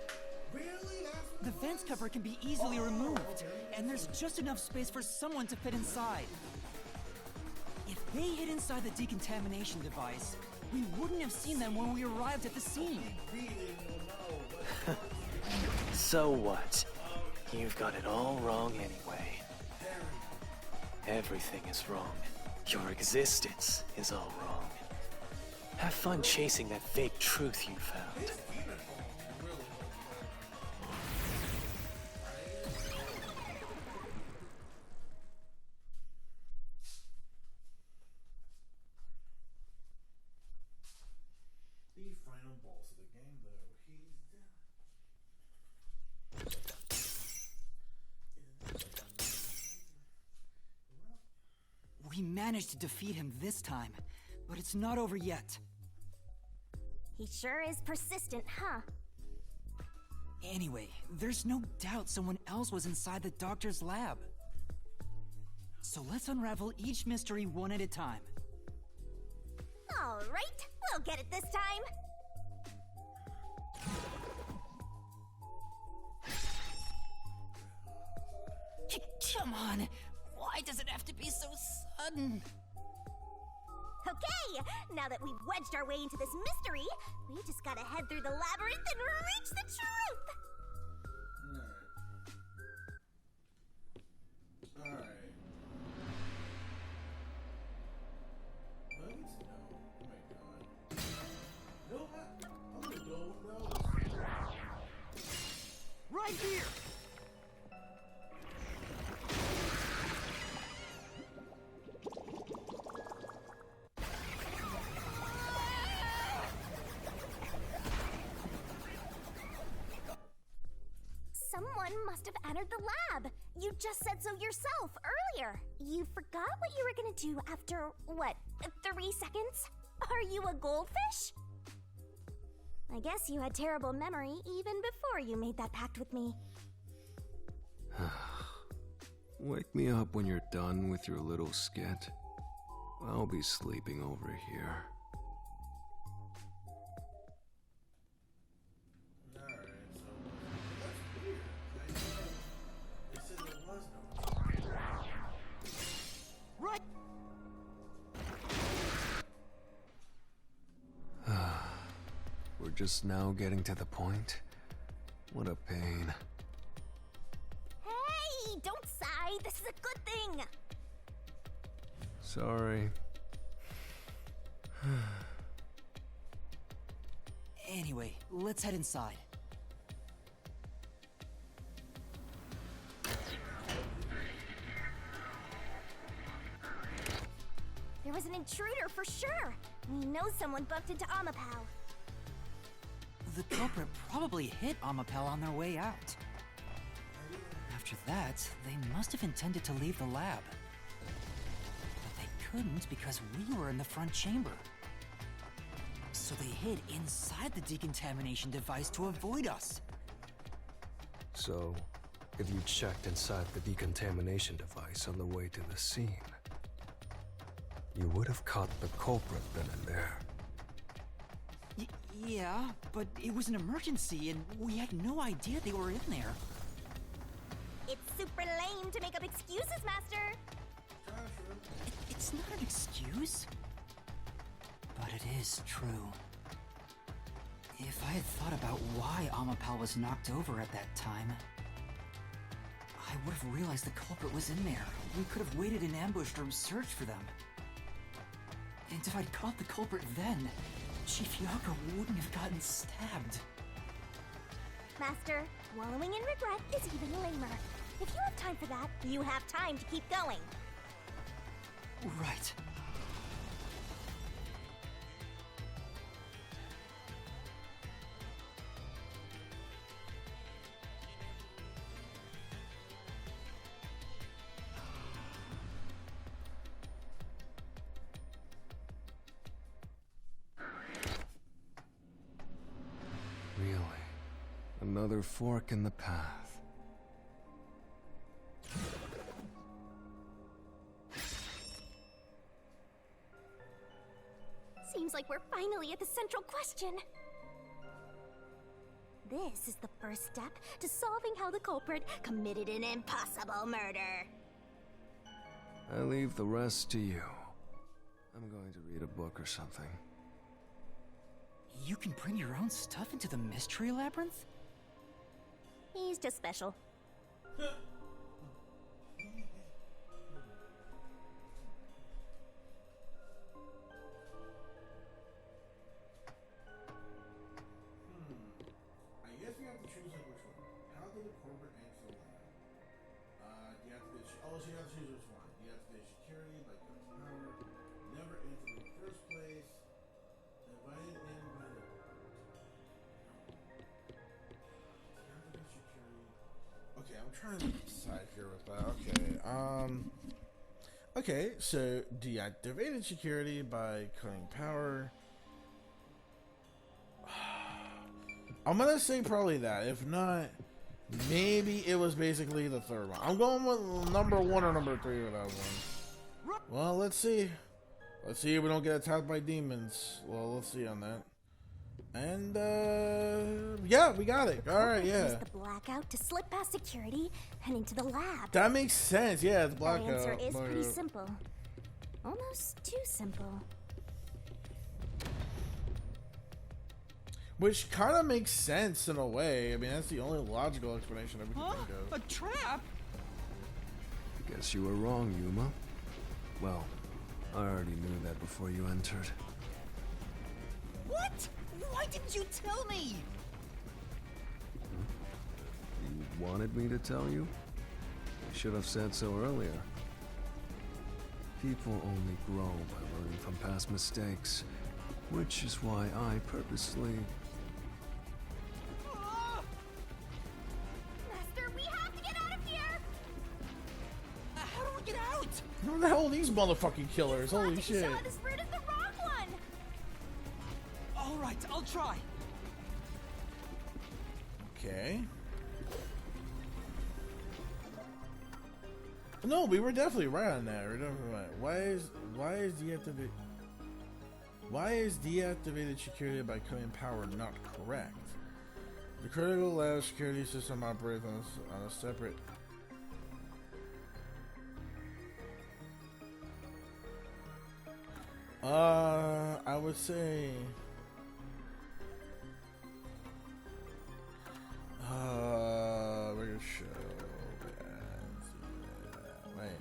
The vent's cover can be easily removed, and there's just enough space for someone to fit inside. If they hid inside the decontamination device, we wouldn't have seen them when we arrived at the scene. So what? You've got it all wrong anyway. Everything is wrong. Your existence is all wrong. Have fun chasing that fake truth you found. The final boss of the game, though. We managed to defeat him this time, but it's not over yet. He sure is persistent, huh? Anyway, there's no doubt someone else was inside the doctor's lab. So let's unravel each mystery one at a time. All right, we'll get it this time. Come on, why does it have to be so sudden? Okay, now that we've wedged our way into this mystery, we just gotta head through the labyrinth and reach the truth! Alright. Right here! Someone must have entered the lab. You just said so yourself earlier. You forgot what you were gonna do after, what, 3 seconds? Are you a goldfish? I guess you had terrible memory even before you made that pact with me. Wake me up when you're done with your little skit. I'll be sleeping over here. Right. We're just now getting to the point. What a pain. Hey, don't sigh. This is a good thing. Sorry. Anyway, let's head inside. There was an intruder for sure. We know someone bumped into Amapau. The culprit probably hit Amapel on their way out. After that, they must have intended to leave the lab. But they couldn't because we were in the front chamber. So they hid inside the decontamination device to avoid us. So, if you checked inside the decontamination device on the way to the scene, you would have caught the culprit then and there. Yeah, but it was an emergency and we had no idea they were in there. It's super lame to make up excuses, Master. It's not an excuse. But it is true. If I had thought about why Amapal was knocked over at that time, I would have realized the culprit was in there. We could have waited in ambush or searched for them. And if I'd caught the culprit then, Chief Yako wouldn't have gotten stabbed. Master, wallowing in regret is even lamer. If you have time for that, you have time to keep going. Right. Really? Another fork in the path. Seems like we're finally at the central question. This is the first step to solving how the culprit committed an impossible murder. I leave the rest to you. I'm going to read a book or something. You can bring your own stuff into the mystery labyrinth? He's just special. I guess we have to choose like which one. How did the corporate enter the lab? Deactivate. Oh, so you have to choose which one. Deactivate security by cutting power. Never entered in the first place. Invited in by the. Deactivate security. Okay, I'm trying to decide here with that. Okay, so deactivated security by cutting power. I'm gonna say probably that. If not, maybe it was basically the third one. I'm going with number 1 or number 3 with that one. Well, let's see. Let's see if we don't get attacked by demons. Well, let's see on that. And yeah, we got it. All right, yeah. Use the blackout to slip past security and into the lab. That makes sense. Yeah, it's blackout. The answer is pretty simple. Almost too simple. Which kind of makes sense in a way. I mean, that's the only logical explanation that we can think of. A trap? Guess you were wrong, Yuma. Well, I already knew that before you entered. What? Why didn't you tell me? You wanted me to tell you? I should have said so earlier. People only grow by learning from past mistakes, which is why I purposely... Master, we have to get out of here! How do we get out? Who the hell are these motherfucking killers? Holy shit. This route is the wrong one! All right, I'll try. Okay. No, we were definitely right on that. We're definitely right. Why is deactivated security by cutting power not correct? The critical lab security system operates on a separate. I would say. Regular show. Wait.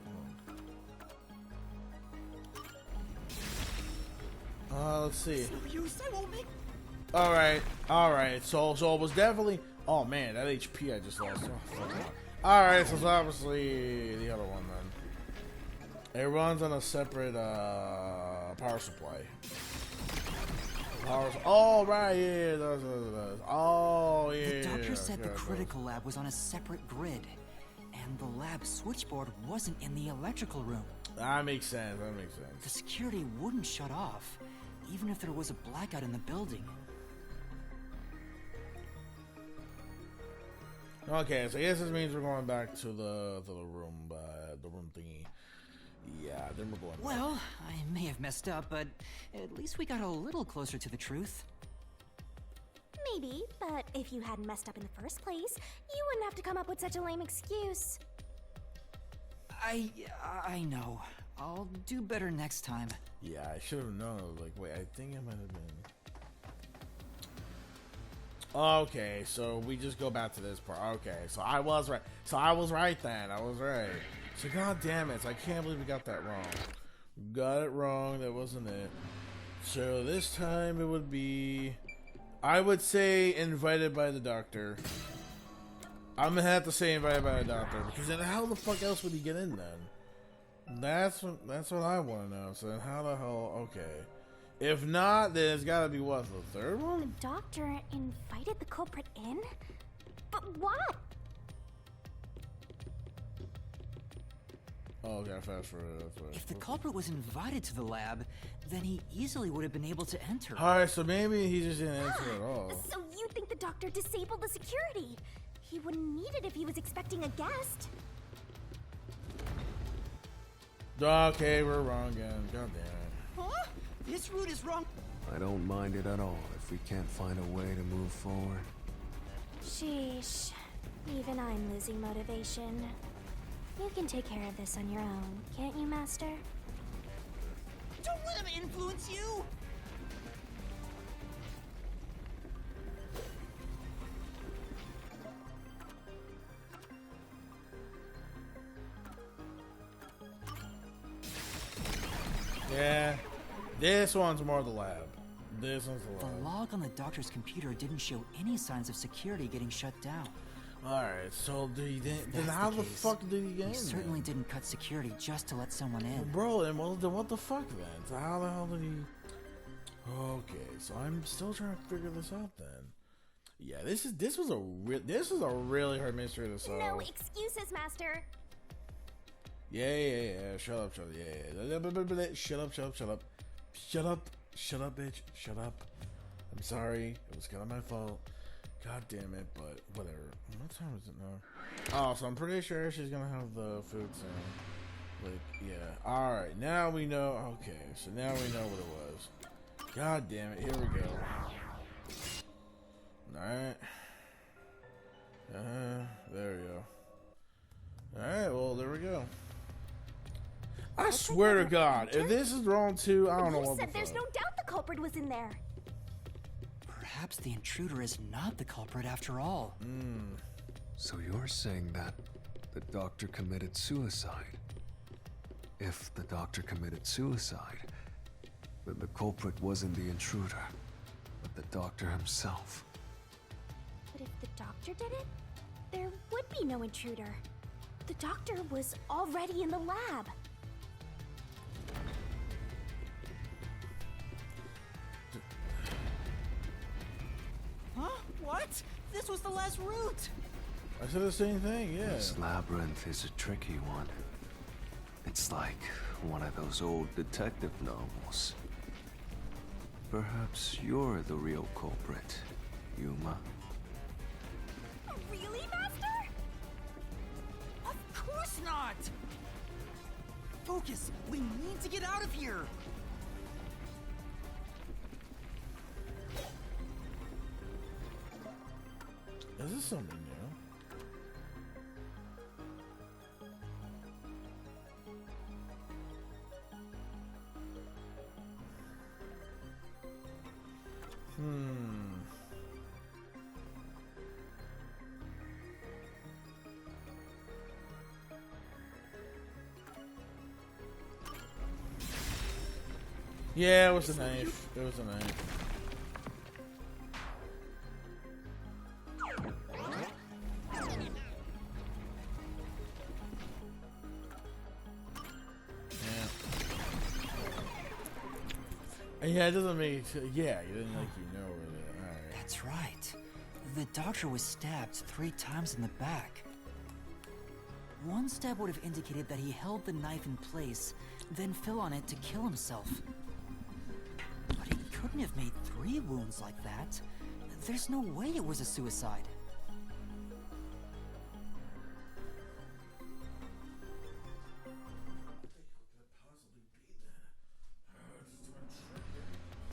Let's see. Alright. So it was definitely. Oh man, that HP I just lost. Alright, so it's obviously the other one then. It runs on a separate power supply. Oh right, yeah, those. Oh yeah. The doctor said the okay. critical lab was on a separate grid, and the lab switchboard wasn't in the electrical room. That makes sense. The security wouldn't shut off, even if there was a blackout in the building. Okay, so I guess this means we're going back to the room, the room thingy. Yeah, then we're going. Well, I may have messed up, but at least we got a little closer to the truth. Maybe, but if you hadn't messed up in the first place, you wouldn't have to come up with such a lame excuse. I know. I'll do better next time. Yeah, I should have known. Like, wait, I think it might have been. Okay, so we just go back to this part. Okay, so I was right. Then. I was right. So god damn it, so I can't believe we got that wrong. Got it wrong, that wasn't it. So this time it would be, I would say invited by the doctor. I'm gonna have to say invited by the doctor, because then how the fuck else would he get in then? That's what I want to know. So then how the hell, okay. If not, then it's gotta be what, the third one? The doctor invited the culprit in? But what? Oh, okay, fast forward. That's right. If the culprit was invited to the lab, then he easily would have been able to enter. Alright, so maybe he just didn't enter at all. So you think the doctor disabled the security? He wouldn't need it if he was expecting a guest. Okay, we're wrong again. God damn it. Huh? This route is wrong. I don't mind it at all if we can't find a way to move forward. Sheesh. Even I'm losing motivation. You can take care of this on your own, can't you, Master? Don't let him influence you! Yeah, this one's more the lab. This one's the lab. The log on the doctor's computer didn't show any signs of security getting shut down. Alright, so then how the fuck did he get in? He certainly didn't cut security just to let someone in. Bro, then what the fuck then? So how the hell did he... Okay, so I'm still trying to figure this out then. Yeah, this is a really hard mystery to solve. No excuses, Master. Yeah. Shut up. Yeah. Shut up, bitch. Shut up. I'm sorry. It was kind of my fault. God damn it, but whatever. What time is it now? Oh, so I'm pretty sure she's gonna have the food soon. Like, yeah. Alright, now we know. Okay, so now we know what it was. God damn it, here we go. Alright. There we go. Alright, well, there we go. I swear to God, if this is wrong too, I don't know what the fuck. There's no doubt the culprit was in there. Perhaps the intruder is not the culprit after all. So you're saying that the doctor committed suicide? If the doctor committed suicide, then the culprit wasn't the intruder, but the doctor himself. But if the doctor did it, there would be no intruder. The doctor was already in the lab. Huh? What? This was the last route! I said the same thing, yeah. This labyrinth is a tricky one. It's like one of those old detective novels. Perhaps you're the real culprit, Yuma. Really, Master? Of course not! Focus! We need to get out of here! Is this something new? Yeah, it was a knife. It was a knife. Yeah, it doesn't make. Yeah, you didn't like Alright. That's right. The doctor was stabbed 3 times in the back. One stab would have indicated that he held the knife in place, then fell on it to kill himself. But he couldn't have made 3 wounds like that. There's no way it was a suicide.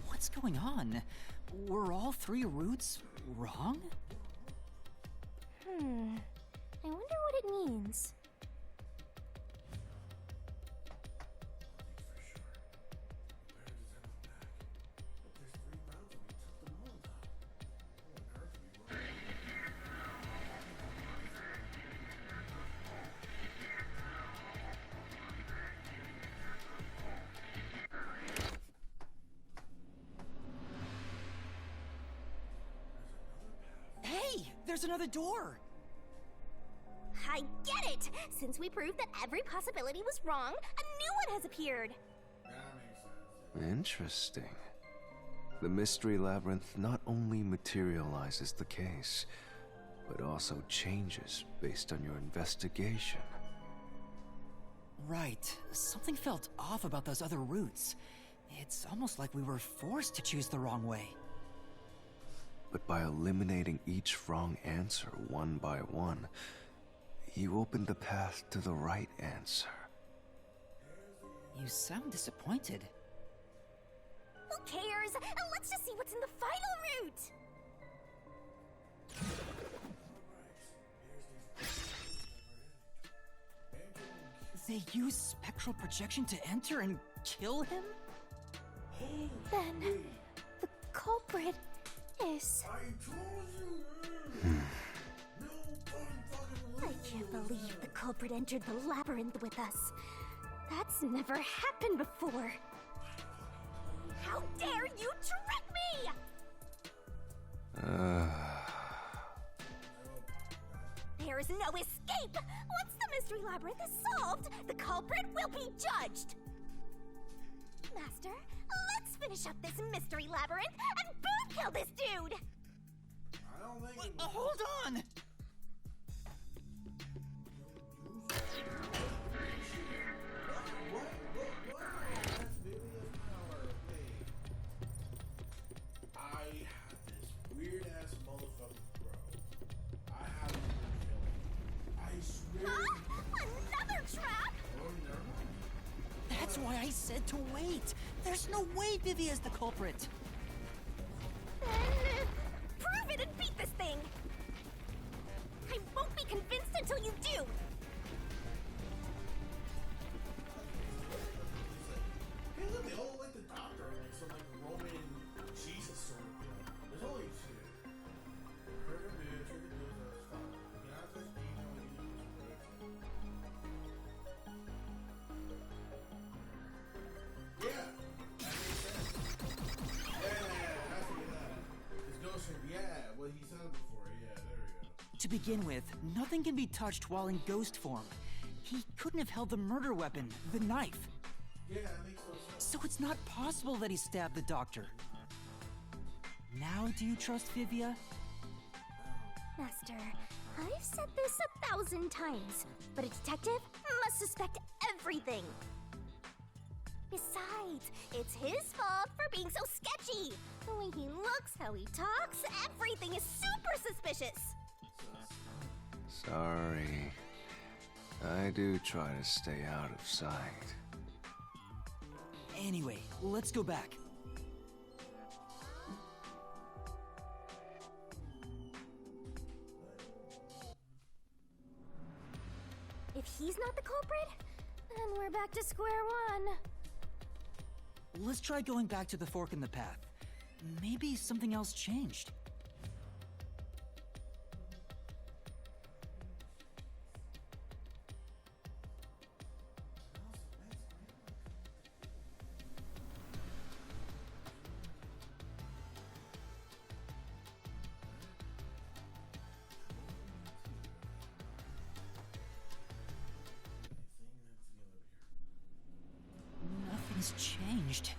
What's going on? Were all 3 roots wrong? I wonder what it means. Hey, there's another door! I get it! Since we proved that every possibility was wrong, a new one has appeared! Interesting. The Mystery Labyrinth not only materializes the case, but also changes based on your investigation. Right. Something felt off about those other routes. It's almost like we were forced to choose the wrong way. But by eliminating each wrong answer one by one, you opened the path to the right answer. You sound disappointed. Who cares? Let's just see what's in the final route! They use spectral projection to enter and kill him? Then, the culprit is... I can't believe the culprit entered the labyrinth with us. That's never happened before. How dare you trick me! There is no escape! Once the mystery labyrinth is solved, the culprit will be judged! Master, let's finish up this mystery labyrinth and boom kill this dude! Hold on! Another trap? That's why I said to wait. There's no way Vivia's the culprit. Then prove it and beat this thing. I won't be convinced until you do. Hey, look, they all like the doctor, like some like Roman Jesus sort of thing. There's only 2. To begin with, nothing can be touched while in ghost form. He couldn't have held the murder weapon, the knife. Yeah, that makes no sense. So it's not possible that he stabbed the doctor. Now do you trust Vivia? Master, I've said this 1,000 times, but a detective must suspect everything. Besides, it's his fault for being so sketchy. The way he looks, how he talks, everything is super suspicious. Sorry. I do try to stay out of sight. Anyway, let's go back. If he's not the culprit, then we're back to square one. Let's try going back to the fork in the path. Maybe something else changed. It's changed.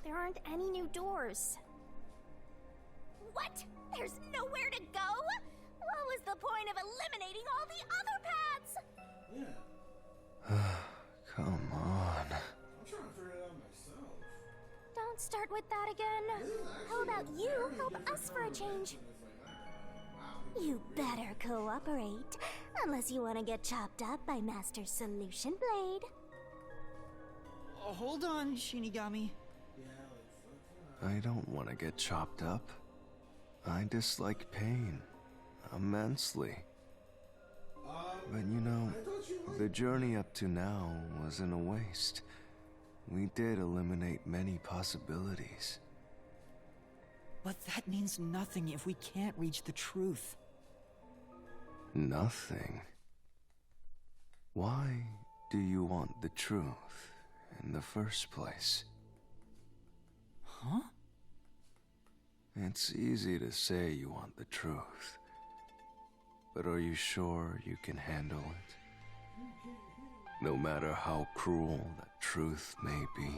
There aren't any new doors. What? There's nowhere to go? What was the point of eliminating all the other paths? Come on. I'm trying to figure it out myself. Don't start with that again. How about you help us for a change? You better cooperate, unless you want to get chopped up by Master Solution Blade. Hold on, Shinigami. I don't want to get chopped up. I dislike pain immensely. But you know, the journey up to now wasn't a waste. We did eliminate many possibilities. But that means nothing if we can't reach the truth. Nothing? Why do you want the truth in the first place? Huh? It's easy to say you want the truth. But are you sure you can handle it? No matter how cruel that truth may be.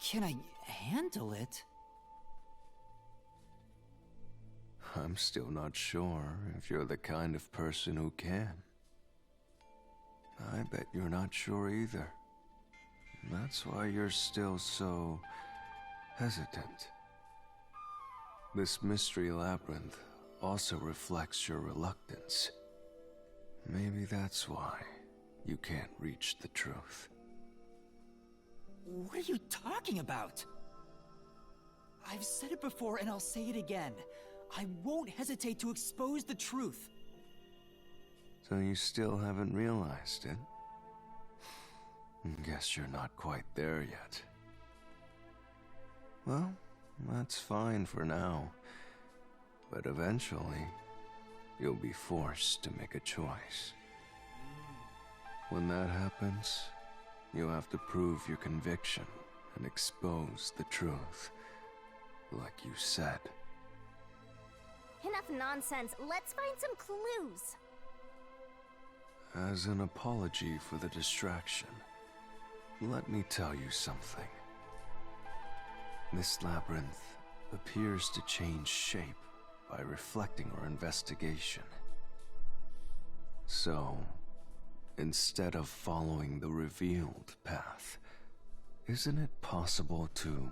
Can I handle it? I'm still not sure if you're the kind of person who can. I bet you're not sure either. That's why you're still so hesitant. This mystery labyrinth also reflects your reluctance. Maybe that's why you can't reach the truth. What are you talking about? I've said it before and I'll say it again. I won't hesitate to expose the truth. So you still haven't realized it? Guess you're not quite there yet. Well, that's fine for now. But eventually, you'll be forced to make a choice. When that happens, you'll have to prove your conviction and expose the truth, like you said. Enough nonsense. Let's find some clues. As an apology for the distraction, let me tell you something. This labyrinth appears to change shape by reflecting our investigation. So, instead of following the revealed path, isn't it possible to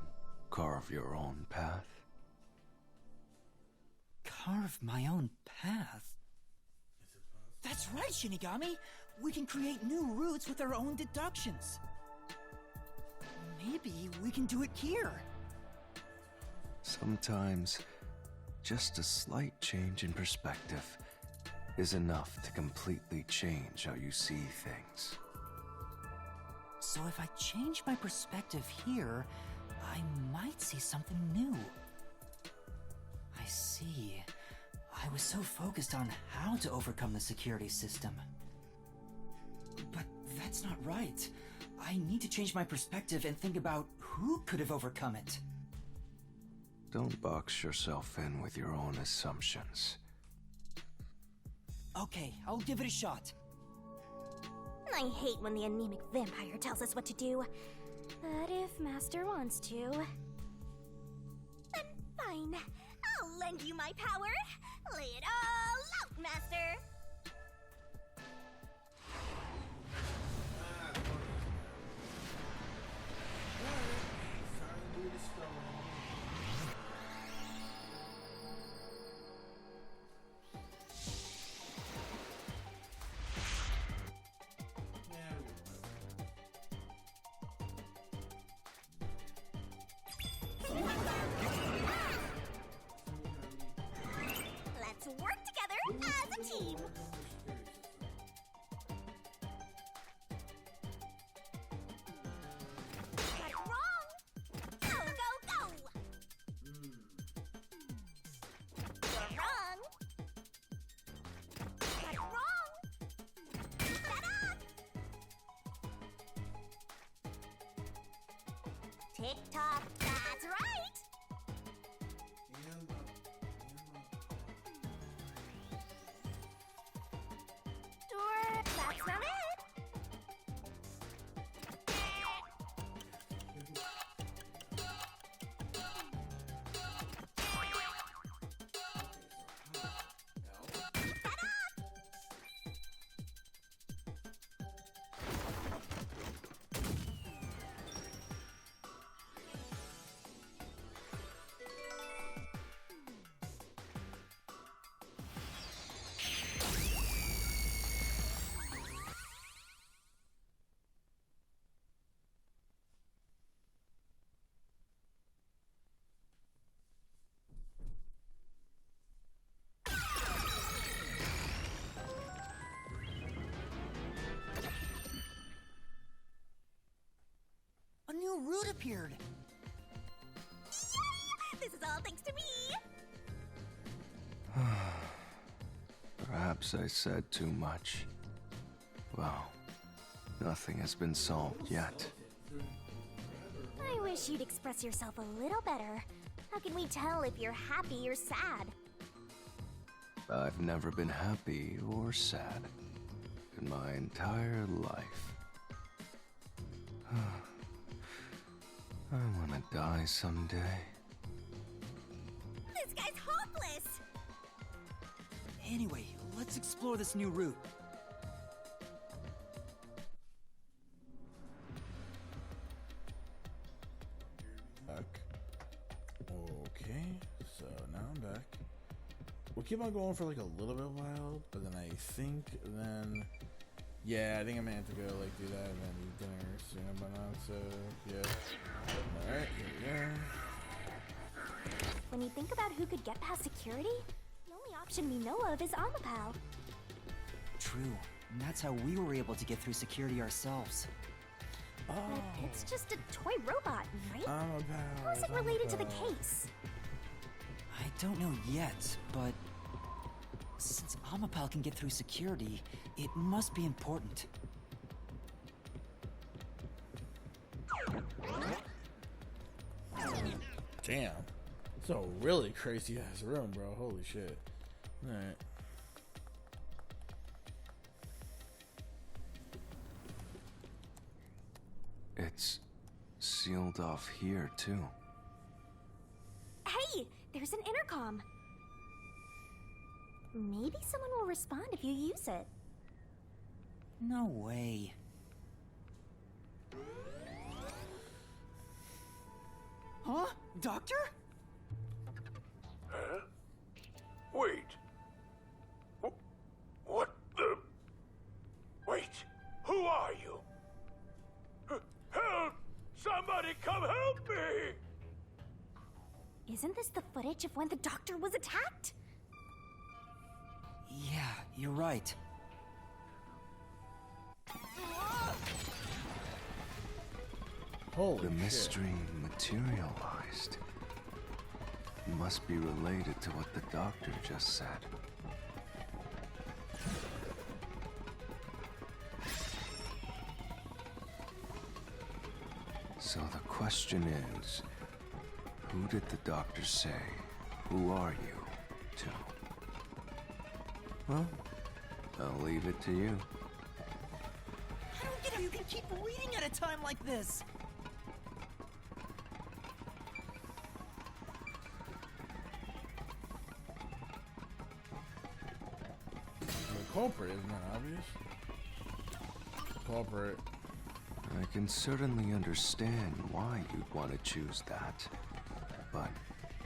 carve your own path? Carve my own path? That's right, Shinigami! We can create new routes with our own deductions. Maybe we can do it here. Sometimes, just a slight change in perspective is enough to completely change how you see things. So if I change my perspective here, I might see something new. I see. I was so focused on how to overcome the security system. But that's not right. I need to change my perspective and think about who could have overcome it. Don't box yourself in with your own assumptions. Okay, I'll give it a shot. I hate when the anemic vampire tells us what to do. But if Master wants to... then fine. I'll lend you my power. Lay it all out, Master! Let's work together as a team! Got it wrong! Go, go, go! You're wrong! Got it wrong! Keep that up! Tick-tock, that's right! Sure, that's not it. appeared. This is all thanks to me! Perhaps I said too much. Well, nothing has been solved yet. I wish you'd express yourself a little better. How can we tell if you're happy or sad? I've never been happy or sad in my entire life. I wanna die someday. This guy's hopeless! Anyway, let's explore this new route. Back. Okay, so now I'm back. We'll keep on going for like a little bit while, but then I think then, yeah, I think I'm gonna have to go like do that and then eat dinner soon about now. So yeah, all right, here we go. When you think about who could get past security, the only option we know of is Amapal. True, and that's how we were able to get through security ourselves. Oh, But it's just a toy robot, right? Amapal. How is it related to the case? I don't know yet, but since Amapal can get through security, it must be important. Damn, it's a really crazy ass room, bro. Holy shit. All right. It's sealed off here, too. Hey, there's an intercom. Maybe someone will respond if you use it. No way. Huh? Doctor? Huh? Wait. What the? Wait. Who are you? Help! Somebody come help me! Isn't this the footage of when the doctor was attacked? Yeah, you're right. Holy The mystery materialized. It must be related to what the doctor just said. So the question is, who did the doctor say, "Who are you?" to? Well, I'll leave it to you. I don't get how you can keep reading at a time like this. The culprit isn't that obvious? Culprit. I can certainly understand why you'd want to choose that. But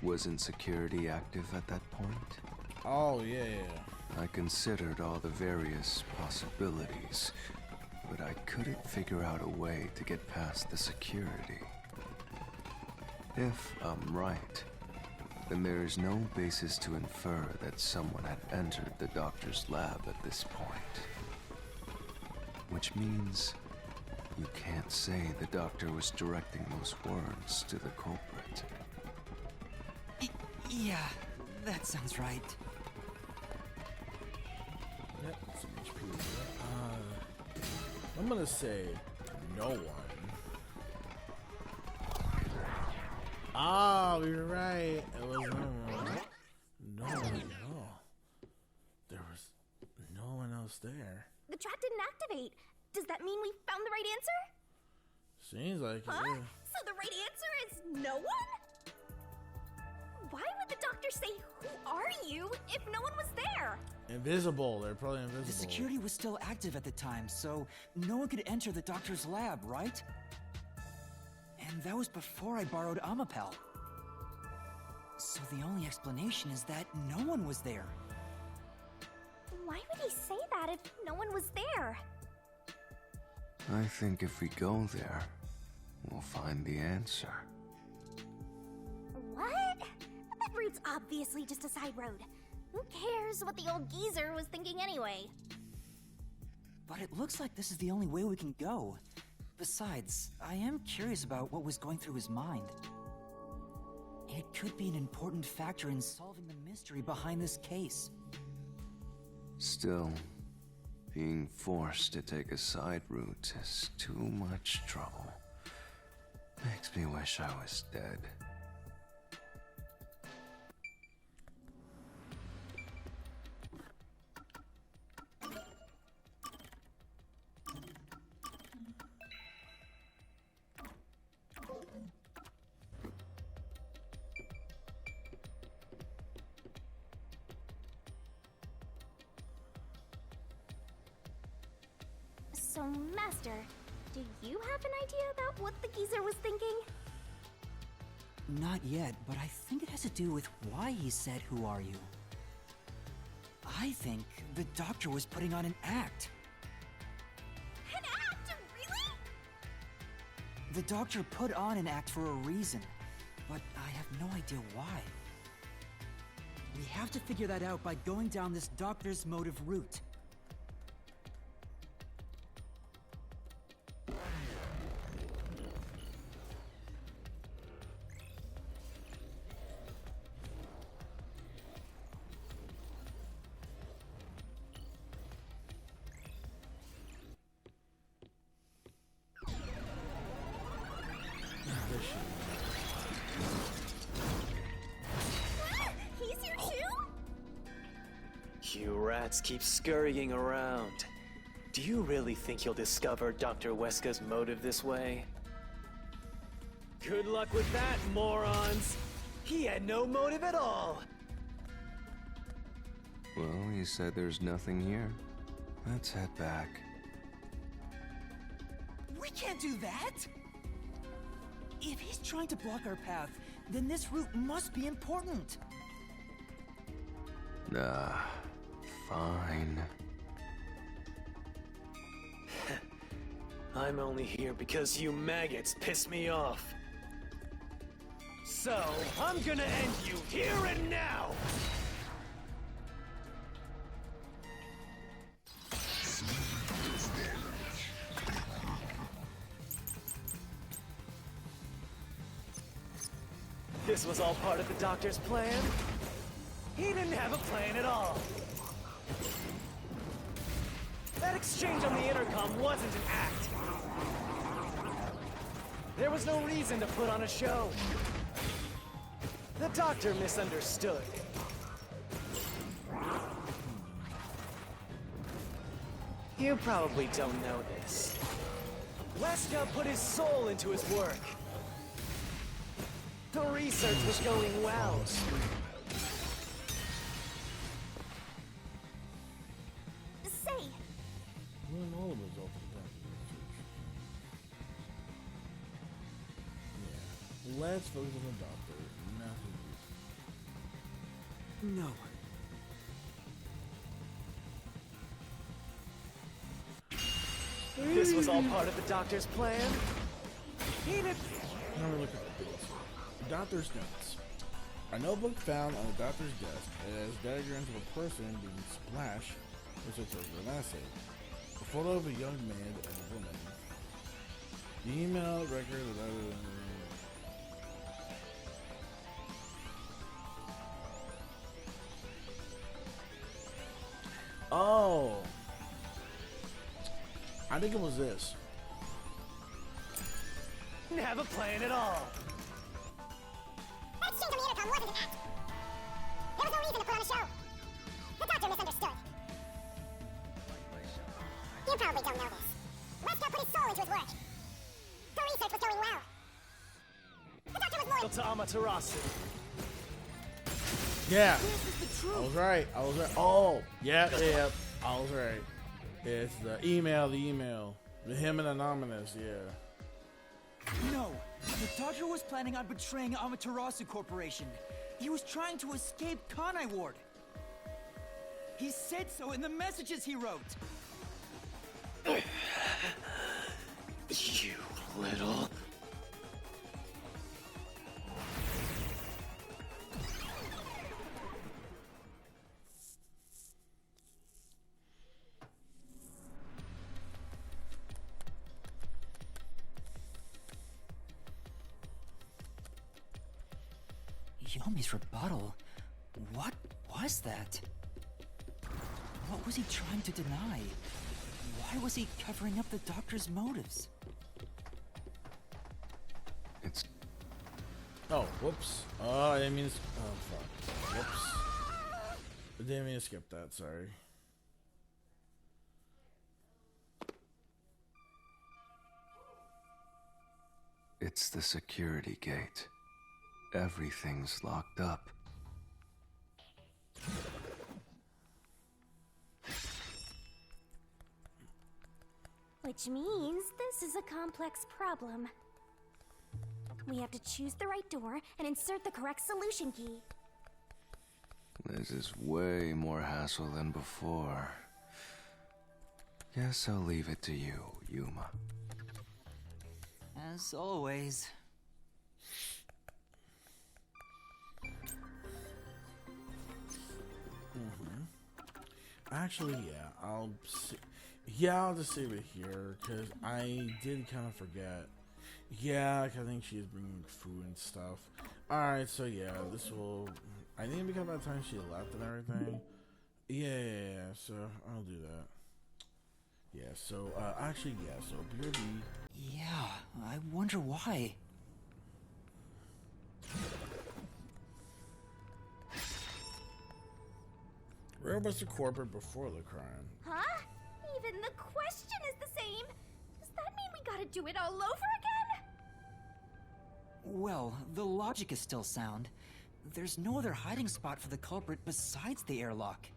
wasn't security active at that point? Oh, yeah. I considered all the various possibilities, but I couldn't figure out a way to get past the security. If I'm right, then there is no basis to infer that someone had entered the doctor's lab at this point. Which means you can't say the doctor was directing those words to the culprit. Yeah, that sounds right. Yep, some HP. I'm gonna say no one. Oh, you're right. It was no one. No one at all. There was no one else there. The trap didn't activate. Does that mean we found the right answer? Seems like it. Huh? Yeah. So the right answer is no one? Why would the doctor say, "Who are you?" if no one was there? Invisible. They're probably invisible. The security was still active at the time, so no one could enter the doctor's lab, right? And that was before I borrowed Amapal. So the only explanation is that no one was there. Why would he say that if no one was there? I think if we go there, we'll find the answer. What? That route's obviously just a side road. Who cares what the old geezer was thinking anyway? But it looks like this is the only way we can go. Besides, I am curious about what was going through his mind. It could be an important factor in solving the mystery behind this case. Still, being forced to take a side route is too much trouble. Makes me wish I was dead. So, Master, do you have an idea about what the geezer was thinking? Not yet, but I think it has to do with why he said, "Who are you?" I think the doctor was putting on an act. An act? Really? The doctor put on an act for a reason, but I have no idea why. We have to figure that out by going down this doctor's motive route. He's here too? You rats keep scurrying around. Do you really think you'll discover Dr. Weska's motive this way? Good luck with that, morons! He had no motive at all! Well, he said there's nothing here. Let's head back. We can't do that! If he's trying to block our path, then this route must be important. Nah, fine. I'm only here because you maggots piss me off. So, I'm gonna end you here and now! This was all part of the doctor's plan? He didn't have a plan at all. That exchange on the intercom wasn't an act. There was no reason to put on a show. The doctor misunderstood. You probably don't know this. Weska put his soul into his work. The research was going well. Say, Learn all the results of the doctor's research. Yeah. Let's focus on the doctor, nothing. No. This was all part of the doctor's plan? He did... Now we look at the things. Doctor's notes. A notebook found on the doctor's desk. It has diagrams of a person being splashed with a turbulent acid. A photo of a young man and a woman. The email record of Oh, I think it was this. Didn't have a plan at all. That exchange on the intercom wasn't an act. There was no reason to put on a show. The doctor misunderstood. You probably don't know this. Weska put his soul into his work. The research was going well. The doctor was more... To Amaterasu. Yeah, I was right. I was right. Oh, yeah, yeah, I was right. It's the email, the him and Anonymous, yeah. No, the doctor was planning on betraying Amaterasu Corporation. He was trying to escape Kanai Ward. He said so in the messages he wrote. You little... Kiyomi's rebuttal. What was that? What was he trying to deny? Why was he covering up the doctor's motives? It's... Oh, whoops. Oh, I didn't mean to... Oh, fuck. Whoops. I didn't mean to skip that, sorry. It's the security gate. Everything's locked up. Which means this is a complex problem. We have to choose the right door and insert the correct solution key. This is way more hassle than before. Guess I'll leave it to you, Yuma. As always. Actually, yeah, I'll just save it here, because I did kind of forget. Yeah, 'cause I think she's bringing food and stuff. Alright, so yeah, this will... I think because by the time she left and everything... Yeah, so I'll do that. Yeah, so, actually, yeah, so BRB... Yeah, I wonder why. Where was the corporate before the crime? Huh? Even the question is the same. Does that mean we gotta do it all over again? Well, the logic is still sound. There's no other hiding spot for the culprit besides the airlock.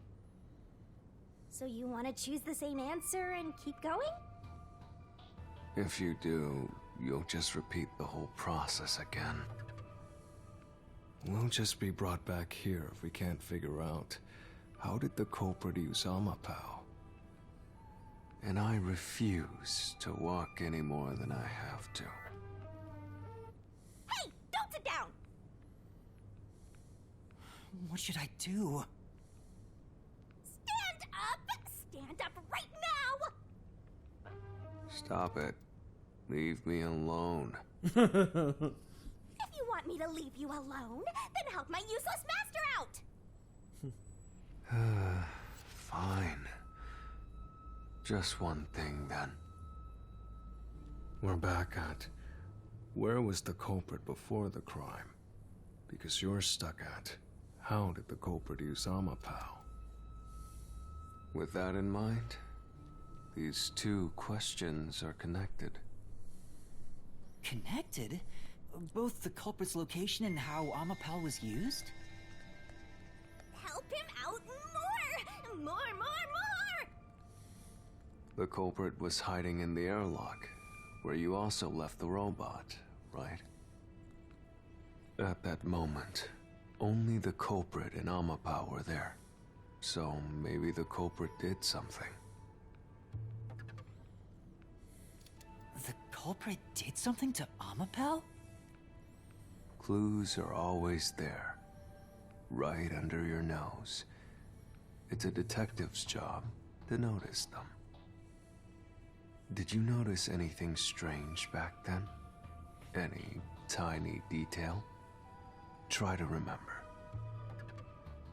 So you want to choose the same answer and keep going? If you do, you'll just repeat the whole process again. We'll just be brought back here if we can't figure out how did the culprit use Amapao. And I refuse to walk any more than I have to. Hey, don't sit down! What should I do? Stand up! Stand up right now! Stop it. Leave me alone. If you want me to leave you alone, then help my useless master out! Fine. Just one thing, then. We're back at... Where was the culprit before the crime? Because you're stuck at... How did the culprit use Amapao? With that in mind, these two questions are connected. Connected? Both the culprit's location and how Amapao was used? Help him out more! More, more, more! The culprit was hiding in the airlock, where you also left the robot, right? At that moment, only the culprit and Amapao were there. So maybe the culprit did something. The culprit did something to Amapao? Clues are always there, right under your nose. It's a detective's job to notice them. Did you notice anything strange back then? Any tiny detail? Try to remember.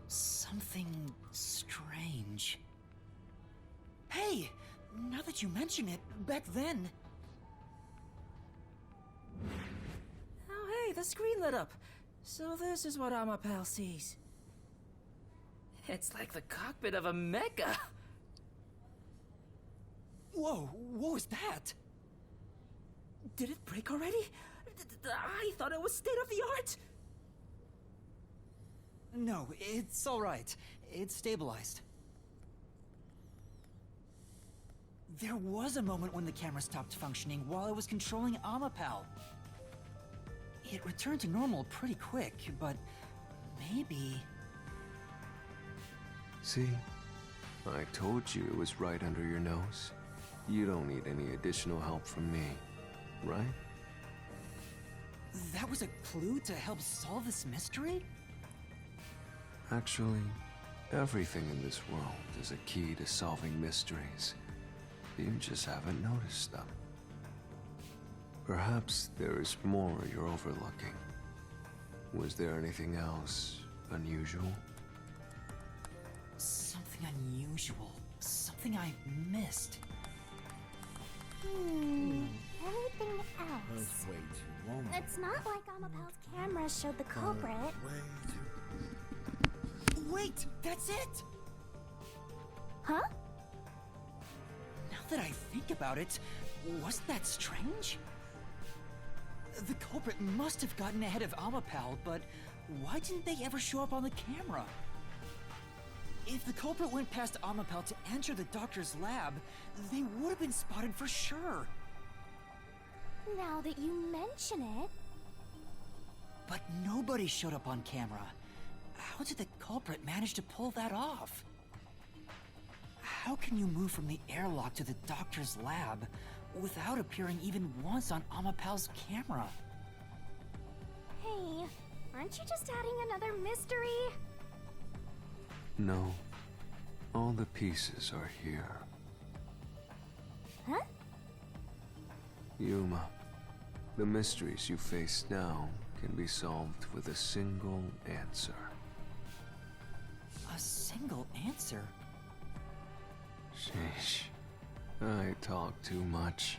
Something strange. Hey! Now that you mention it, back then... Oh hey, the screen lit up. So this is what Amapao sees. It's like the cockpit of a mecha. Whoa, what was that? Did it break already? I thought it was state of the art. No, it's alright. It's stabilized. There was a moment when the camera stopped functioning while I was controlling Amapao. It returned to normal pretty quick, but maybe... See? I told you it was right under your nose. You don't need any additional help from me, right? That was a clue to help solve this mystery? Actually, everything in this world is a key to solving mysteries. You just haven't noticed them. Perhaps there is more you're overlooking. Was there anything else unusual? Something unusual. Something I missed. Anything That's else? way too long. It's not like Amapal's camera showed the culprit. Wait, that's it! Huh? Now that I think about it, wasn't that strange? The culprit must have gotten ahead of Amapal, but why didn't they ever show up on the camera? If the culprit went past Amapal to enter the doctor's lab, they would have been spotted for sure. Now that you mention it... But nobody showed up on camera. How did the culprit manage to pull that off? How can you move from the airlock to the doctor's lab without appearing even once on Amapal's camera? Hey, aren't you just adding another mystery? No. All the pieces are here. Huh? Yuma, the mysteries you face now can be solved with a single answer. A single answer? Sheesh. I talk too much.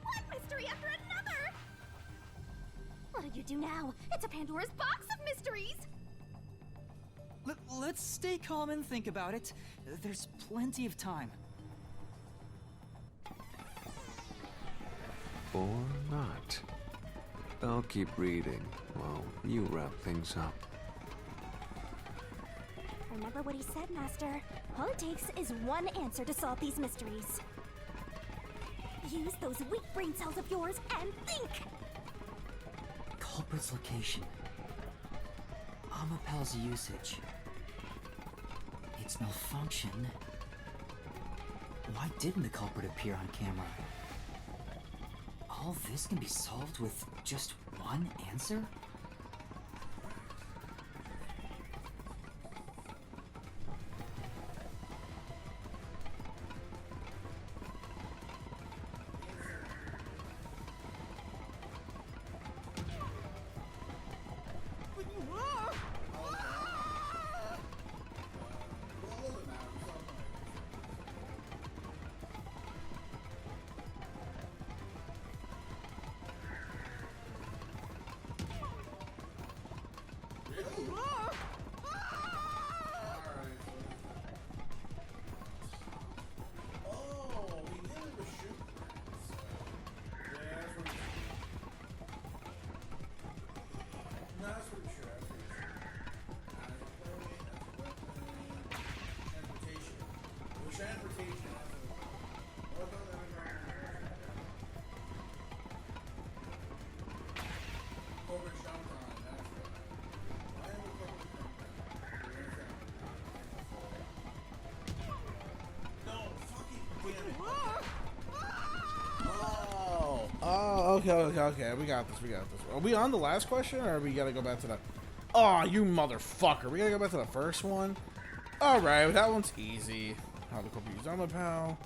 One mystery after another! What did you do now? It's a Pandora's box of mysteries! Let's stay calm and think about it. There's plenty of time. Or not. I'll keep reading while you wrap things up. Remember what he said, Master. All it takes is one answer to solve these mysteries. Use those weak brain cells of yours and think! Culprit's location. Amapal's usage. Its malfunction. Why didn't the culprit appear on camera? All this can be solved with just one answer? Okay, we got this. Are we on the last question, or we gotta go back to the... Oh, you motherfucker. We gotta go back to the first one? Alright, that one's easy. How the corporate use Amapal.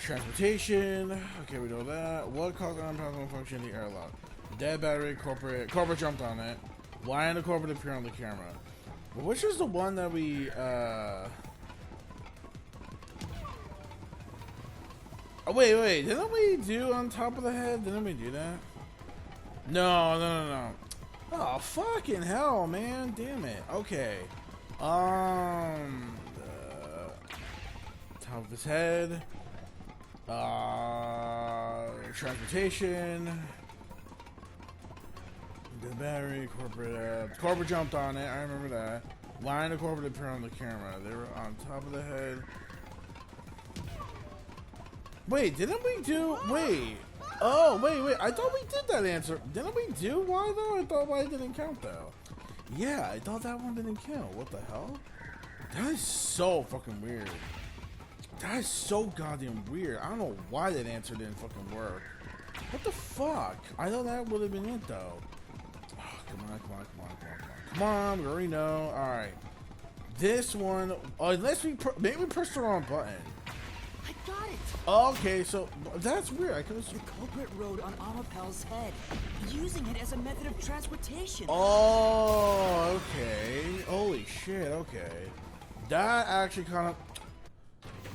Transportation. Okay, we know that. What caused Amapal's malfunction in the airlock? Dead battery, corporate jumped on it. Why didn't the corporate appear on the camera? Well, which is the one that we, Oh, wait. Didn't we do on top of the head? Didn't we do that? No. Oh, fucking hell, man. Damn it. Okay. Top of his head. Transportation. The battery, corporate jumped on it. I remember that. Why didn't the corporate appear on the camera? They were on top of the head. Wait, didn't we do... Wait. Oh, wait. I thought we did that answer. Didn't we do why, though? I thought why didn't count, though. Yeah, I thought that one didn't count. What the hell? That is so fucking weird. That is so goddamn weird. I don't know why that answer didn't fucking work. What the fuck? I thought that would have been it, though. Oh, come on. Come on, we already know. Alright. this one, unless maybe we pushed the wrong button. I got it! Okay, so that's weird. I could. The culprit rode on Amapel's head, using it as a method of transportation. Oh, okay. Holy shit, okay. That actually kind of...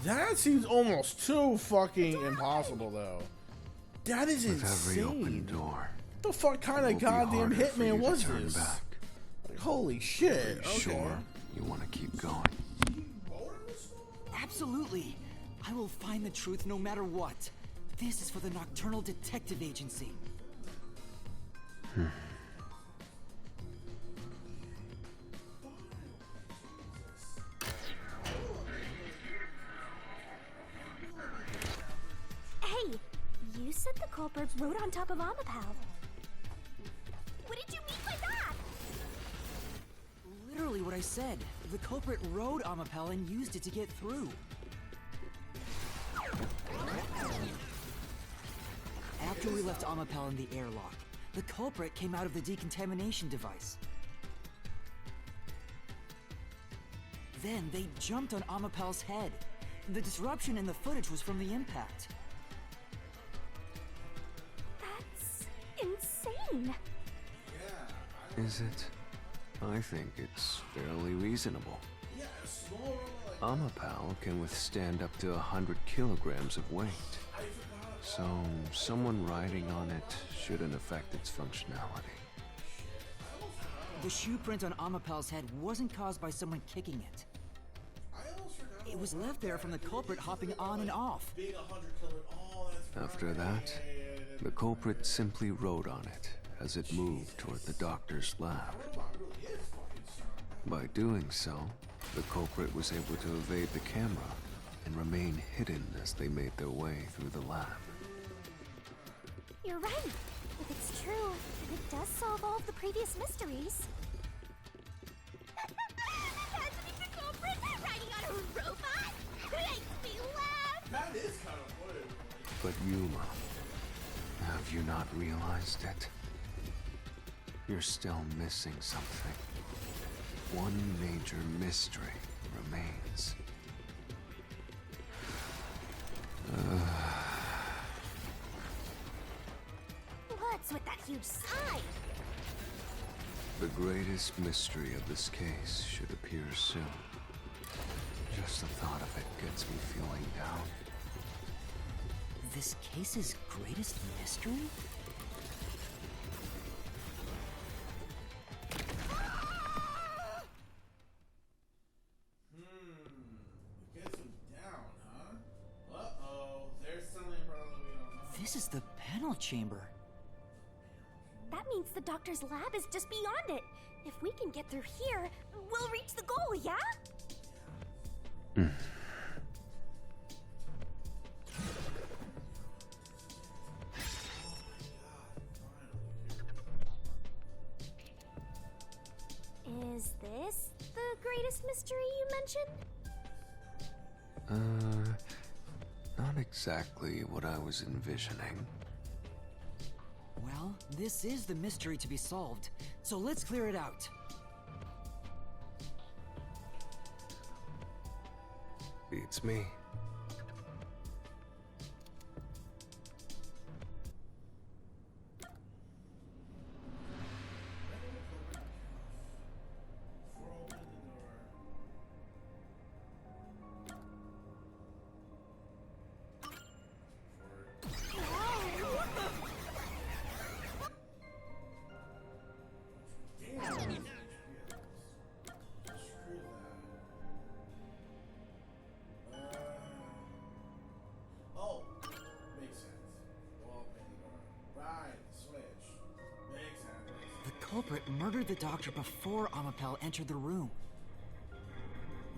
That seems almost too fucking impossible, though. That is With insane. every open door, What the fuck kind of goddamn hitman was this? Like, holy shit. Okay. Sure, you want to keep going. Absolutely. I will find the truth no matter what. This is for the Nocturnal Detective Agency. Hey, you said the culprit rode on top of Amapel. What did you mean by that? Literally what I said. The culprit rode Amapel and used it to get through. After we left Amapel in the airlock, the culprit came out of the decontamination device. Then they jumped on Amapel's head. The disruption in the footage was from the impact. That's insane. Is it? I think it's fairly reasonable. Amapel can withstand up to 100 kilograms of weight. So, someone riding on it shouldn't affect its functionality. The shoe print on Amapel's head wasn't caused by someone kicking it. It was left there from the culprit hopping on and off. After that, the culprit simply rode on it as it moved toward the doctor's lab. By doing so, the culprit was able to evade the camera and remain hidden as they made their way through the lab. You're right. If it's true, it does solve all of the previous mysteries. Imagining the culprit riding on a robot makes me laugh. That is kind of weird. But Yuma, have you not realized it? You're still missing something. One major mystery remains. What's with that huge sigh? The greatest mystery of this case should appear soon. Just the thought of it gets me feeling down. This case's greatest mystery? This is the panel chamber. That means the doctor's lab is just beyond it. If we can get through here, we'll reach the goal, yeah? Is this the greatest mystery you mentioned? Not exactly what I was envisioning. Well, this is the mystery to be solved, so let's clear it out. Beats me. The culprit murdered the doctor before Amapel entered the room.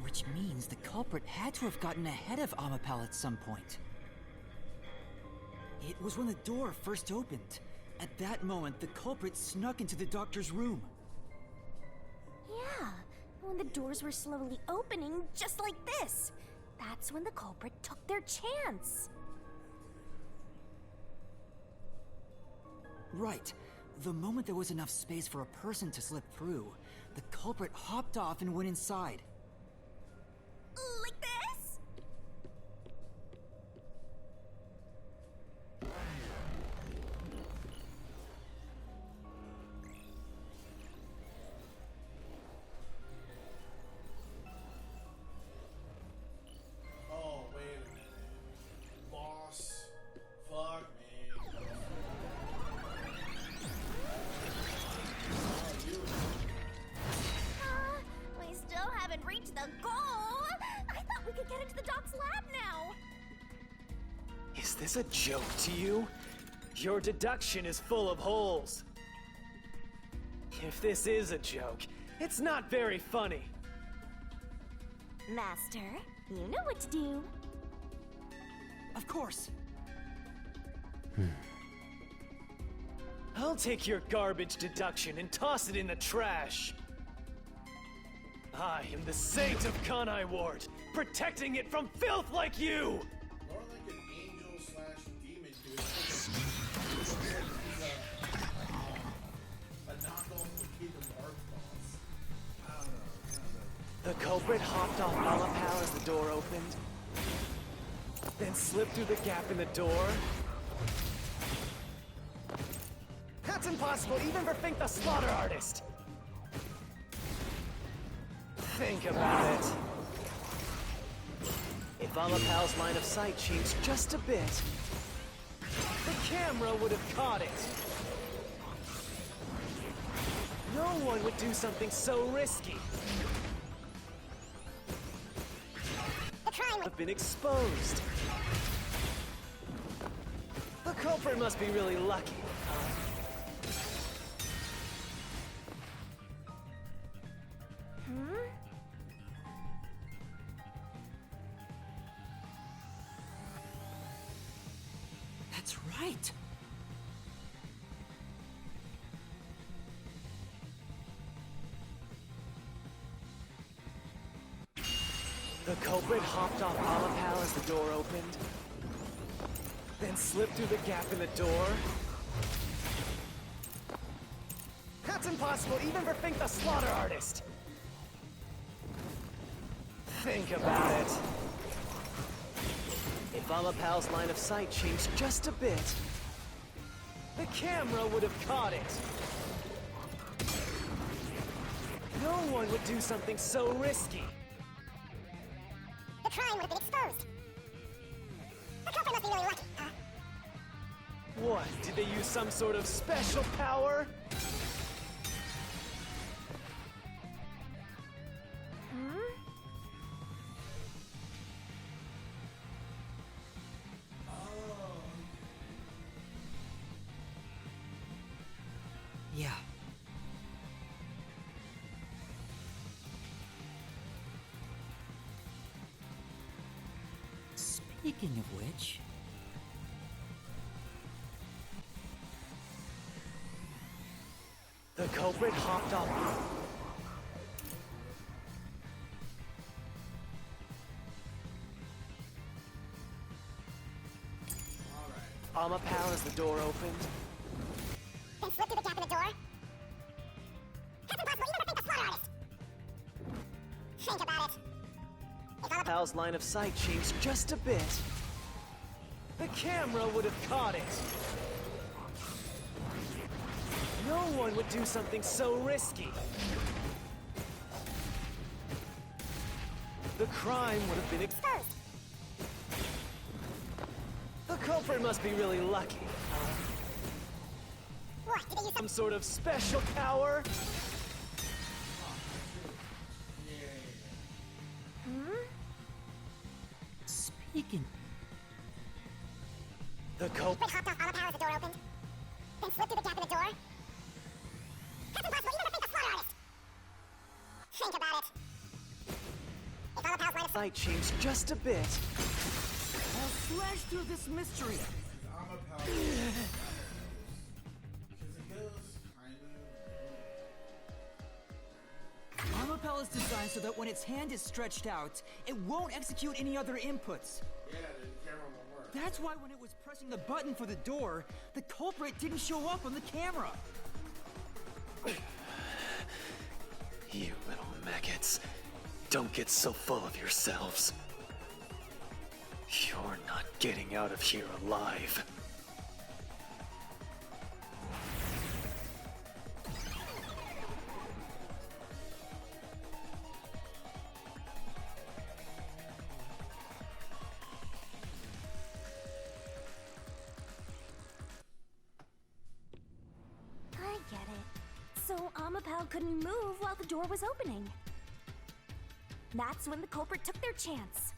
Which means the culprit had to have gotten ahead of Amapel at some point. It was when the door first opened. At that moment, the culprit snuck into the doctor's room. Yeah, when the doors were slowly opening, just like this. That's when the culprit took their chance. Right. The moment there was enough space for a person to slip through, the culprit hopped off and went inside. the goal! I thought we could get into the doc's lab now! Is this a joke to you? Your deduction is full of holes. If this is a joke, it's not very funny. Master, you know what to do. Of course. I'll take your garbage deduction and toss it in the trash. I am the saint of Kanai Ward, protecting it from filth like you! More like an angel/demon dude. A knockoff of Kingdom Hearts boss. I don't know. The culprit hopped off Alapal as the door opened, then slipped through the gap in the door. That's impossible even for Fink the Slaughter Artist! Think about it. If Alapal's line of sight changed just a bit, the camera would have caught it. No one would do something so risky. The crime Have been exposed. The culprit must be really lucky. That's right. The culprit hopped off Alapal as the door opened, then slipped through the gap in the door. That's impossible even for Fink the Slaughter Artist! Think about it. If Alapal's line of sight changed just a bit, the camera would have caught it. No one would do something so risky. The crime would have been exposed. The culprit must be really lucky, huh? What, did they use some sort of special power? Yeah. Speaking of which... The culprit hopped off. Alapal as the door opened. Then slip through the gap in the door. That's impossible even for Fink the Slaughter Artist. Think about it. If Alapal's line of sight changed just a bit, the camera would have caught it. No one would do something so risky. The crime would have been exposed. The culprit must be really lucky. What, did they use Some sort of special power? Speaking... The culprit hopped off Alapal as the door opened, then slipped through the gap in the door. That's impossible even for Fink the Slaughter Artist. Think about it. If Alapal's line of sight changed just a bit, I'll slash through this mystery. Amapel is designed so that when its hand is stretched out, it won't execute any other inputs. Yeah, the camera won't work. That's why when it was pressing the button for the door, the culprit didn't show up on the camera. you little maggots, don't get so full of yourselves. You're not getting out of here alive. I get it. So Amapal couldn't move while the door was opening. That's when the culprit took their chance.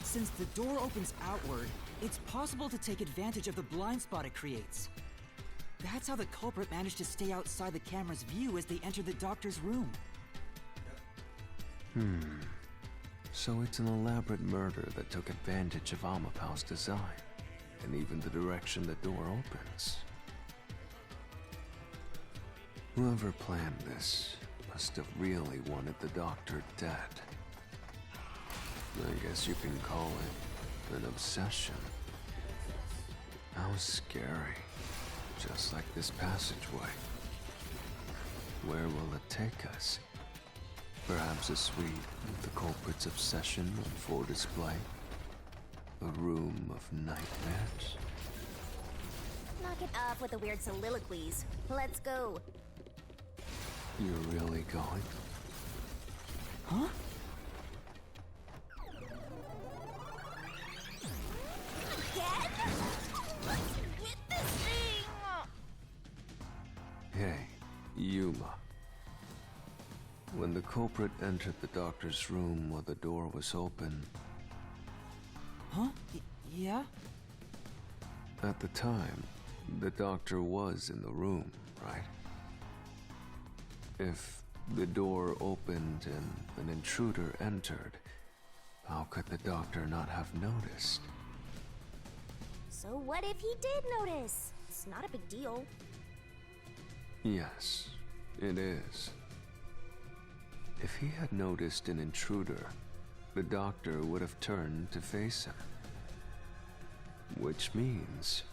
Since the door opens outward, it's possible to take advantage of the blind spot it creates. That's how the culprit managed to stay outside the camera's view as they entered the doctor's room. So it's an elaborate murder that took advantage of Amapau's design, and even the direction the door opens. Whoever planned this must have really wanted the doctor dead. I guess you can call it an obsession. How scary. Just like this passageway. Where will it take us? Perhaps a suite with the culprit's obsession on full display? A room of nightmares? Knock it off with the weird soliloquies. Let's go. You're really going? Huh? Again? What's with this thing? Hey, Yuma. When the culprit entered the doctor's room while the door was open... Huh? Yeah? At the time, the doctor was in the room, right? If the door opened and an intruder entered, how could the doctor not have noticed? So what if he did notice? It's not a big deal. Yes, it is. If he had noticed an intruder, the doctor would have turned to face him. Which means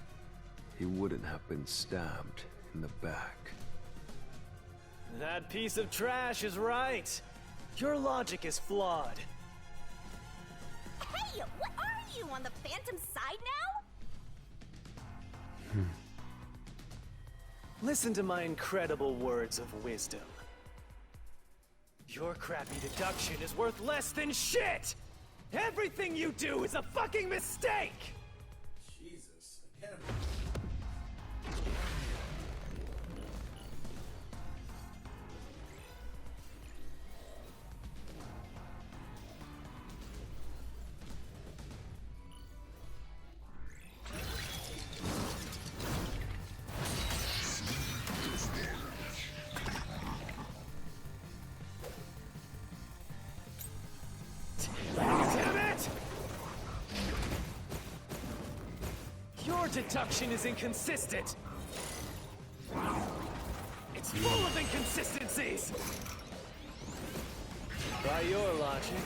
he wouldn't have been stabbed in the back. That piece of trash is right. Your logic is flawed. Hey, what are you, on the Phantom's side now? Listen to my incredible words of wisdom. Your crappy deduction is worth less than shit! Everything you do is a fucking mistake! Jesus, again. Damn it! Your deduction is inconsistent. It's full of inconsistencies! By your logic,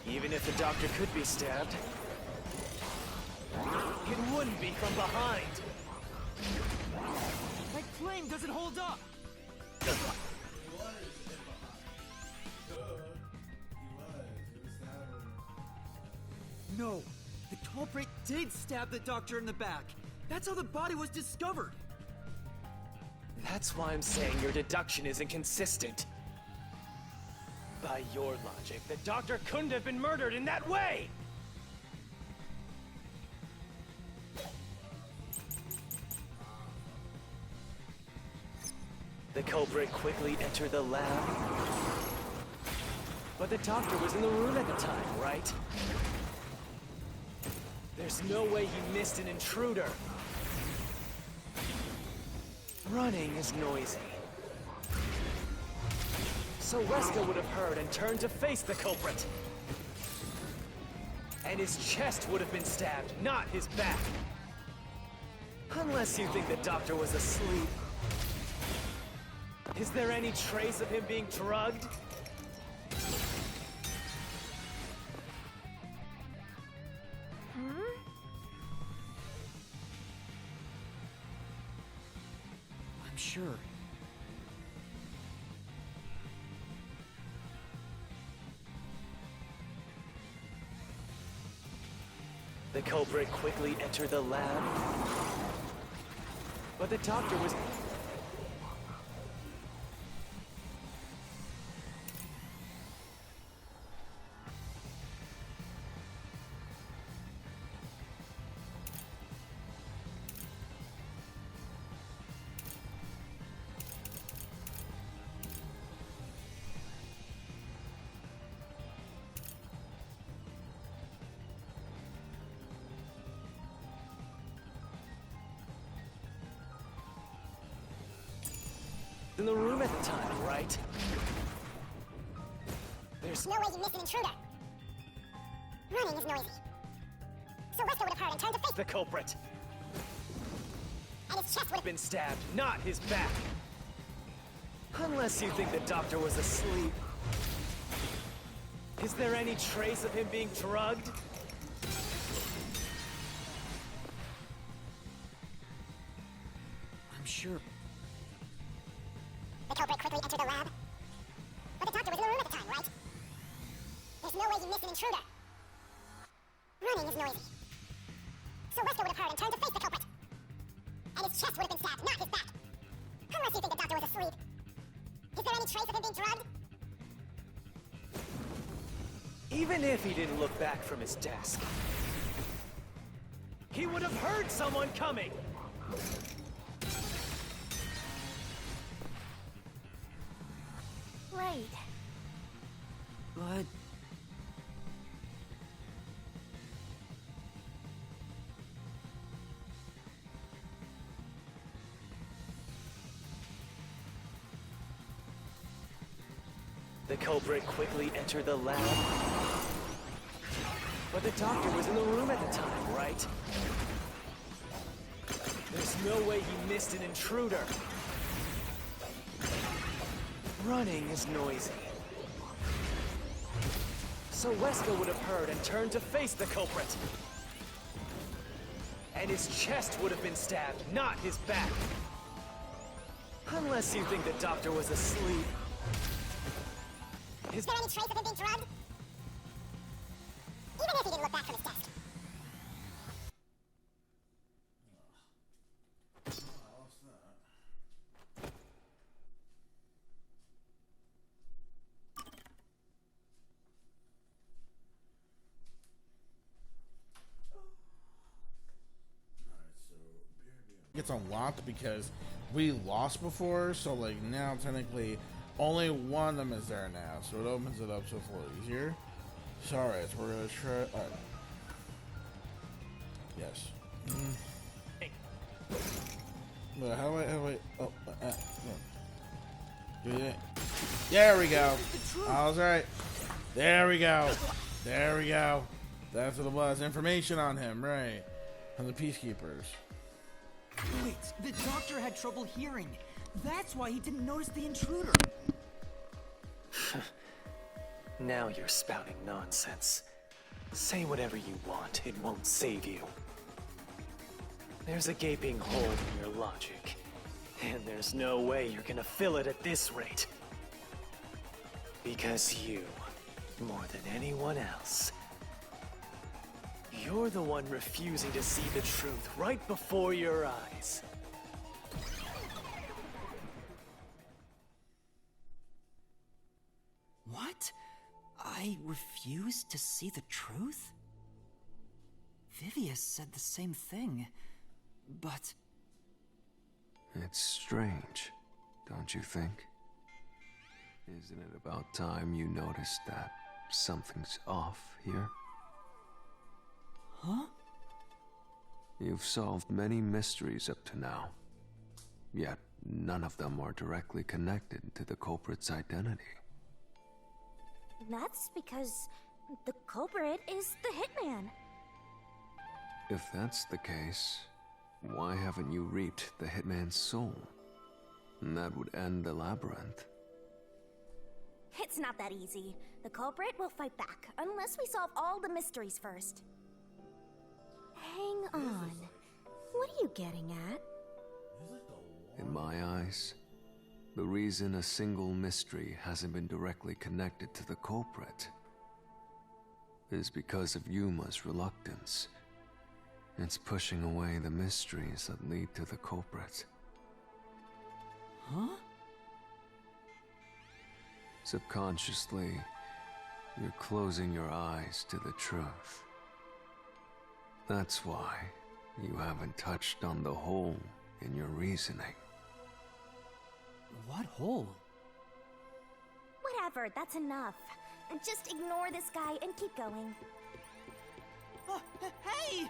even if the doctor could be stabbed, it wouldn't be from behind. My claim doesn't hold up! No, the culprit did stab the doctor in the back. That's how the body was discovered. That's why I'm saying your deduction is inconsistent. By your logic, the doctor couldn't have been murdered in that way! The culprit quickly entered the lab. But the doctor was in the room at the time, right? There's no way he missed an intruder. Running is noisy. So Wesker would have heard and turned to face the culprit. And his chest would have been stabbed, not his back. Unless you think the doctor was asleep. Is there any trace of him being drugged? I'm sure. The culprit quickly entered the lab. But the doctor was... in the room at the time, right? There's no way you missed an intruder. Running is noisy. So Wesker would have heard and turned to face the culprit. And his chest would have been stabbed, not his back. Unless you think the doctor was asleep. Is there any trace of him being drugged? I'm sure. The culprit quickly entered the lab. But the doctor was in the room at the time, right? There's no way you missed an intruder. Running is noisy. So Wesker would have heard and turned to face the culprit. And his chest would have been stabbed, not his back. Unless you think the doctor was asleep. Is there any trace of him being drugged? Even if he didn't look back from his desk, he would have heard someone coming! Right. But... The culprit quickly entered the lab. But the doctor was in the room at the time, right? There's no way he missed an intruder. Running is noisy. So Wesker would have heard and turned to face the culprit. And his chest would have been stabbed, not his back. Unless you think the doctor was asleep. Is there any trace of him being drugged? Even if he didn't look back from his desk. Gets unlocked because we lost before, so like now technically only one of them is there now, so it opens it up so far easier. So alright, so we're gonna try. Alright. Yes. But how do I? Oh, no. Do that. There we go. I was right. There we go. There we go. That's what it was. Information on him, right? On the peacekeepers. Wait, the doctor had trouble hearing. That's why he didn't notice the intruder. Now you're spouting nonsense. Say whatever you want, it won't save you. There's a gaping hole in your logic, and there's no way you're gonna fill it at this rate. Because you, more than anyone else, you're the one refusing to see the truth right before your eyes. What? I refused to see the truth? Vivius said the same thing, but... It's strange, don't you think? Isn't it about time you noticed that something's off here? Huh? You've solved many mysteries up to now, yet none of them are directly connected to the culprit's identity. That's because the culprit is the hitman. If that's the case, why haven't you reaped the hitman's soul? And that would end the Labyrinth. It's not that easy. The culprit will fight back, unless we solve all the mysteries first. Hang on. What are you getting at? In my eyes, the reason a single mystery hasn't been directly connected to the culprit is because of Yuma's reluctance. It's pushing away the mysteries that lead to the culprit. Huh? Subconsciously, you're closing your eyes to the truth. That's why you haven't touched on the hole in your reasoning. What hole? Whatever, that's enough. Just ignore this guy and keep going. Hey!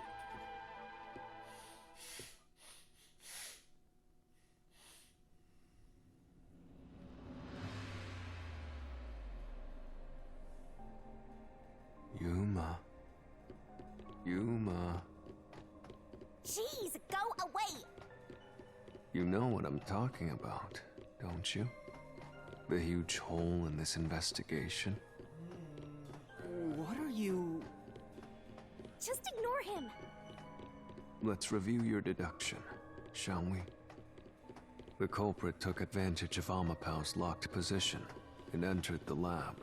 You know what I'm talking about, don't you? The huge hole in this investigation? What are you... Just ignore him. Let's review your deduction, shall we? The culprit took advantage of Amapau's locked position and entered the lab.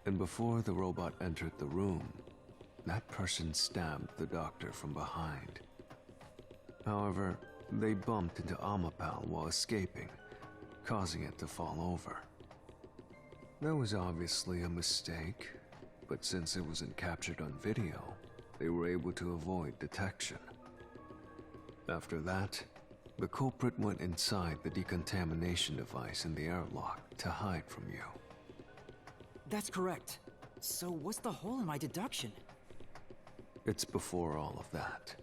And before the robot entered the room, that person stabbed the doctor from behind. However, they bumped into Amapau while escaping, causing it to fall over. That was obviously a mistake, but since it wasn't captured on video, they were able to avoid detection. After that, the culprit went inside the decontamination device in the airlock to hide from you. That's correct. So what's the hole in my deduction? It's before all of that.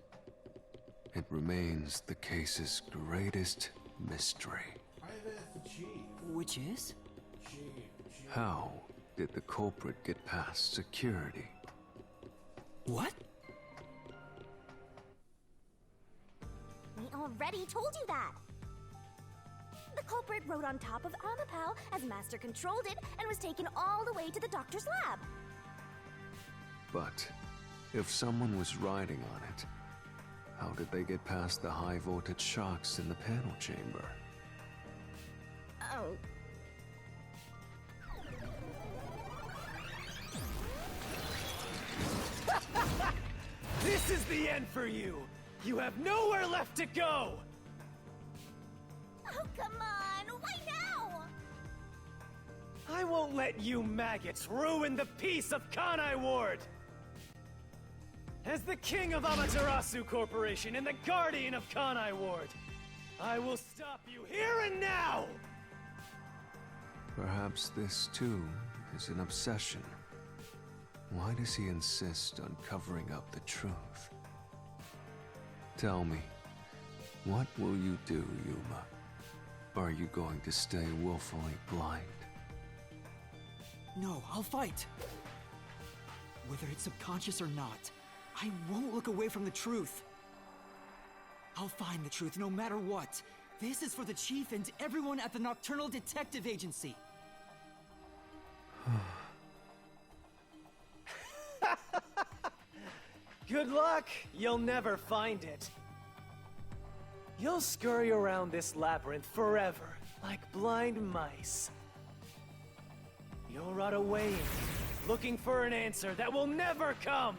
It remains the case's greatest mystery. Which is? How did the culprit get past security? What? We already told you that. The culprit rode on top of Amapau as Master controlled it and was taken all the way to the doctor's lab. But if someone was riding on it, how did they get past the high voltage shocks in the panel chamber? Oh. This is the end for you! You have nowhere left to go! Oh, come on! Why now? I won't let you maggots ruin the peace of Kanai Ward! As the king of Amaterasu Corporation and the guardian of Kanai Ward, I will stop you here and now! Perhaps this, too, is an obsession. Why does he insist on covering up the truth? Tell me, what will you do, Yuma? Are you going to stay willfully blind? No, I'll fight. Whether it's subconscious or not, I won't look away from the truth. I'll find the truth no matter what. This is for the Chief and everyone at the Nocturnal Detective Agency. Good luck! You'll never find it. You'll scurry around this labyrinth forever, like blind mice. You'll rot away in it, looking for an answer that will never come!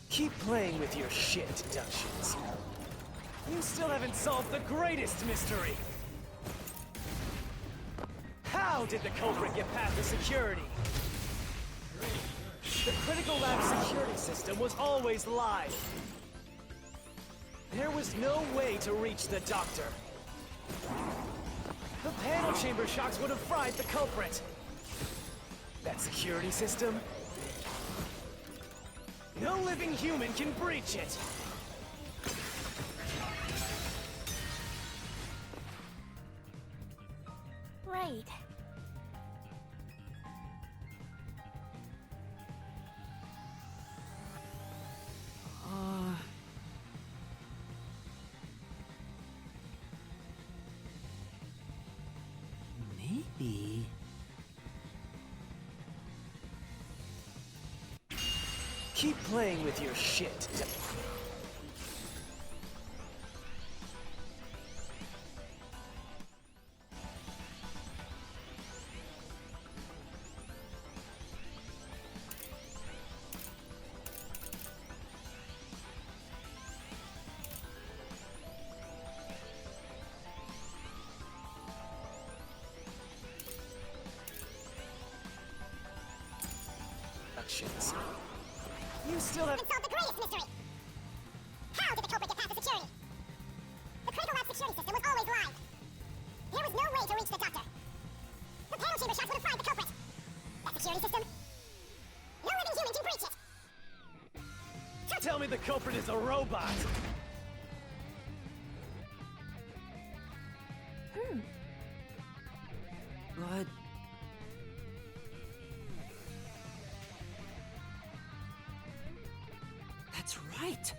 Keep playing with your shit deductions. You still haven't solved the greatest mystery! How did the culprit get past the security? The critical lab security system was always live. There was no way to reach the doctor. The panel chamber shocks would have fried the culprit. That security system? No living human can breach it! Right. Maybe... Keep playing with your shit. Actions. You still have... Solved the greatest mystery! How did the culprit get past the security? The critical lab security system was always live. There was no way to reach the doctor. The panel chamber shots would have fried the culprit. That security system, no living human can breach it. Tell me the culprit is a robot! But... That's right!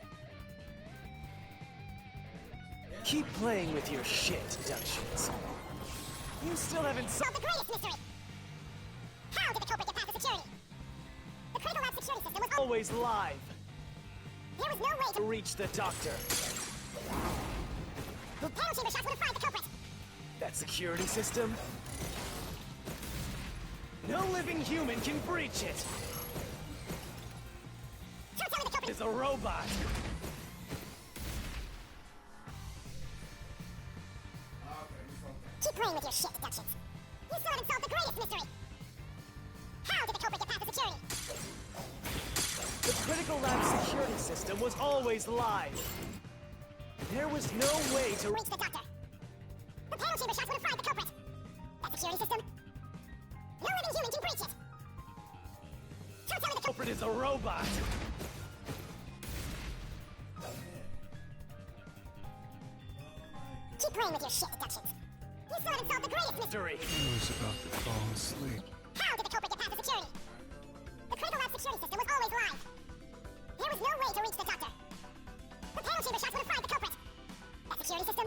Keep playing with your shit, deductions. You still haven't solved the greatest mystery! How did the culprit get past the security? The critical lab security system was always live! There was no way to reach the doctor. The panel chamber shots would have fried the culprit. That security system? No living human can breach it! Don't tell me the culprit is a robot! Keep playing with your shit, deductions. You still haven't solved the greatest mystery! How did the culprit get past the security? The critical lab security system was always live. There was no way to reach the doctor. The panel chamber shots would have fried the culprit. That security system, no living human can breach it. Don't tell me the culprit is a robot. Keep playing with your shit, deductions. You still haven't solved the greatest mystery. I was about to fall asleep. How did the culprit get past the security? The critical lab security system was always live. There was no way to reach the doctor. The panel chamber shots would have fried the culprit. That security system,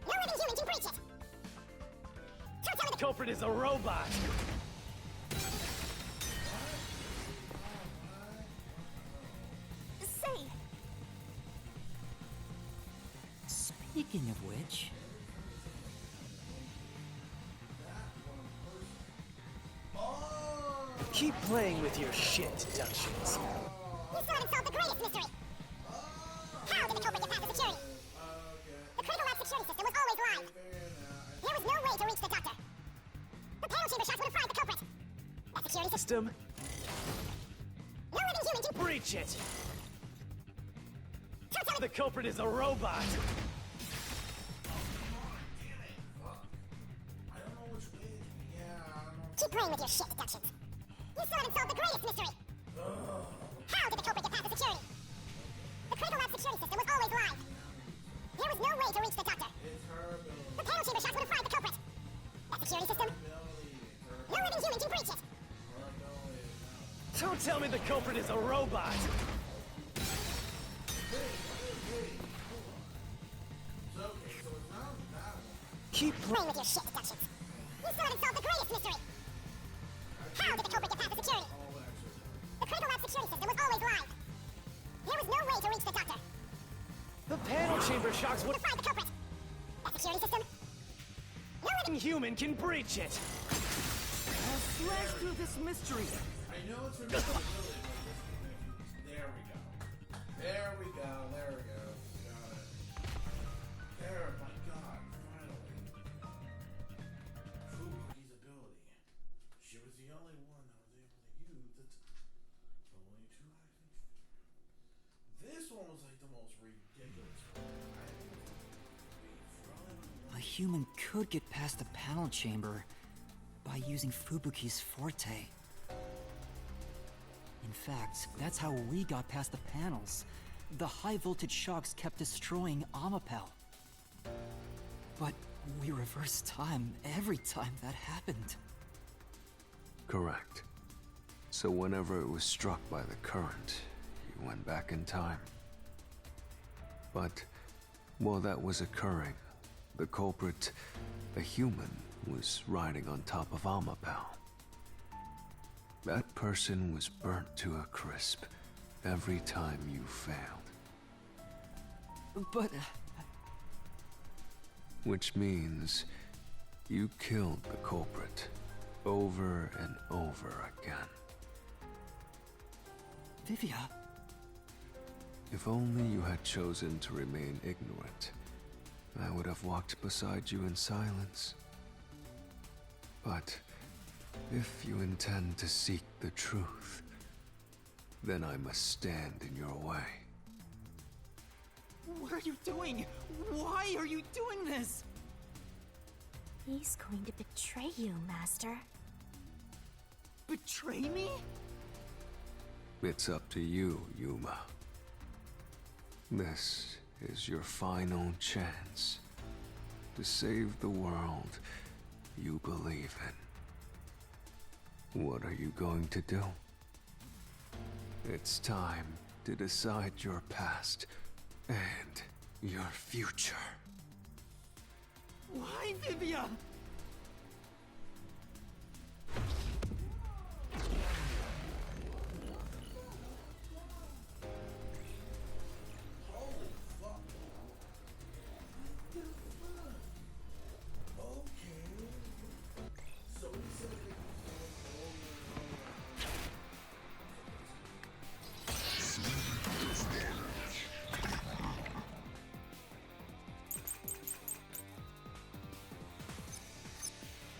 no living human can breach it. Don't tell me the culprit is a robot. Say. Speaking of which... Keep playing with your shit, deductions. You still haven't solved the greatest mystery. How did the culprit get past the security? The critical lab security system was always live. There was no way to reach the doctor. The panel chamber shots would have fried the culprit. That security system, no living human can breach it. The culprit is a robot. Keep playing with your shit, deductions. You still haven't solved the greatest mystery. How did the culprit get past the security? The critical lab security system was always live. There was no way to reach the doctor. The panel chamber shots would have fried the culprit. That security system, no living human can breach it. Don't tell me the culprit is a robot. Keep playing with your shit, deductions. You still haven't solved the greatest mystery. How did the culprit get past the security? The critical lab security system was always live. There was no way to reach the doctor. The panel chamber shocks would have fried the culprit. That security system, no living human can breach it. I'll slash through this mystery. I know it's from the building. There we go. There we go. There we go. Got it. There, my God, finally. Fubuki's ability. She was the only one that was able to use it. Only two items. This one was like the most ridiculous one. A human could get past the panel chamber by using Fubuki's forte. In fact, that's how we got past the panels. The high-voltage shocks kept destroying Amapel. But we reversed time every time that happened. Correct. So whenever it was struck by the current, you went back in time. But while that was occurring, the culprit, a human, was riding on top of Amapel. That person was burnt to a crisp every time you failed. But... Which means you killed the culprit over and over again. Vivia? If only you had chosen to remain ignorant, I would have walked beside you in silence. But if you intend to seek the truth, then I must stand in your way. What are you doing? Why are you doing this? He's going to betray you, Master. Betray me? It's up to you, Yuma. This is your final chance to save the world you believe in. What are you going to do? It's time to decide your past and your future. Why, Vivia?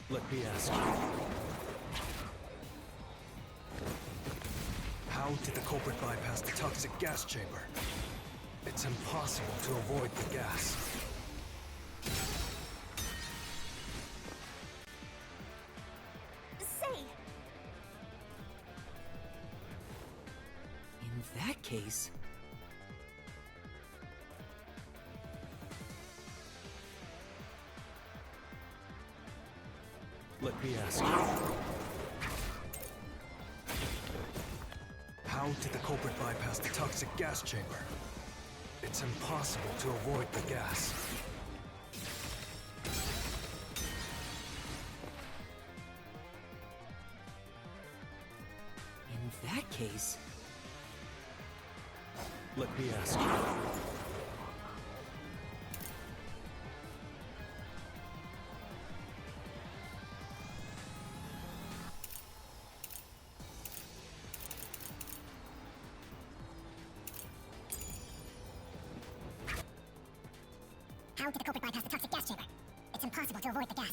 Let me ask you. How did the culprit bypass the toxic gas chamber? It's impossible to avoid the gas. Say! In that case... Let me ask you. How did the culprit bypass the toxic gas chamber? It's impossible to avoid the gas. In that case... Let me ask you. How did the culprit bypass the toxic gas chamber? It's impossible to avoid the gas.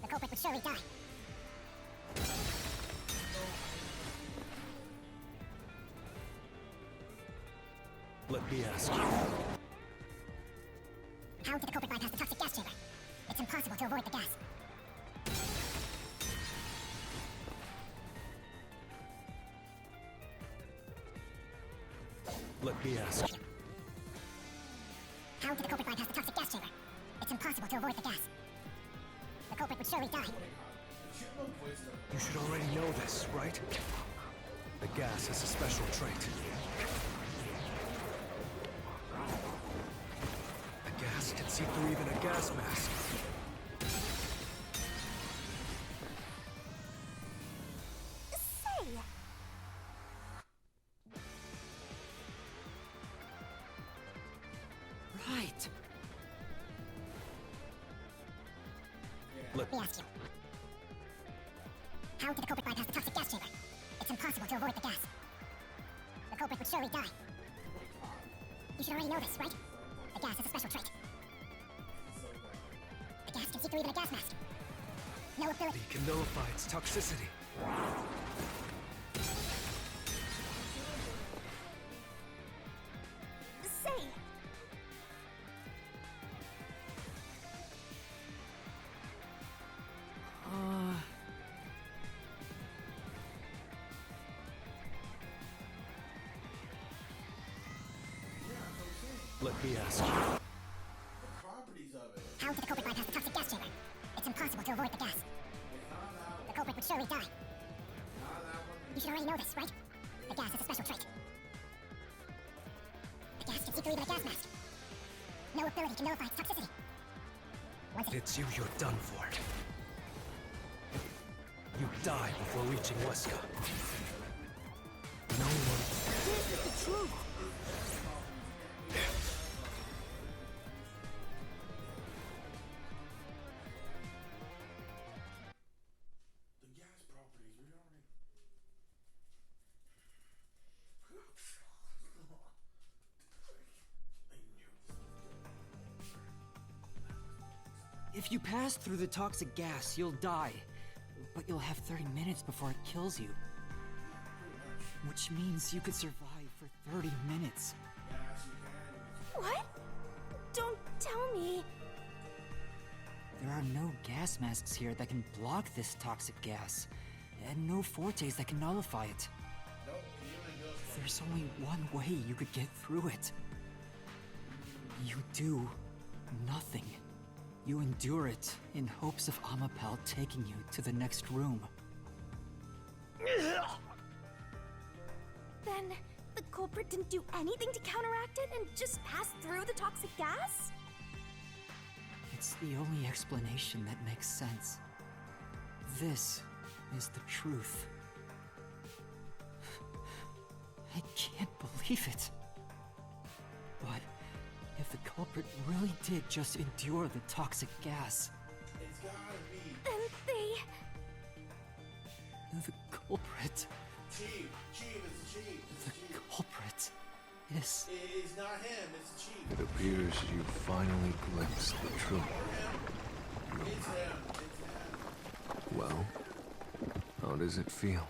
The culprit would surely die. Let me ask you. How did the culprit bypass the toxic gas chamber? It's impossible to avoid the gas. Let me ask you. How did the culprit bypass the toxic gas chamber? It's impossible to avoid the gas. The culprit would surely die. You should already know this, right? The gas has a special trait. The gas can see through even a gas mask. Say! Right. Let me ask you. How did the culprit bypass the toxic gas chamber? It's impossible to avoid the gas. The culprit would surely die. You should already know this, right? The gas has a special trait. The gas can see through even a gas mask. No ability. It can nullify its toxicity. Say! Let me ask you. How did the culprit bypass the toxic gas chamber? It's impossible to avoid the gas. The culprit would surely die. You should already know this, right? The gas has a special trait. The gas can see through even a gas mask. No ability can nullify its toxicity. Once it It's you you're done for. You die before reaching Weska. No one... This is the truth! If you pass through the toxic gas, you'll die. But you'll have 30 minutes before it kills you. Which means you could survive for 30 minutes. Tell me. There are no gas masks here that can block this toxic gas, and no fortes that can nullify it. There's only one way you could get through it. You do nothing. You endure it in hopes of Amapal taking you to the next room. Then the culprit didn't do anything to counteract it and just passed through the toxic gas? It's the only explanation that makes sense. This is the truth. I can't believe it. But if the culprit really did just endure the toxic gas, Then they... the culprit... Chief, it's the chief. The culprit is... It's not him, it's the chief. It appears you finally glimpsed the truth. It's him. Well, how does it feel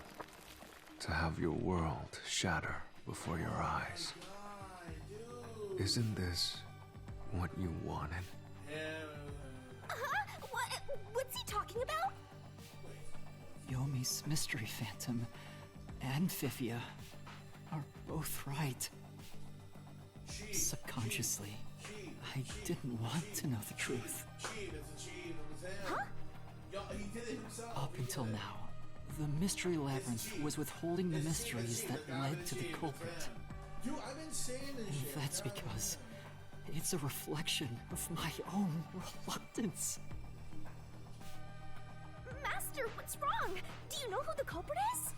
to have your world shatter before your eyes? Isn't this what you wanted? What's he talking about? Yomi's mystery phantom and Fifia are both right. Subconsciously, I didn't want to know the truth. Huh? Up until now, the mystery labyrinth was withholding the mysteries that led to the culprit. Dude, I've been saying this And shit. that's because it's a reflection of my own reluctance. Master, what's wrong? Do you know who the culprit is?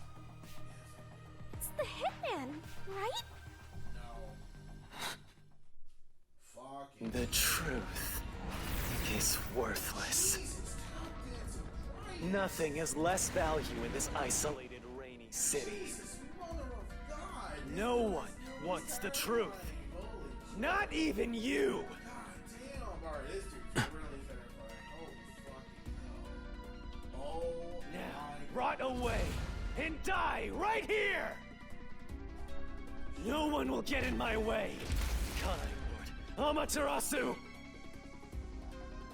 It's the hitman, right? The truth is worthless. Nothing has less value in this isolated, rainy city. No one wants the truth. Not even you! Now, rot away and die right here! No one will get in my way! Kanai Lord, Amaterasu!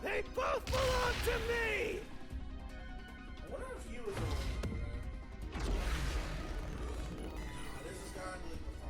They both belong to me! I wonder if he was the this is kind of like the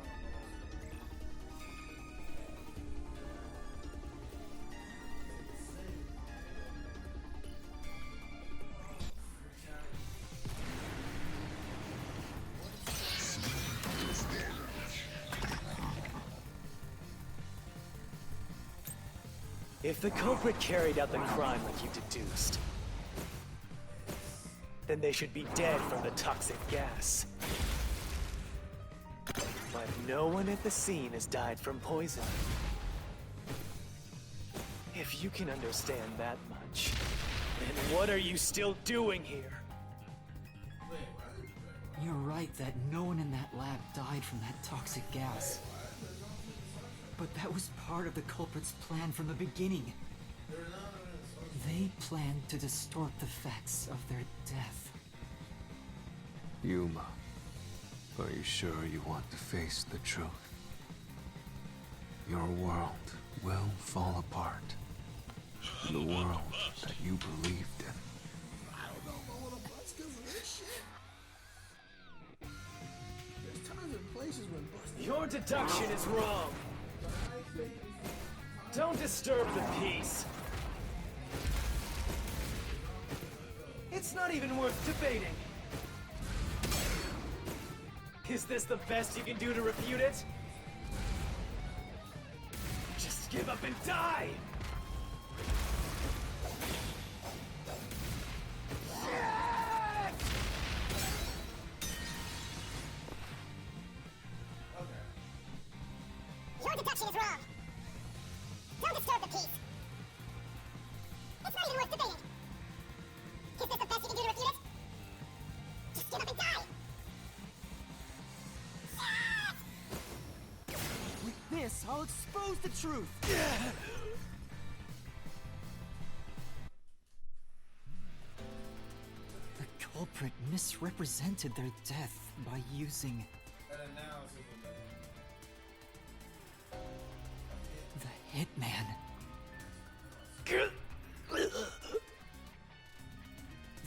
If the culprit carried out the crime like you deduced, then they should be dead from the toxic gas. But no one at the scene has died from poison. If you can understand that much, then what are you still doing here? You're right that no one in that lab died from that toxic gas. But that was part of the culprit's plan from the beginning. They planned to distort the facts of their death. Yuma, are you sure you want to face the truth? Your world will fall apart. The world that you believed in. I don't know about what a bus because of this shit. There's times and places when bus. Your deduction is wrong. Don't disturb the peace. It's not even worth debating. Is this the best you can do to refute it? Just give up and die! Your deduction is wrong. Don't disturb the peace. It's not even worth debating. Is this the best you can do to refute it? Just get up and die. With this, I'll expose the truth! The culprit misrepresented their death by using the hitman.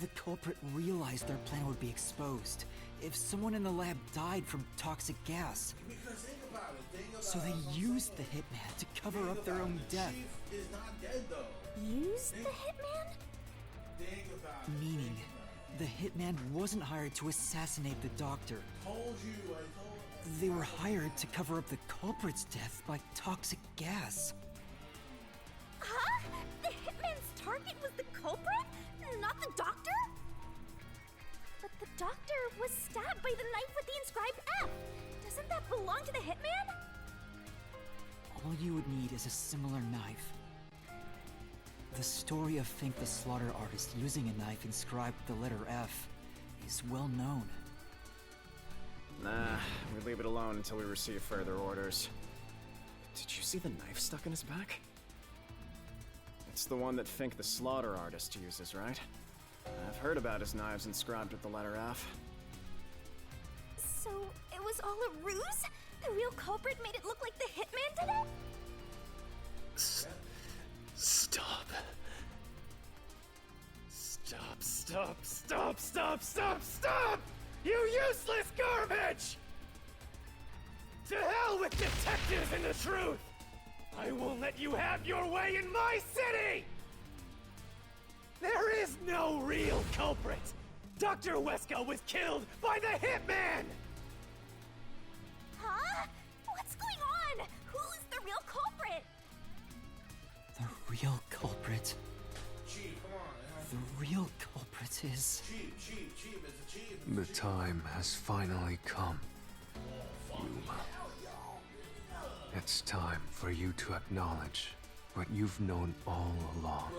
The culprit realized their plan would be exposed if someone in the lab died from toxic gas. Because think about it, So they used the hitman to cover up their own death. Chief is not dead though. Use the hitman? Think about it. Meaning, the hitman wasn't hired to assassinate the doctor. I told you. They were hired to cover up the culprit's death by toxic gas. Huh? The hitman's target was the culprit? Not the doctor? But the doctor was stabbed by the knife with the inscribed F. Doesn't that belong to the hitman? All you would need is a similar knife. The story of Fink the Slaughter Artist using a knife inscribed with the letter F is well known. Nah, we leave it alone until we receive further orders. Did you see the knife stuck in his back? It's the one that Fink the Slaughter Artist uses, right? I've heard about his knives inscribed with the letter F. So, it was all a ruse? The real culprit made it look like the hitman did it? Stop. Stop, stop, stop, stop, stop, stop! You useless garbage! To hell with detectives and the truth! I won't let you have your way in my city! There is no real culprit! Dr. Weska was killed by the hitman! Huh? What's going on? Who's the real culprit? The real culprit. Chief, come on. The real culprit is... Chief, it's a chief. The time has finally come. Yuma. It's time for you to acknowledge what you've known all along.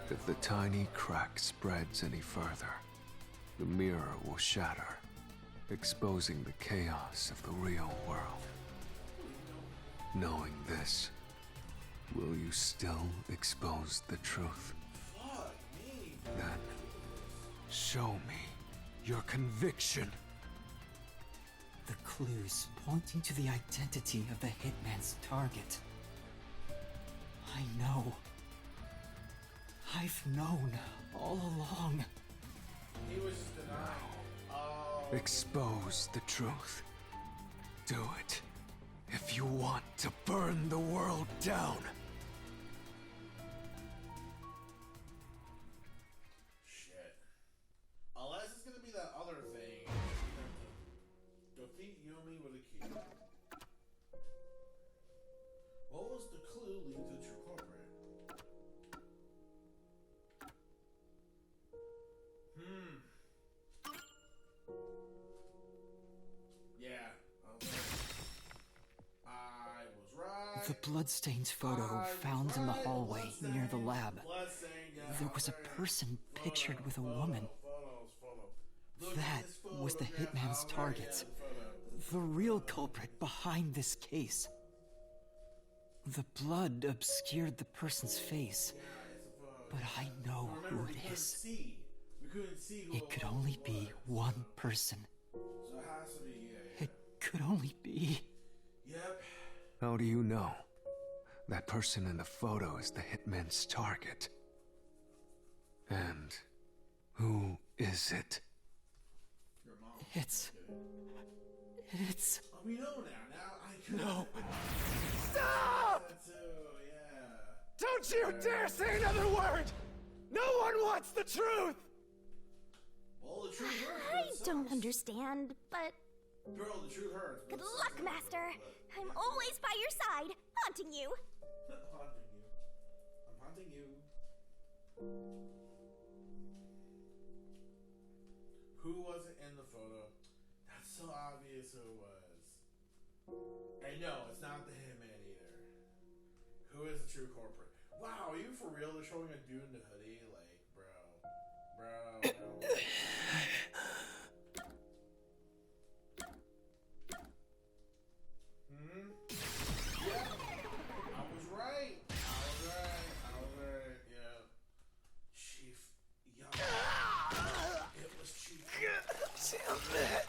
If the tiny crack spreads any further, the mirror will shatter, exposing the chaos of the real world. Knowing this, will you still expose the truth? Then, show me your conviction. The clues pointing to the identity of the hitman's target. I know. I've known all along. He was just denying. Expose the truth. Do it if you want to burn the world down. Shit. Unless it's gonna be that other thing. Defeat Yomi with a key. What was the clue leading to the true culprit? Yeah. I was right. The bloodstained photo found in the hallway near the lab. There was a person pictured with a woman. That was the hitman's target. The real culprit behind this case. The blood obscured the person's face, but I know who it is. It could only be one person. It could only be... Yep. How do you know? That person in the photo is the hitman's target. And who is it? It's... We know now. No. Stop! Don't you dare say another word! No one wants the truth! Well, the truth hurts. I don't understand, but... Girl, the truth hurts. Good luck, Master. I'm always by your side, haunting you. Haunting you. I'm haunting you. Who was it in the photo? That's so obvious who it was. And no, it's not the hitman either. Who is the true culprit? Wow, are you for real? They're showing a dude in the hoodie? Like, bro. No. Yeah. I was right. Yeah. Chief. Yeah. It was Chief. Damn it.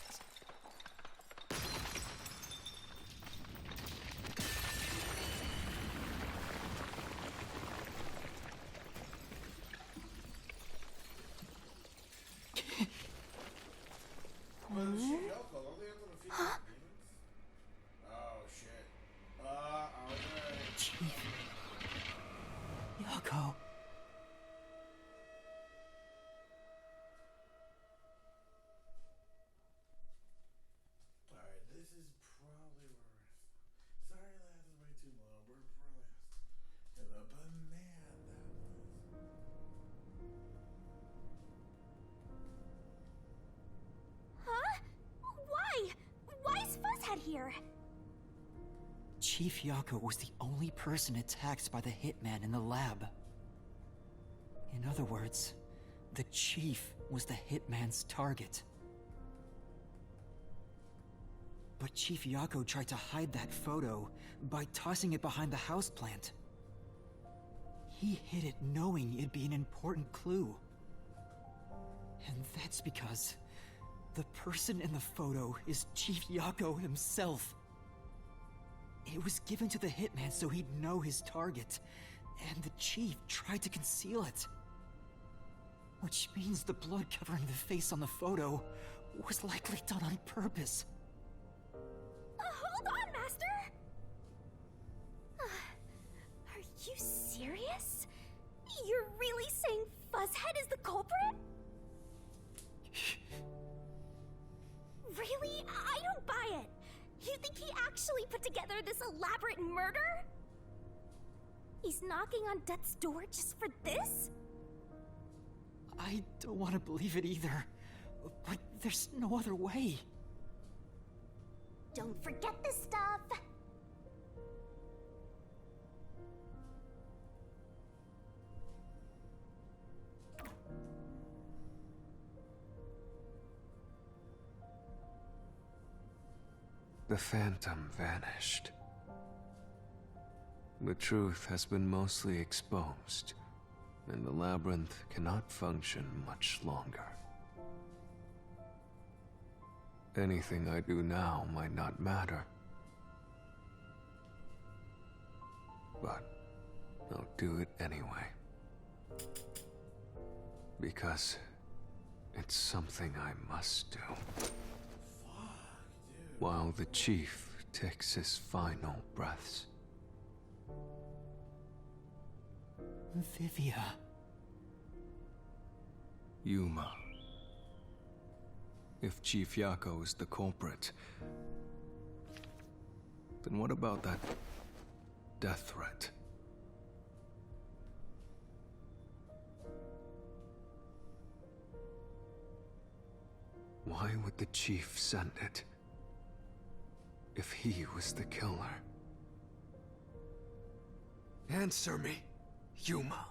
Chief Yako was the only person attacked by the hitman in the lab. In other words, the Chief was the hitman's target. But Chief Yako tried to hide that photo by tossing it behind the houseplant. He hid it knowing it'd be an important clue. And that's because the person in the photo is Chief Yako himself. It was given to the hitman so he'd know his target, and the Chief tried to conceal it. Which means the blood covering the face on the photo was likely done on purpose. Hold on, Master! Are you serious? You're really saying Fuzzhead is the culprit? Really? I don't buy it. You think he actually put together this elaborate murder? He's knocking on death's door just for this? I don't want to believe it either, but there's no other way. Don't forget this stuff! The phantom vanished. The truth has been mostly exposed, and the Labyrinth cannot function much longer. Anything I do now might not matter, but I'll do it anyway. Because it's something I must do. While the Chief takes his final breaths. Vivia. Yuma. If Chief Yako is the culprit, then what about that death threat? Why would the Chief send it? If he was the killer. Answer me, Yuma.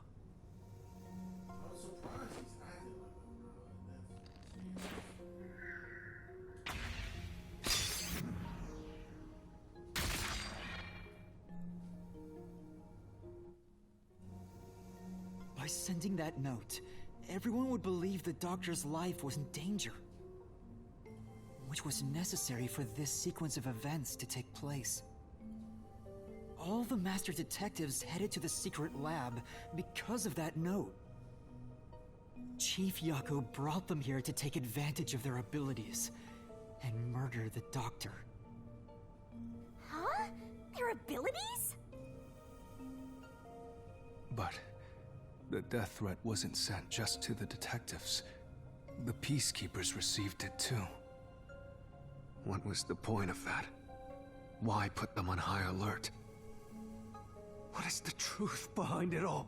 By sending that note, everyone would believe the doctor's life was in danger. Which was necessary for this sequence of events to take place. All the master detectives headed to the secret lab because of that note. Chief Yako brought them here to take advantage of their abilities and murder the doctor. Huh? Their abilities? But the death threat wasn't sent just to the detectives. The peacekeepers received it too. What was the point of that? Why put them on high alert? What is the truth behind it all?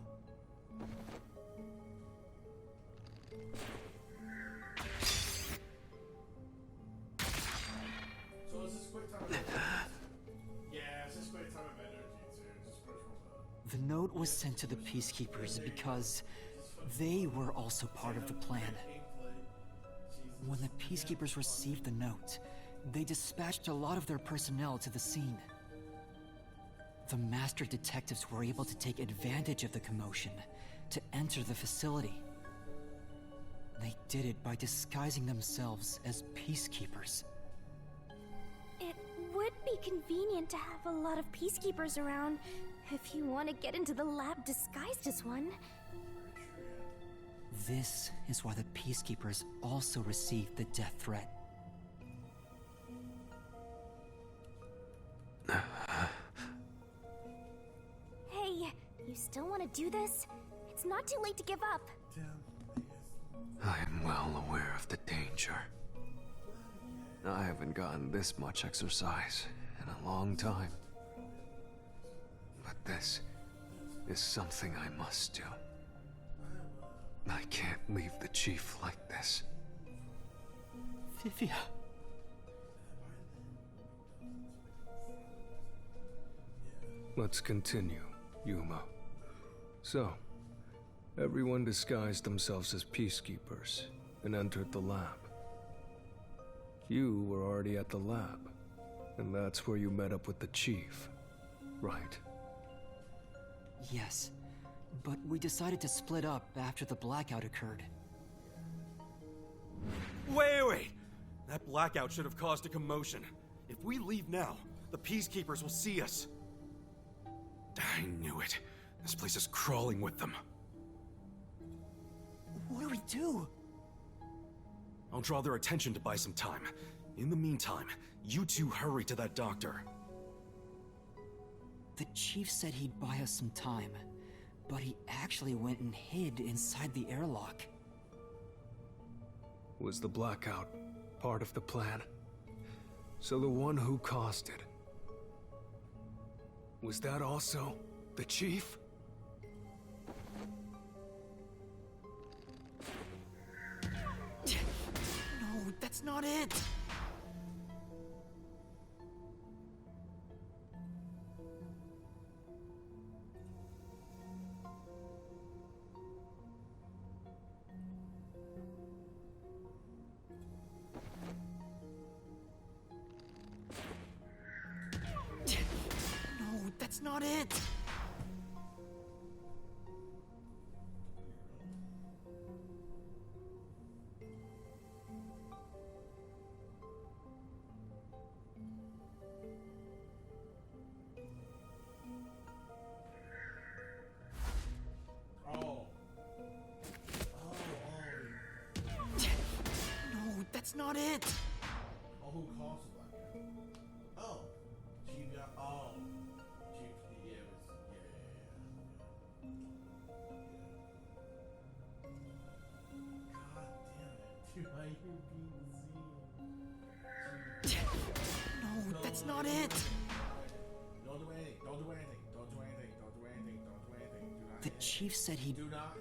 So is this quick time? Yeah, it's just quick time of energy too. Just push one button. The note was sent to the peacekeepers because they were also part of the plan. When the peacekeepers received the note, they dispatched a lot of their personnel to the scene. The master detectives were able to take advantage of the commotion to enter the facility. They did it by disguising themselves as peacekeepers. It would be convenient to have a lot of peacekeepers around if you want to get into the lab disguised as one. This is why the peacekeepers also received the death threat. Hey, you still want to do this? It's not too late to give up. I am well aware of the danger. I haven't gotten this much exercise in a long time. But this is something I must do. I can't leave the Chief like this. Vivia. Let's continue, Yuma. So, everyone disguised themselves as peacekeepers and entered the lab. You were already at the lab, and that's where you met up with the chief, right? Yes, but we decided to split up after the blackout occurred. Wait! That blackout should have caused a commotion. If we leave now, the Peacekeepers will see us. I knew it. This place is crawling with them. What do we do? I'll draw their attention to buy some time. In the meantime, you two hurry to that doctor. The chief said he'd buy us some time, but he actually went and hid inside the airlock. Was the blackout part of the plan? So the one who caused it, was that also the chief? No, that's not it! No, that's not it! No, that's not it! Oh, who caused the blackout? Oh, Chief got. Oh, Chief. Yeah, it was. God damn it! Dude, why you being seen? No, that's not it! Don't do anything. Don't do anything. Don't do anything. Don't do anything. Don't do anything. Do not. The chief said he'd. Do not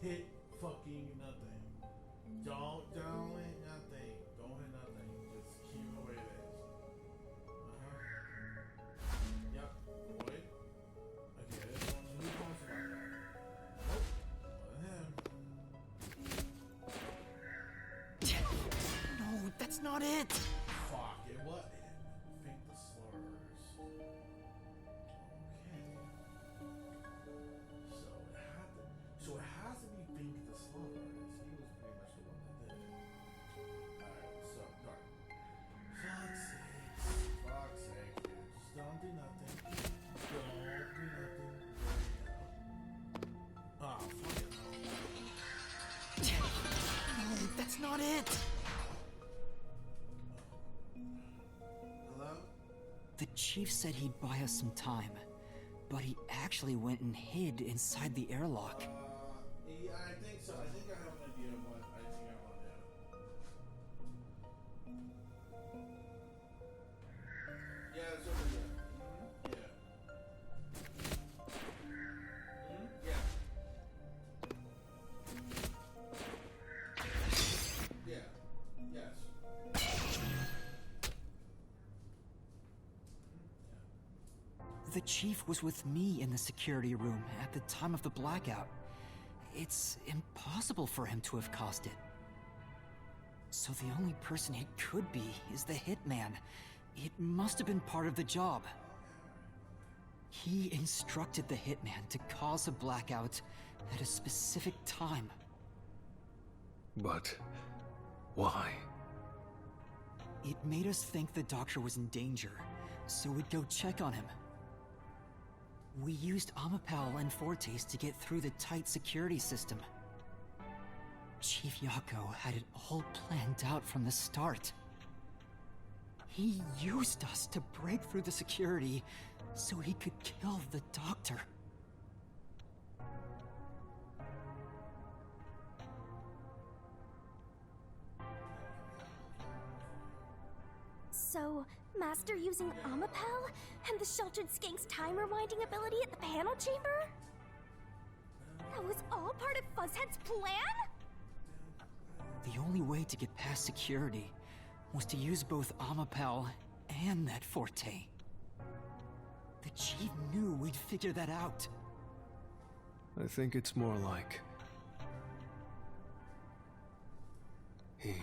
hit fucking nothing. Don't hit nothing. Don't hit nothing. Just keep it the way it is. Yep. Wait. Okay, this one's who calls the blackout? Nope. Wasn't him. No, that's not it! Fuck, it was. Think the slurs. Okay. So it has to be Think the slurs. He was pretty much the one that did it. Alright, so, alright. Fuck's sake, dude. Just don't do nothing. Don't do nothing. Oh, fuck it. No, that's not it! Hello? The chief said he'd buy us some time, but he actually went and hid inside the airlock. Yeah, I think so. I think I have an idea of what I think I want to do. Yeah, it's over there. Yeah. Yeah. Yes. The chief was with me in the security room at the time of the blackout. It's impossible for him to have caused it. So the only person it could be is the hitman. It must have been part of the job. He instructed the hitman to cause a blackout at a specific time. But why? It made us think the doctor was in danger, so we'd go check on him. We used Amapal and Fortes to get through the tight security system. Chief Yako had it all planned out from the start. He used us to break through the security so he could kill the doctor. So, Master using Amapal and the Sheltered Skank's time rewinding ability at the panel chamber? That was all part of Fuzzhead's plan? The only way to get past security was to use both Amapal and that Forte. The Chief knew we'd figure that out. I think it's more like... he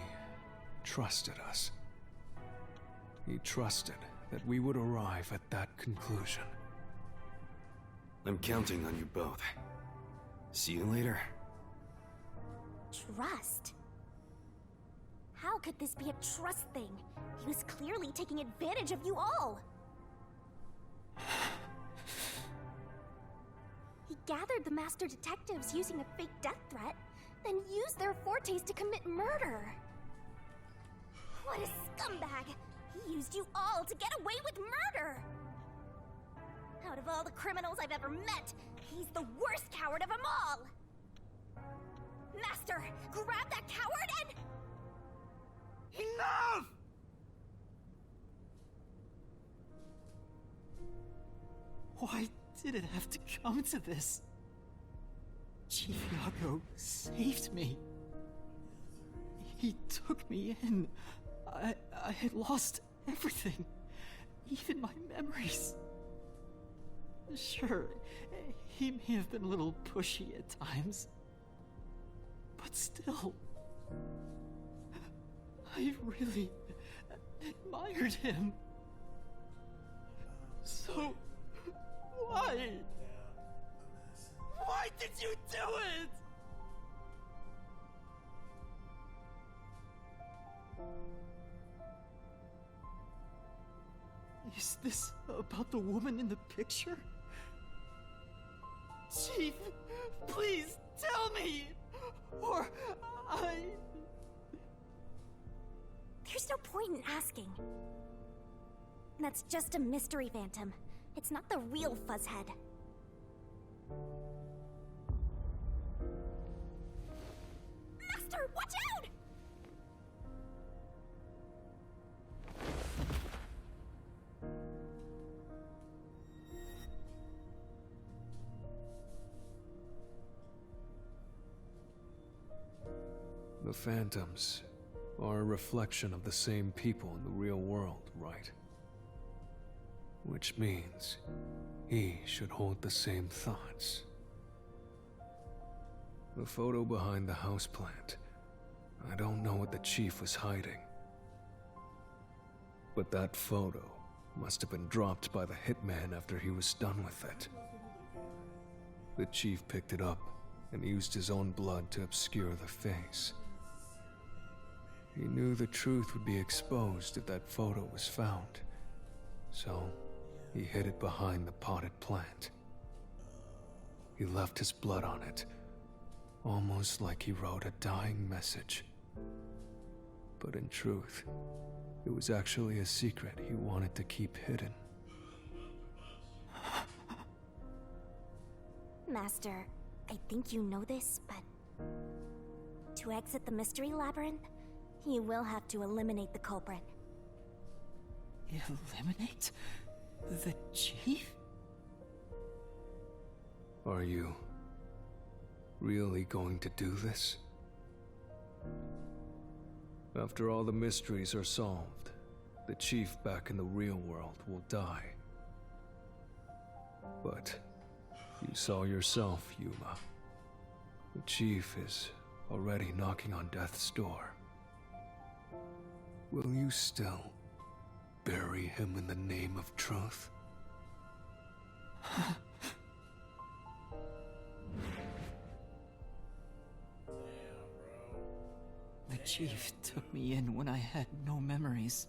trusted us. He trusted that we would arrive at that conclusion. I'm counting on you both. See you later. Trust? How could this be a trust thing? He was clearly taking advantage of you all. He gathered the master detectives using a fake death threat, then used their fortes to commit murder. What a scumbag! He used you all to get away with murder! Out of all the criminals I've ever met, he's the worst coward of them all! Master, grab that coward and... Enough! Why did it have to come to this? Chief Iago saved me. He took me in. I had lost everything, even my memories. Sure, he may have been a little pushy at times, but still, I really admired him. So, why? Why did you do it? Is this about the woman in the picture? Chief, please tell me, or There's no point in asking. That's just a mystery phantom. It's not the real Fuzzhead. Master, watch out! The phantoms are a reflection of the same people in the real world, right? Which means he should hold the same thoughts. The photo behind the houseplant. I don't know what the Chief was hiding. But that photo must have been dropped by the hitman after he was done with it. The Chief picked it up and used his own blood to obscure the face. He knew the truth would be exposed if that photo was found, so he hid it behind the potted plant. He left his blood on it, almost like he wrote a dying message. But in truth, it was actually a secret he wanted to keep hidden. Master, I think you know this, but to exit the mystery labyrinth, you will have to eliminate the culprit. eliminate the Chief? Are you really going to do this? After all the mysteries are solved, the Chief back in the real world will die. But you saw yourself, Yuma. The Chief is already knocking on death's door. Will you still bury him in the name of truth? The Chief took me in when I had no memories,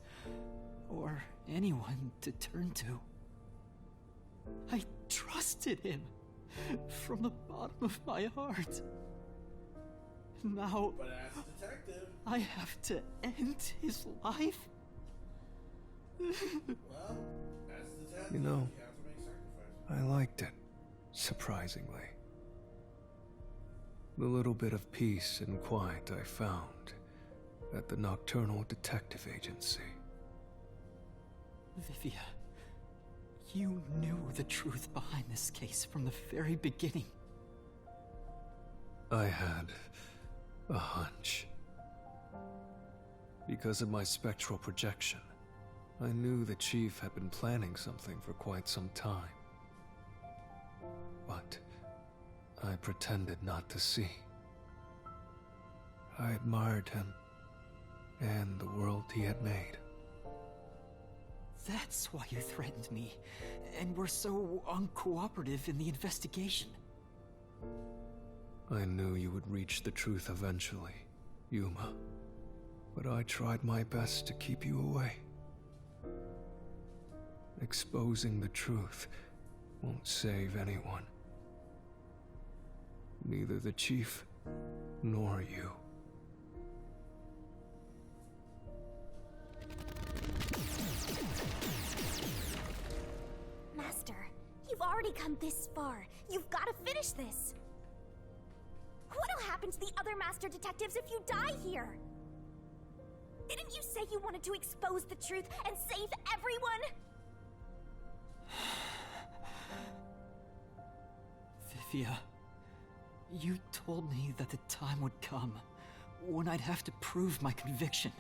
or anyone to turn to. I trusted him from the bottom of my heart. Now, But as a detective, I have to end his life? well, as a detective, You know, you have to make sacrifices. I liked it, surprisingly. The little bit of peace and quiet I found at the Nocturnal Detective Agency. Vivia, you knew the truth behind this case from the very beginning. I had a hunch. Because of my spectral projection, I knew the chief had been planning something for quite some time. But I pretended not to see. I admired him and the world he had made. That's why you threatened me, and were so uncooperative in the investigation. I knew you would reach the truth eventually, Yuma. But I tried my best to keep you away. Exposing the truth won't save anyone. Neither the chief nor you. Master, you've already come this far. You've got to finish this. What'll happen to the other master detectives if you die here? Didn't you say you wanted to expose the truth and save everyone? Vivia, you told me that the time would come when I'd have to prove my conviction.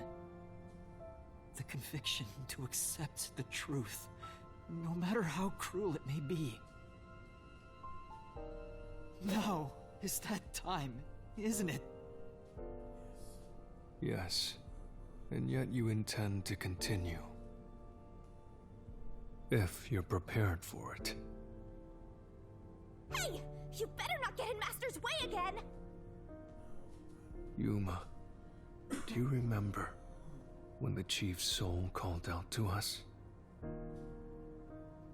The conviction to accept the truth, no matter how cruel it may be. Now is that time, isn't it? Yes, and yet you intend to continue. If you're prepared for it. Hey! You better not get in Master's way again! Yuma, do you remember when the chief's soul called out to us?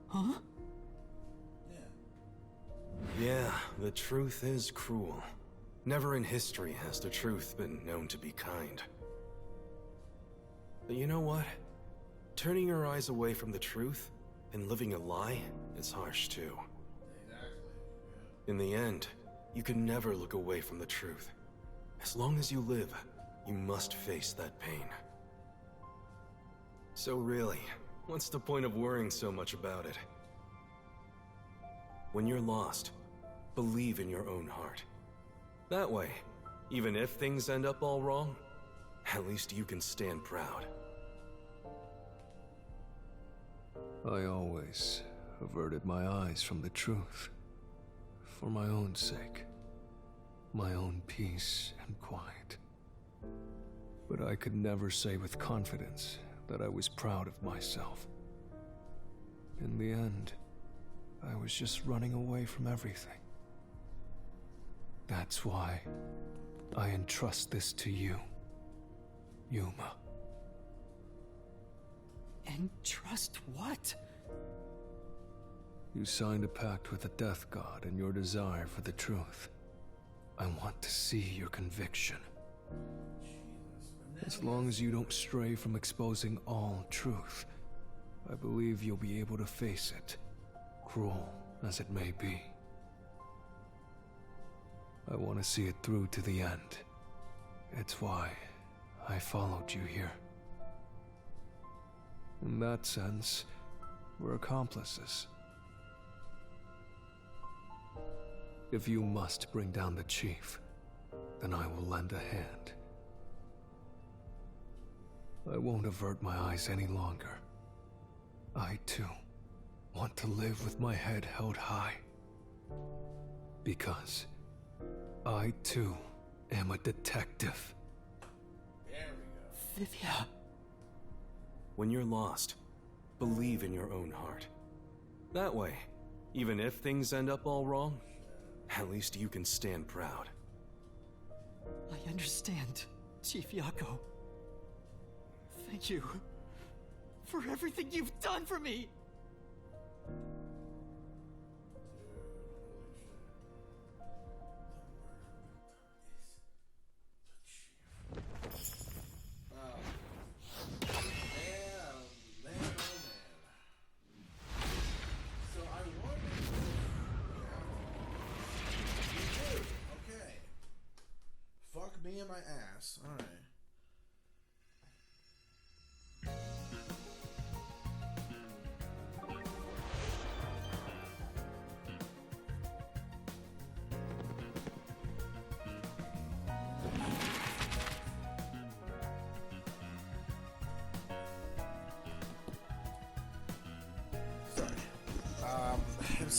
Huh? Yeah, the truth is cruel. Never in history has the truth been known to be kind. But you know what? Turning your eyes away from the truth and living a lie is harsh too. In the end, you can never look away from the truth. As long as you live, you must face that pain. So really, what's the point of worrying so much about it? When you're lost, believe in your own heart. That way, even if things end up all wrong, at least you can stand proud. I always averted my eyes from the truth. For my own sake. My own peace and quiet. But I could never say with confidence that I was proud of myself. In the end, I was just running away from everything. That's why I entrust this to you, Yuma. Entrust what? You signed a pact with the Death God and your desire for the truth. I want to see your conviction. As long as you don't stray from exposing all truth, I believe you'll be able to face it, cruel as it may be. I want to see it through to the end. It's why I followed you here. In that sense, we're accomplices. If you must bring down the chief, then I will lend a hand. I won't avert my eyes any longer. I, too, want to live with my head held high. Because I, too, am a detective. Vivia. When you're lost, believe in your own heart. That way, even if things end up all wrong, at least you can stand proud. I understand, Chief Yako. Thank you for everything you've done for me. Me and my ass. Alright.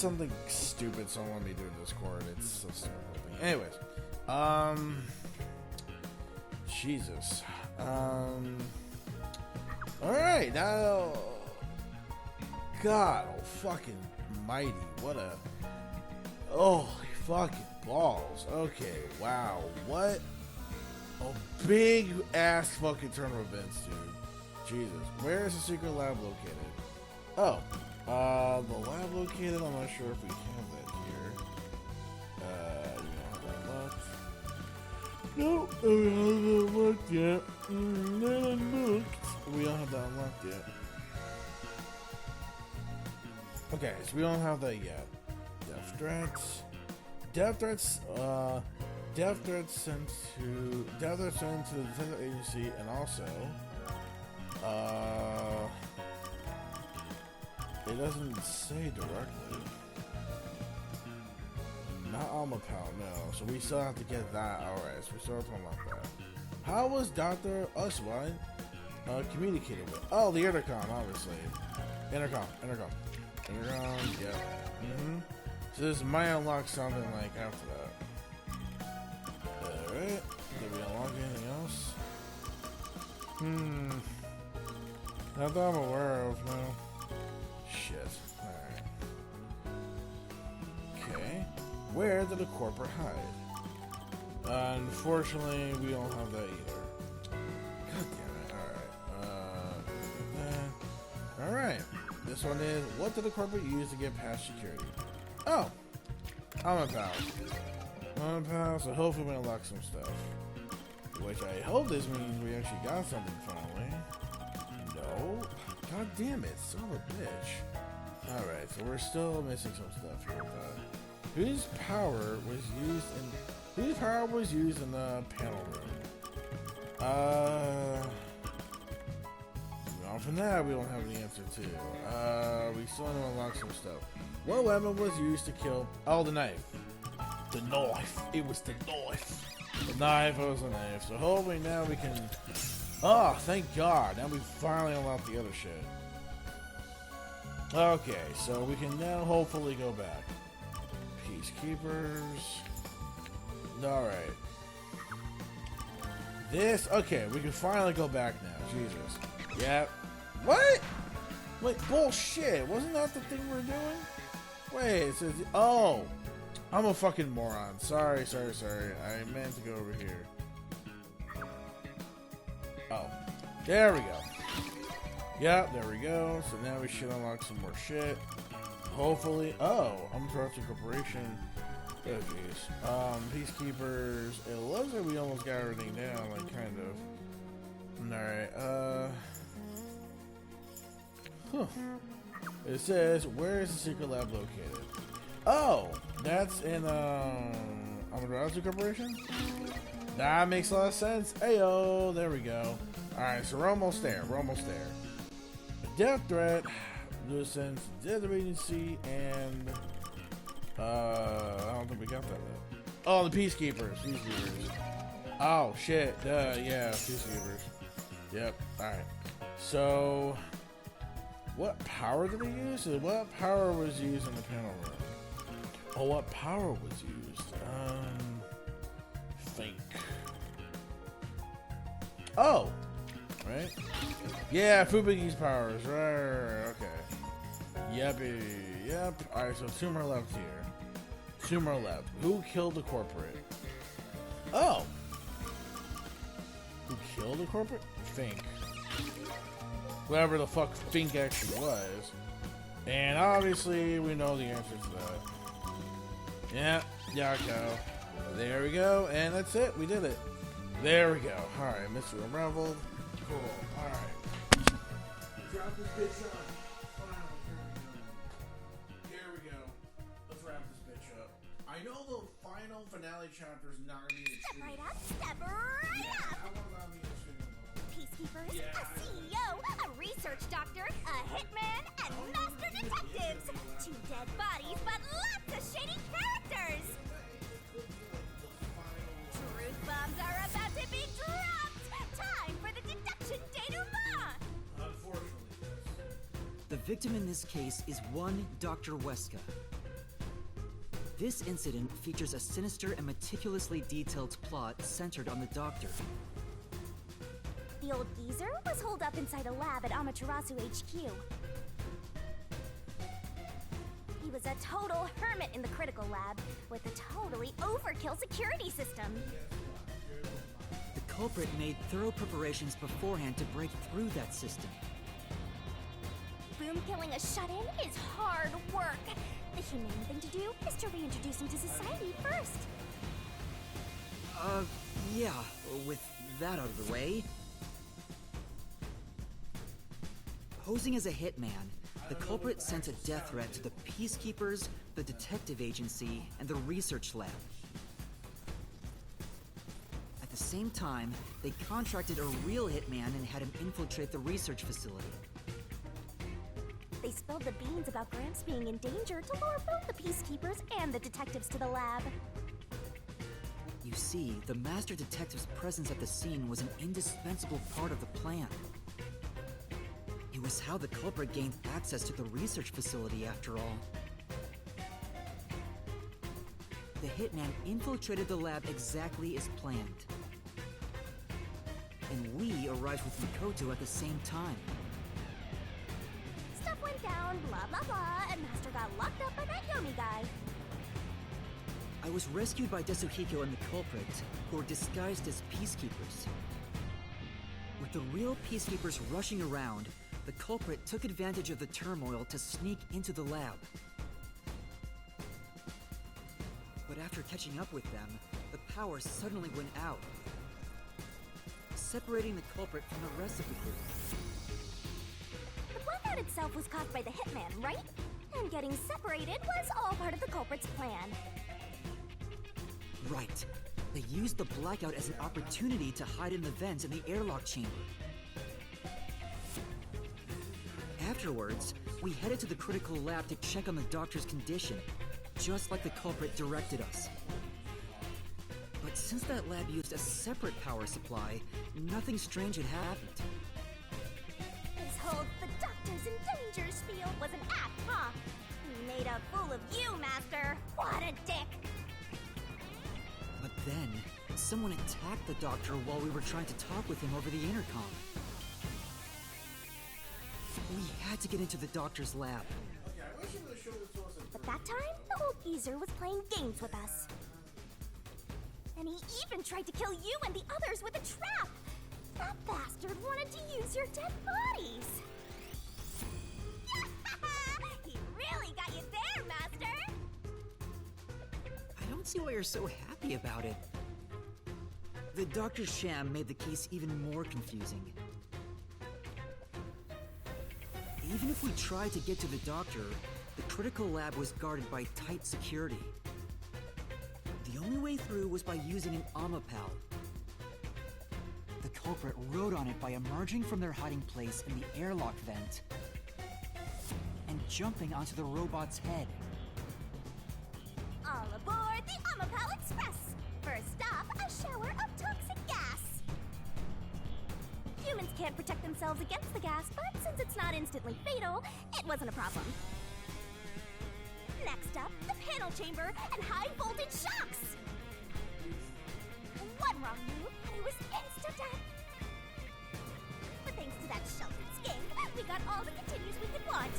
something stupid someone want me to do in Discord. It's so stupid. Anyways, Jesus. Alright, now. God, oh fucking mighty. What a. Oh, fucking balls. Okay, wow. What a big ass fucking turn of events, dude. Jesus. Where is the secret lab located? Oh, the lab located. I'm not sure if we have that here. We don't have that locked. No, we don't have that locked yet. Not unlocked. We don't have that unlocked yet. Okay, so we don't have that yet. Death threats. Death threats sent to the Detective Agency, and also, it doesn't say directly. Not Alma Pal, no. So we still have to get that. Alright, so we still have to unlock that. How was Dr. Uswine communicated with? Oh, the intercom, obviously. Intercom, yeah. So this might unlock something like after that. Alright. Did we unlock anything else? Not that I'm aware of, no. Shit. Alright. Okay. Where did the corporate hide? Unfortunately, we don't have that either. God damn it. Alright. Alright. This one is, what did the corporate use to get past security? Oh! Alma Pal. So hopefully we unlock some stuff. Which I hope this means we actually got something finally. No. God damn it, son of a bitch. Alright, so we're still missing some stuff here. Whose power was used in the panel room? From that, we don't have the answer to. We still need to unlock some stuff. What weapon was used to kill? Oh, the knife. The knife. It was the knife. The knife was the knife. So hopefully now we can. Oh, thank God. Now we finally unlocked the other shit. Okay, so we can now hopefully go back. Peacekeepers. Alright. This. Okay, we can finally go back now. Jesus. Yep. What? Wait, bullshit. Wasn't that the thing we're doing? Wait, it says, oh, I'm a fucking moron. Sorry. I meant to go over here. Oh, there we go. Yep, there we go. So now we should unlock some more shit. Hopefully. Oh, I'm trusting corporation. Oh, jeez. Peacekeepers. It looks like we almost got everything down, like, kind of. Alright, It says, where is the secret lab located? Oh, that's in, Amaterasu Corporation? That makes a lot of sense. Ayo, there we go. Alright, so we're almost there. Death threat, nuisance, Detective Agency, and, I don't think we got that yet. Oh, the Peacekeepers. Oh, shit, yeah, Peacekeepers. Yep, alright. So, what power did we use? What power was used in the panel room? Oh, what power was used? Think. Oh! Right? Yeah, Fubuki's powers. Right, okay. Yep. Alright, so 2 more left here. 2 more left. Who killed the corporate? Oh! Who killed the corporate? Think. Whatever the fuck Fink actually was. And obviously we know the answer to that. Yeah, Yako. There we go, and that's it. We did it. There we go. Alright, Mr. Unraveled. Cool. Alright. Drop this bitch on. Here we go. Let's wrap this bitch up. I know the final finale chapter is not gonna be Step right up, step right up! Peacekeepers, a CEO, a research doctor, a hitman, and master detectives! 2 dead bodies, but lots of shady characters! Truth bombs are about to be dropped! Time for the deduction denouement! The victim in this case is one Dr. Weska. This incident features a sinister and meticulously detailed plot centered on the Doctor. The old geezer was holed up inside a lab at Amaterasu HQ. He was a total hermit in the critical lab, with a totally overkill security system. The culprit made thorough preparations beforehand to break through that system. Boom killing a shut-in is hard work. The humane thing to do is to reintroduce him to society first. Yeah, with that out of the way. Posing as a hitman, the culprit sent a death threat to the Peacekeepers, the Detective Agency, and the Research Lab. At the same time, they contracted a real hitman and had him infiltrate the research facility. They spilled the beans about Gramps being in danger to lure both the Peacekeepers and the detectives to the lab. You see, the Master Detective's presence at the scene was an indispensable part of the plan. It was how the culprit gained access to the research facility, after all. The hitman infiltrated the lab exactly as planned. And we arrived with Mikoto at the same time. Stuff went down, blah blah blah, and Master got locked up by that Yomi guy. I was rescued by Desuhiko and the culprit, who were disguised as peacekeepers. With the real peacekeepers rushing around, the culprit took advantage of the turmoil to sneak into the lab. But after catching up with them, the power suddenly went out, separating the culprit from the rest of the group. The blackout itself was caused by the hitman, right? And getting separated was all part of the culprit's plan. Right. They used the blackout as an opportunity to hide in the vents in the airlock chamber. Afterwards, we headed to the critical lab to check on the Doctor's condition, just like the culprit directed us. But since that lab used a separate power supply, nothing strange had happened. This whole "the Doctor's in danger" spiel was an act, huh? He made a fool of you, Master. What a dick! But then, someone attacked the Doctor while we were trying to talk with him over the intercom. We had to get into the Doctor's lab. But that time, the old geezer was playing games with us. And he even tried to kill you and the others with a trap! That bastard wanted to use your dead bodies! He really got you there, Master! I don't see why you're so happy about it. The Doctor's sham made the case even more confusing. Even if we tried to get to the Doctor, the critical lab was guarded by tight security. The only way through was by using an Amapal. The culprit rode on it by emerging from their hiding place in the airlock vent and jumping onto the robot's head. All aboard the Amapal Express! First stop, a shower of toxic gas! Humans can't protect themselves against the gas, but since it's not instantly fatal, it wasn't a problem. Next up, the panel chamber and high-voltage shocks! One wrong move, and it was insta-death! But thanks to that sheltered skink, we got all the continues we could want.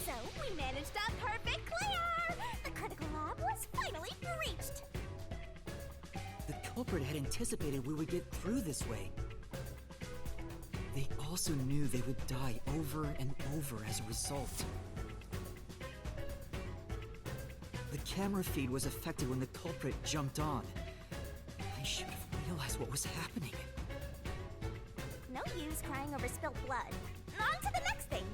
So, we managed a perfect clear! The critical lab was finally breached! The culprit had anticipated we would get through this way. They also knew they would die over and over as a result. The camera feed was affected when the culprit jumped on. I should have realized what was happening. No use crying over spilt blood. On to the next thing!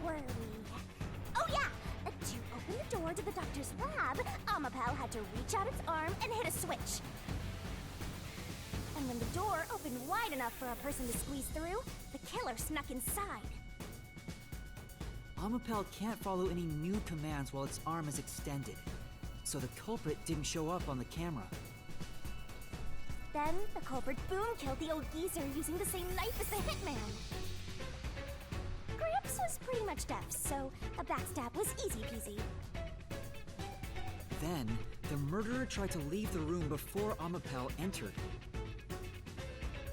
Where were we? Oh yeah! To open the door to the Doctor's lab, Amapal had to reach out its arm and hit a switch. And when the door opened wide enough for a person to squeeze through, the killer snuck inside. Amapal can't follow any new commands while its arm is extended, so the culprit didn't show up on the camera. Then, the culprit boom killed the old geezer using the same knife as the hitman. much deaf, so a backstab was easy peasy. Then, the murderer tried to leave the room before Amapel entered.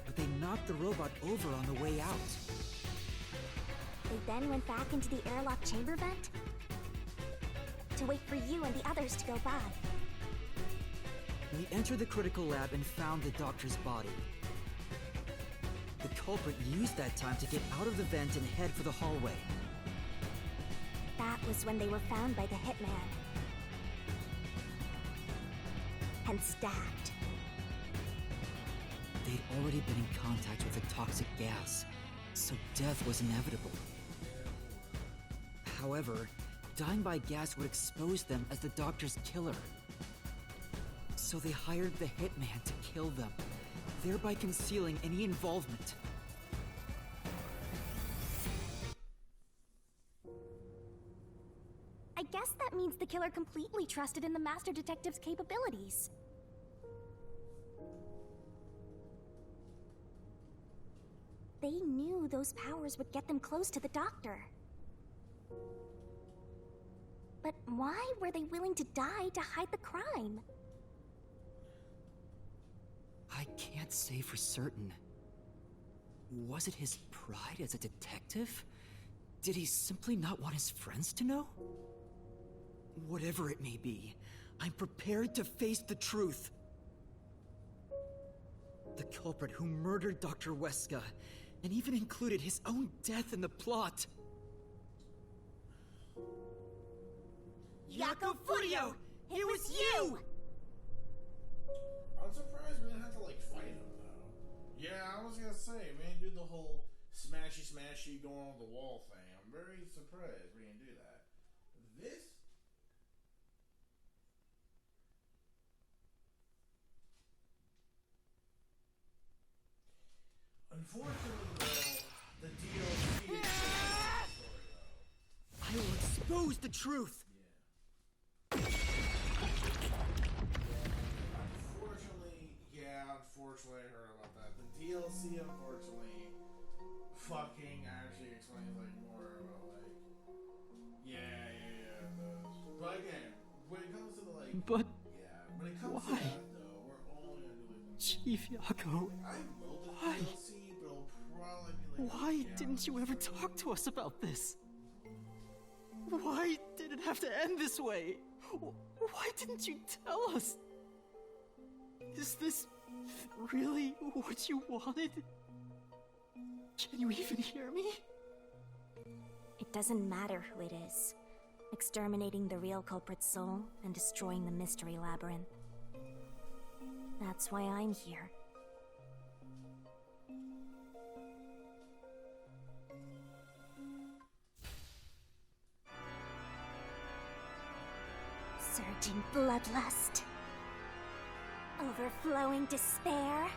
But they knocked the robot over on the way out. They then went back into the airlock chamber vent to wait for you and the others to go by. We entered the critical lab and found the doctor's body. The culprit used that time to get out of the vent and head for the hallway. That was when they were found by the hitman. And stabbed. They'd already been in contact with a toxic gas, so death was inevitable. However, dying by gas would expose them as the doctor's killer. So they hired the hitman to kill them, thereby concealing any involvement. I guess that means the killer completely trusted in the Master Detective's capabilities. They knew those powers would get them close to the doctor. But why were they willing to die to hide the crime? I can't say for certain. Was it his pride as a detective? Did he simply not want his friends to know? Whatever it may be, I'm prepared to face the truth. The culprit who murdered Dr. Weska, and even included his own death in the plot. Jaco Furio! It was you! I'm surprised we didn't have to, like, fight him, though. Yeah, I was gonna say, we didn't do the whole smashy going on the wall thing. I'm very surprised we didn't do that. This? Unfortunately, though, the DLC is I will expose the truth! Unfortunately, I heard about that. The DLC, unfortunately, fucking actually explains, like, more about, like, but again, when it comes to the, like, But when it comes to that, though, we're only gonna do, like, Chief Jaco, I will do why? DLC, but it'll probably be, like, Why didn't you ever talk to us about this? Why did it have to end this way? Why didn't you tell us? Is this really what you wanted? Can you even hear me? It doesn't matter who it is. Exterminating the real culprit's soul and destroying the mystery labyrinth. That's why I'm here. Surging bloodlust. Overflowing despair.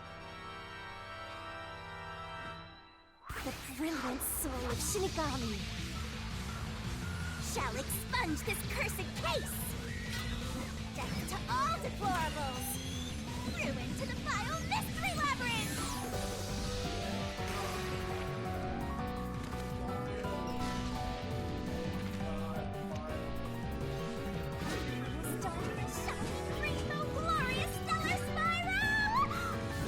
The brilliant soul of Shinigami shall expunge this cursed case! Death to all deplorables! Ruin to the vile mystery labyrinth! Starting a shining rainbow glorious stellar spiral!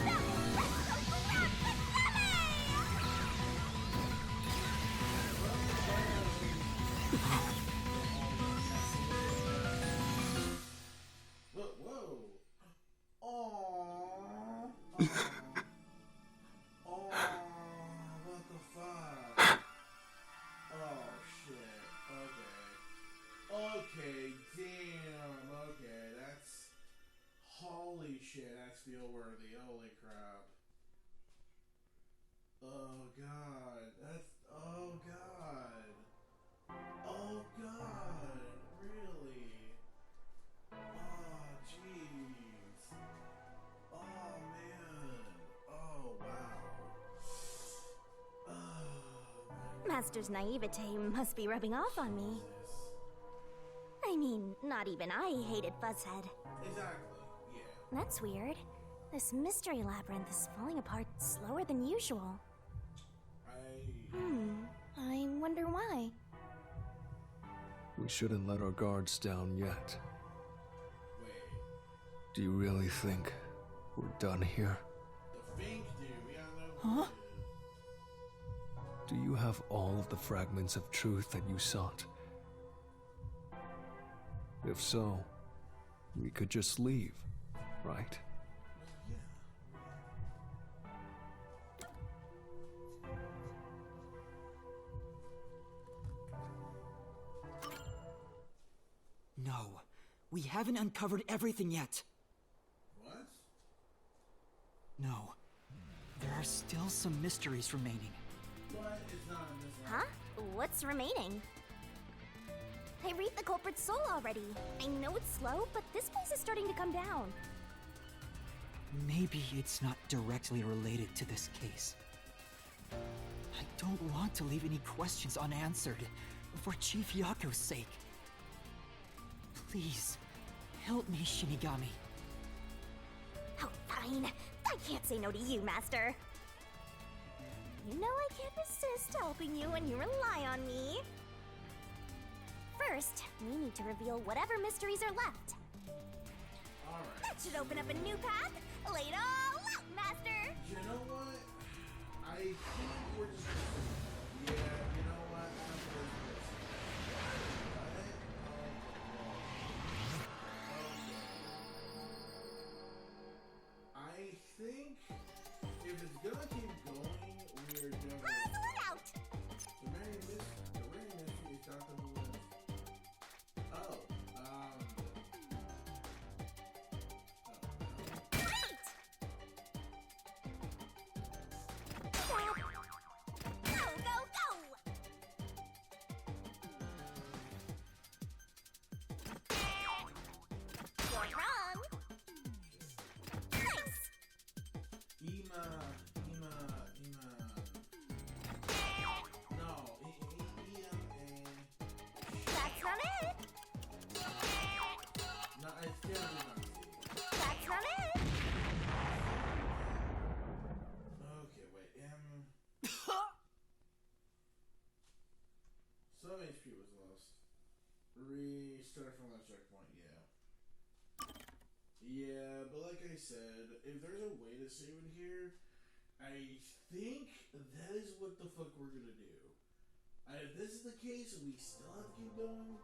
The Resto Grand Finale! Whoa. Aww. Aww. What the fuck? Oh, shit. Okay, damn. Okay, that's... Holy shit, that's feel-worthy. Holy crap. Oh, God. That's... Oh, God. Oh, God. Really? Oh, jeez. Oh, man. Oh, wow. Oh, Master's naivete must be rubbing off on me. I mean, not even I hated Fuzzhead. exactly. Yeah. That's weird. This mystery labyrinth is falling apart slower than usual. I wonder why. We shouldn't let our guards down yet. Do you really think we're done here? Huh? Do you have all of the fragments of truth that you sought? If so, we could just leave, right? No, we haven't uncovered everything yet. What? No, there are still some mysteries remaining. What? It's not in this Huh? What's remaining? I read the culprit's soul already. I know it's slow, but this place is starting to come down. Maybe it's not directly related to this case. I don't want to leave any questions unanswered, for Chief Yako's sake. Please, help me, Shinigami. Oh, fine. I can't say no to you, Master. You know I can't resist helping you when you rely on me. First, we need to reveal whatever mysteries are left. Alright. That should open up a new path. Lay it all out, Master! You know what? I think we're just... Yeah, you know what? I think if it's gonna keep going, we're gonna... Look out! The rain mystery is Dr. Who lives. Oh, Wait! Stop! Go, go, go! You're wrong! Nice! Ema. No, That's not it! No, I still do not see. That's not it! Okay, wait, Some HP was lost. Restart from last checkpoint, yeah. Yeah, but like I said, if there's a way to save it here, I think that is what the fuck we're gonna do. If this is the case, we still have to keep going.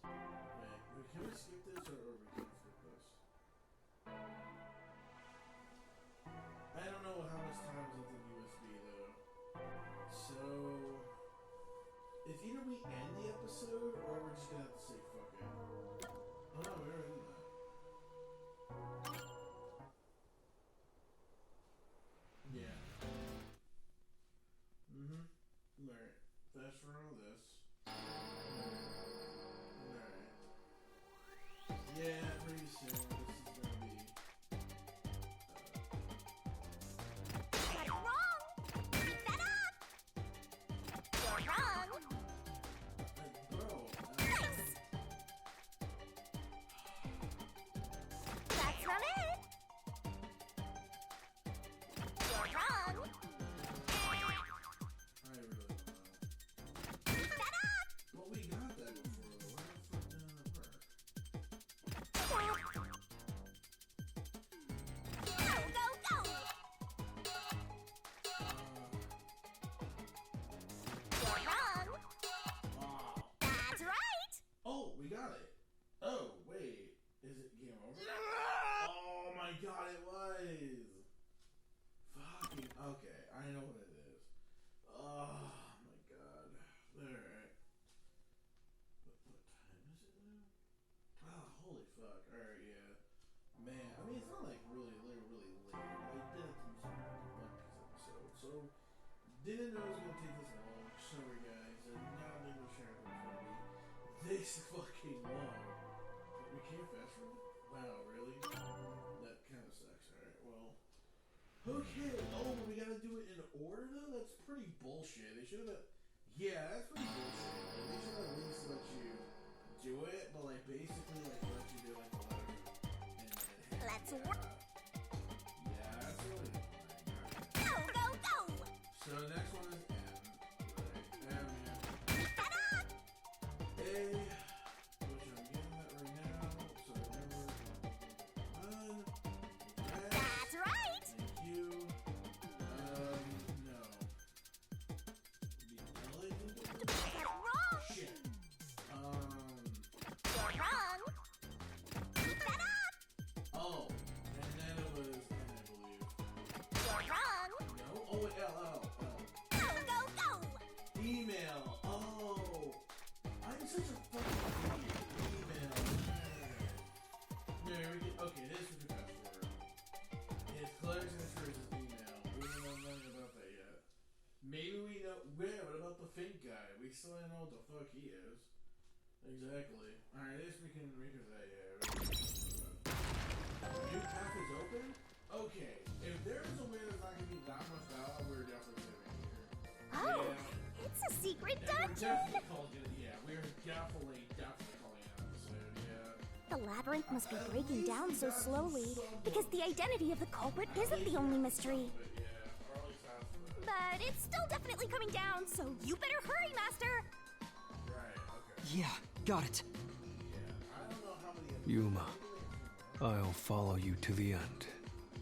Wait, can we skip this or we can't skip this? I don't know how much time is left in USB though. So it's either we end the episode or we're just gonna have to say fuck it. Oh no, we already did that. Yeah. Alright. Fast for all this. Alright. Yeah, pretty soon this is gonna be Got it wrong! Pick that up! You're wrong! bro. Nice! That's not it! You're wrong! I really don't know. Pick that up! Well, we got that before though. Why the fuck didn't it work? Go, go, go! You're wrong! That's right! Oh, we got it. Oh, wait. Is it game over? Oh my god, it was. Fucking okay. I know what it is. Oh my god. Alright. What time is it now? Oh, holy fuck. Alright, yeah. Man, I mean, it's not like really late. I did it to some One Piece episode, so didn't know it was gonna take this long. Sorry, guys. And now I'm able to share it with me. This fucking long. We can't fast forward. Wow, really? That kind of sucks. Alright, well. Okay. Oh, but we gotta do it in order though? That's pretty bullshit. They should have. Yeah, that's pretty bullshit. Like, they should at least let you do it, but like basically like let you do like the letter. Let's work! Yeah, that's really Go, go, go! So the next one is M. Right. M, yeah. Pick that up! A. email. Oh, I'm such a fucking idiot. Email. There we go. Okay, this is the password. It's Claire's Insurance's email. We don't know nothing about that yet. Maybe we know. Where? What about the Fink guy? We still don't know what the fuck he is. Exactly. Alright, this we can read that. New path is open? Okay. If there's a way there's not gonna be that much valor, we're definitely living here. Oh, Yeah. it's a secret Yeah, we're dungeon! definitely calling it. Yeah, we're definitely calling it an episode. Yeah. The labyrinth must be breaking down so slowly because the identity of the culprit isn't the only mystery. But it's still definitely coming down, so you better hurry, Master! Yeah, got it. Yuma, I'll follow you to the end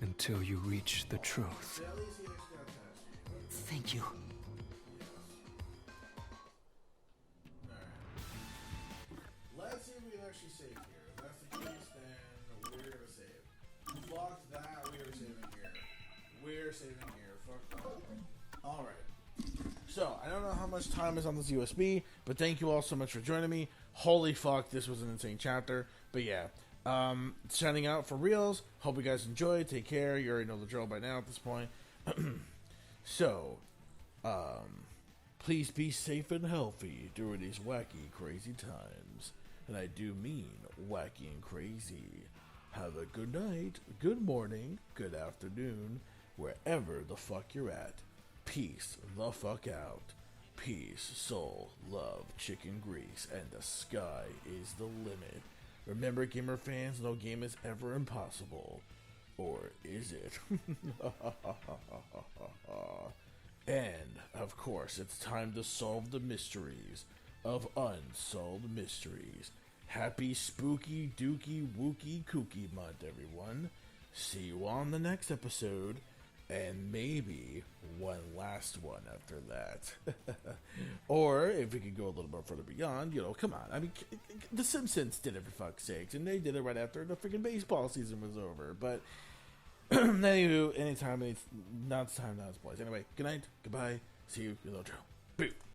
until you reach the truth. Thank you. Let's see if we can actually save here. If that's the case, then we're gonna save. Fuck that, we're saving here. We're saving here. Fuck that. Alright. So, I don't know how much time is on this USB, but thank you all so much for joining me. Holy fuck, this was an insane chapter. But yeah, signing out for reals. Hope you guys enjoyed. Take care. You already know the drill by now at this point. So, please be safe and healthy during these wacky, crazy times. And I do mean wacky and crazy. Have a good night, good morning, good afternoon, wherever the fuck you're at. Peace the fuck out. Peace, soul, love, chicken grease, and the sky is the limit. Remember, gamer fans, no game is ever impossible. Or is it? And, of course, it's time to solve the mysteries of Unsolved Mysteries. Happy spooky dookie wookie kooky month, everyone. See you on the next episode. And maybe one last one after that. Or, if we could go a little more further beyond, you know, come on. I mean, The Simpsons did it for fuck's sakes, and they did it right after the freaking baseball season was over. But, anywho, anytime, not time, not place. Anyway, good night, goodbye, see you, you little Joe. Boo.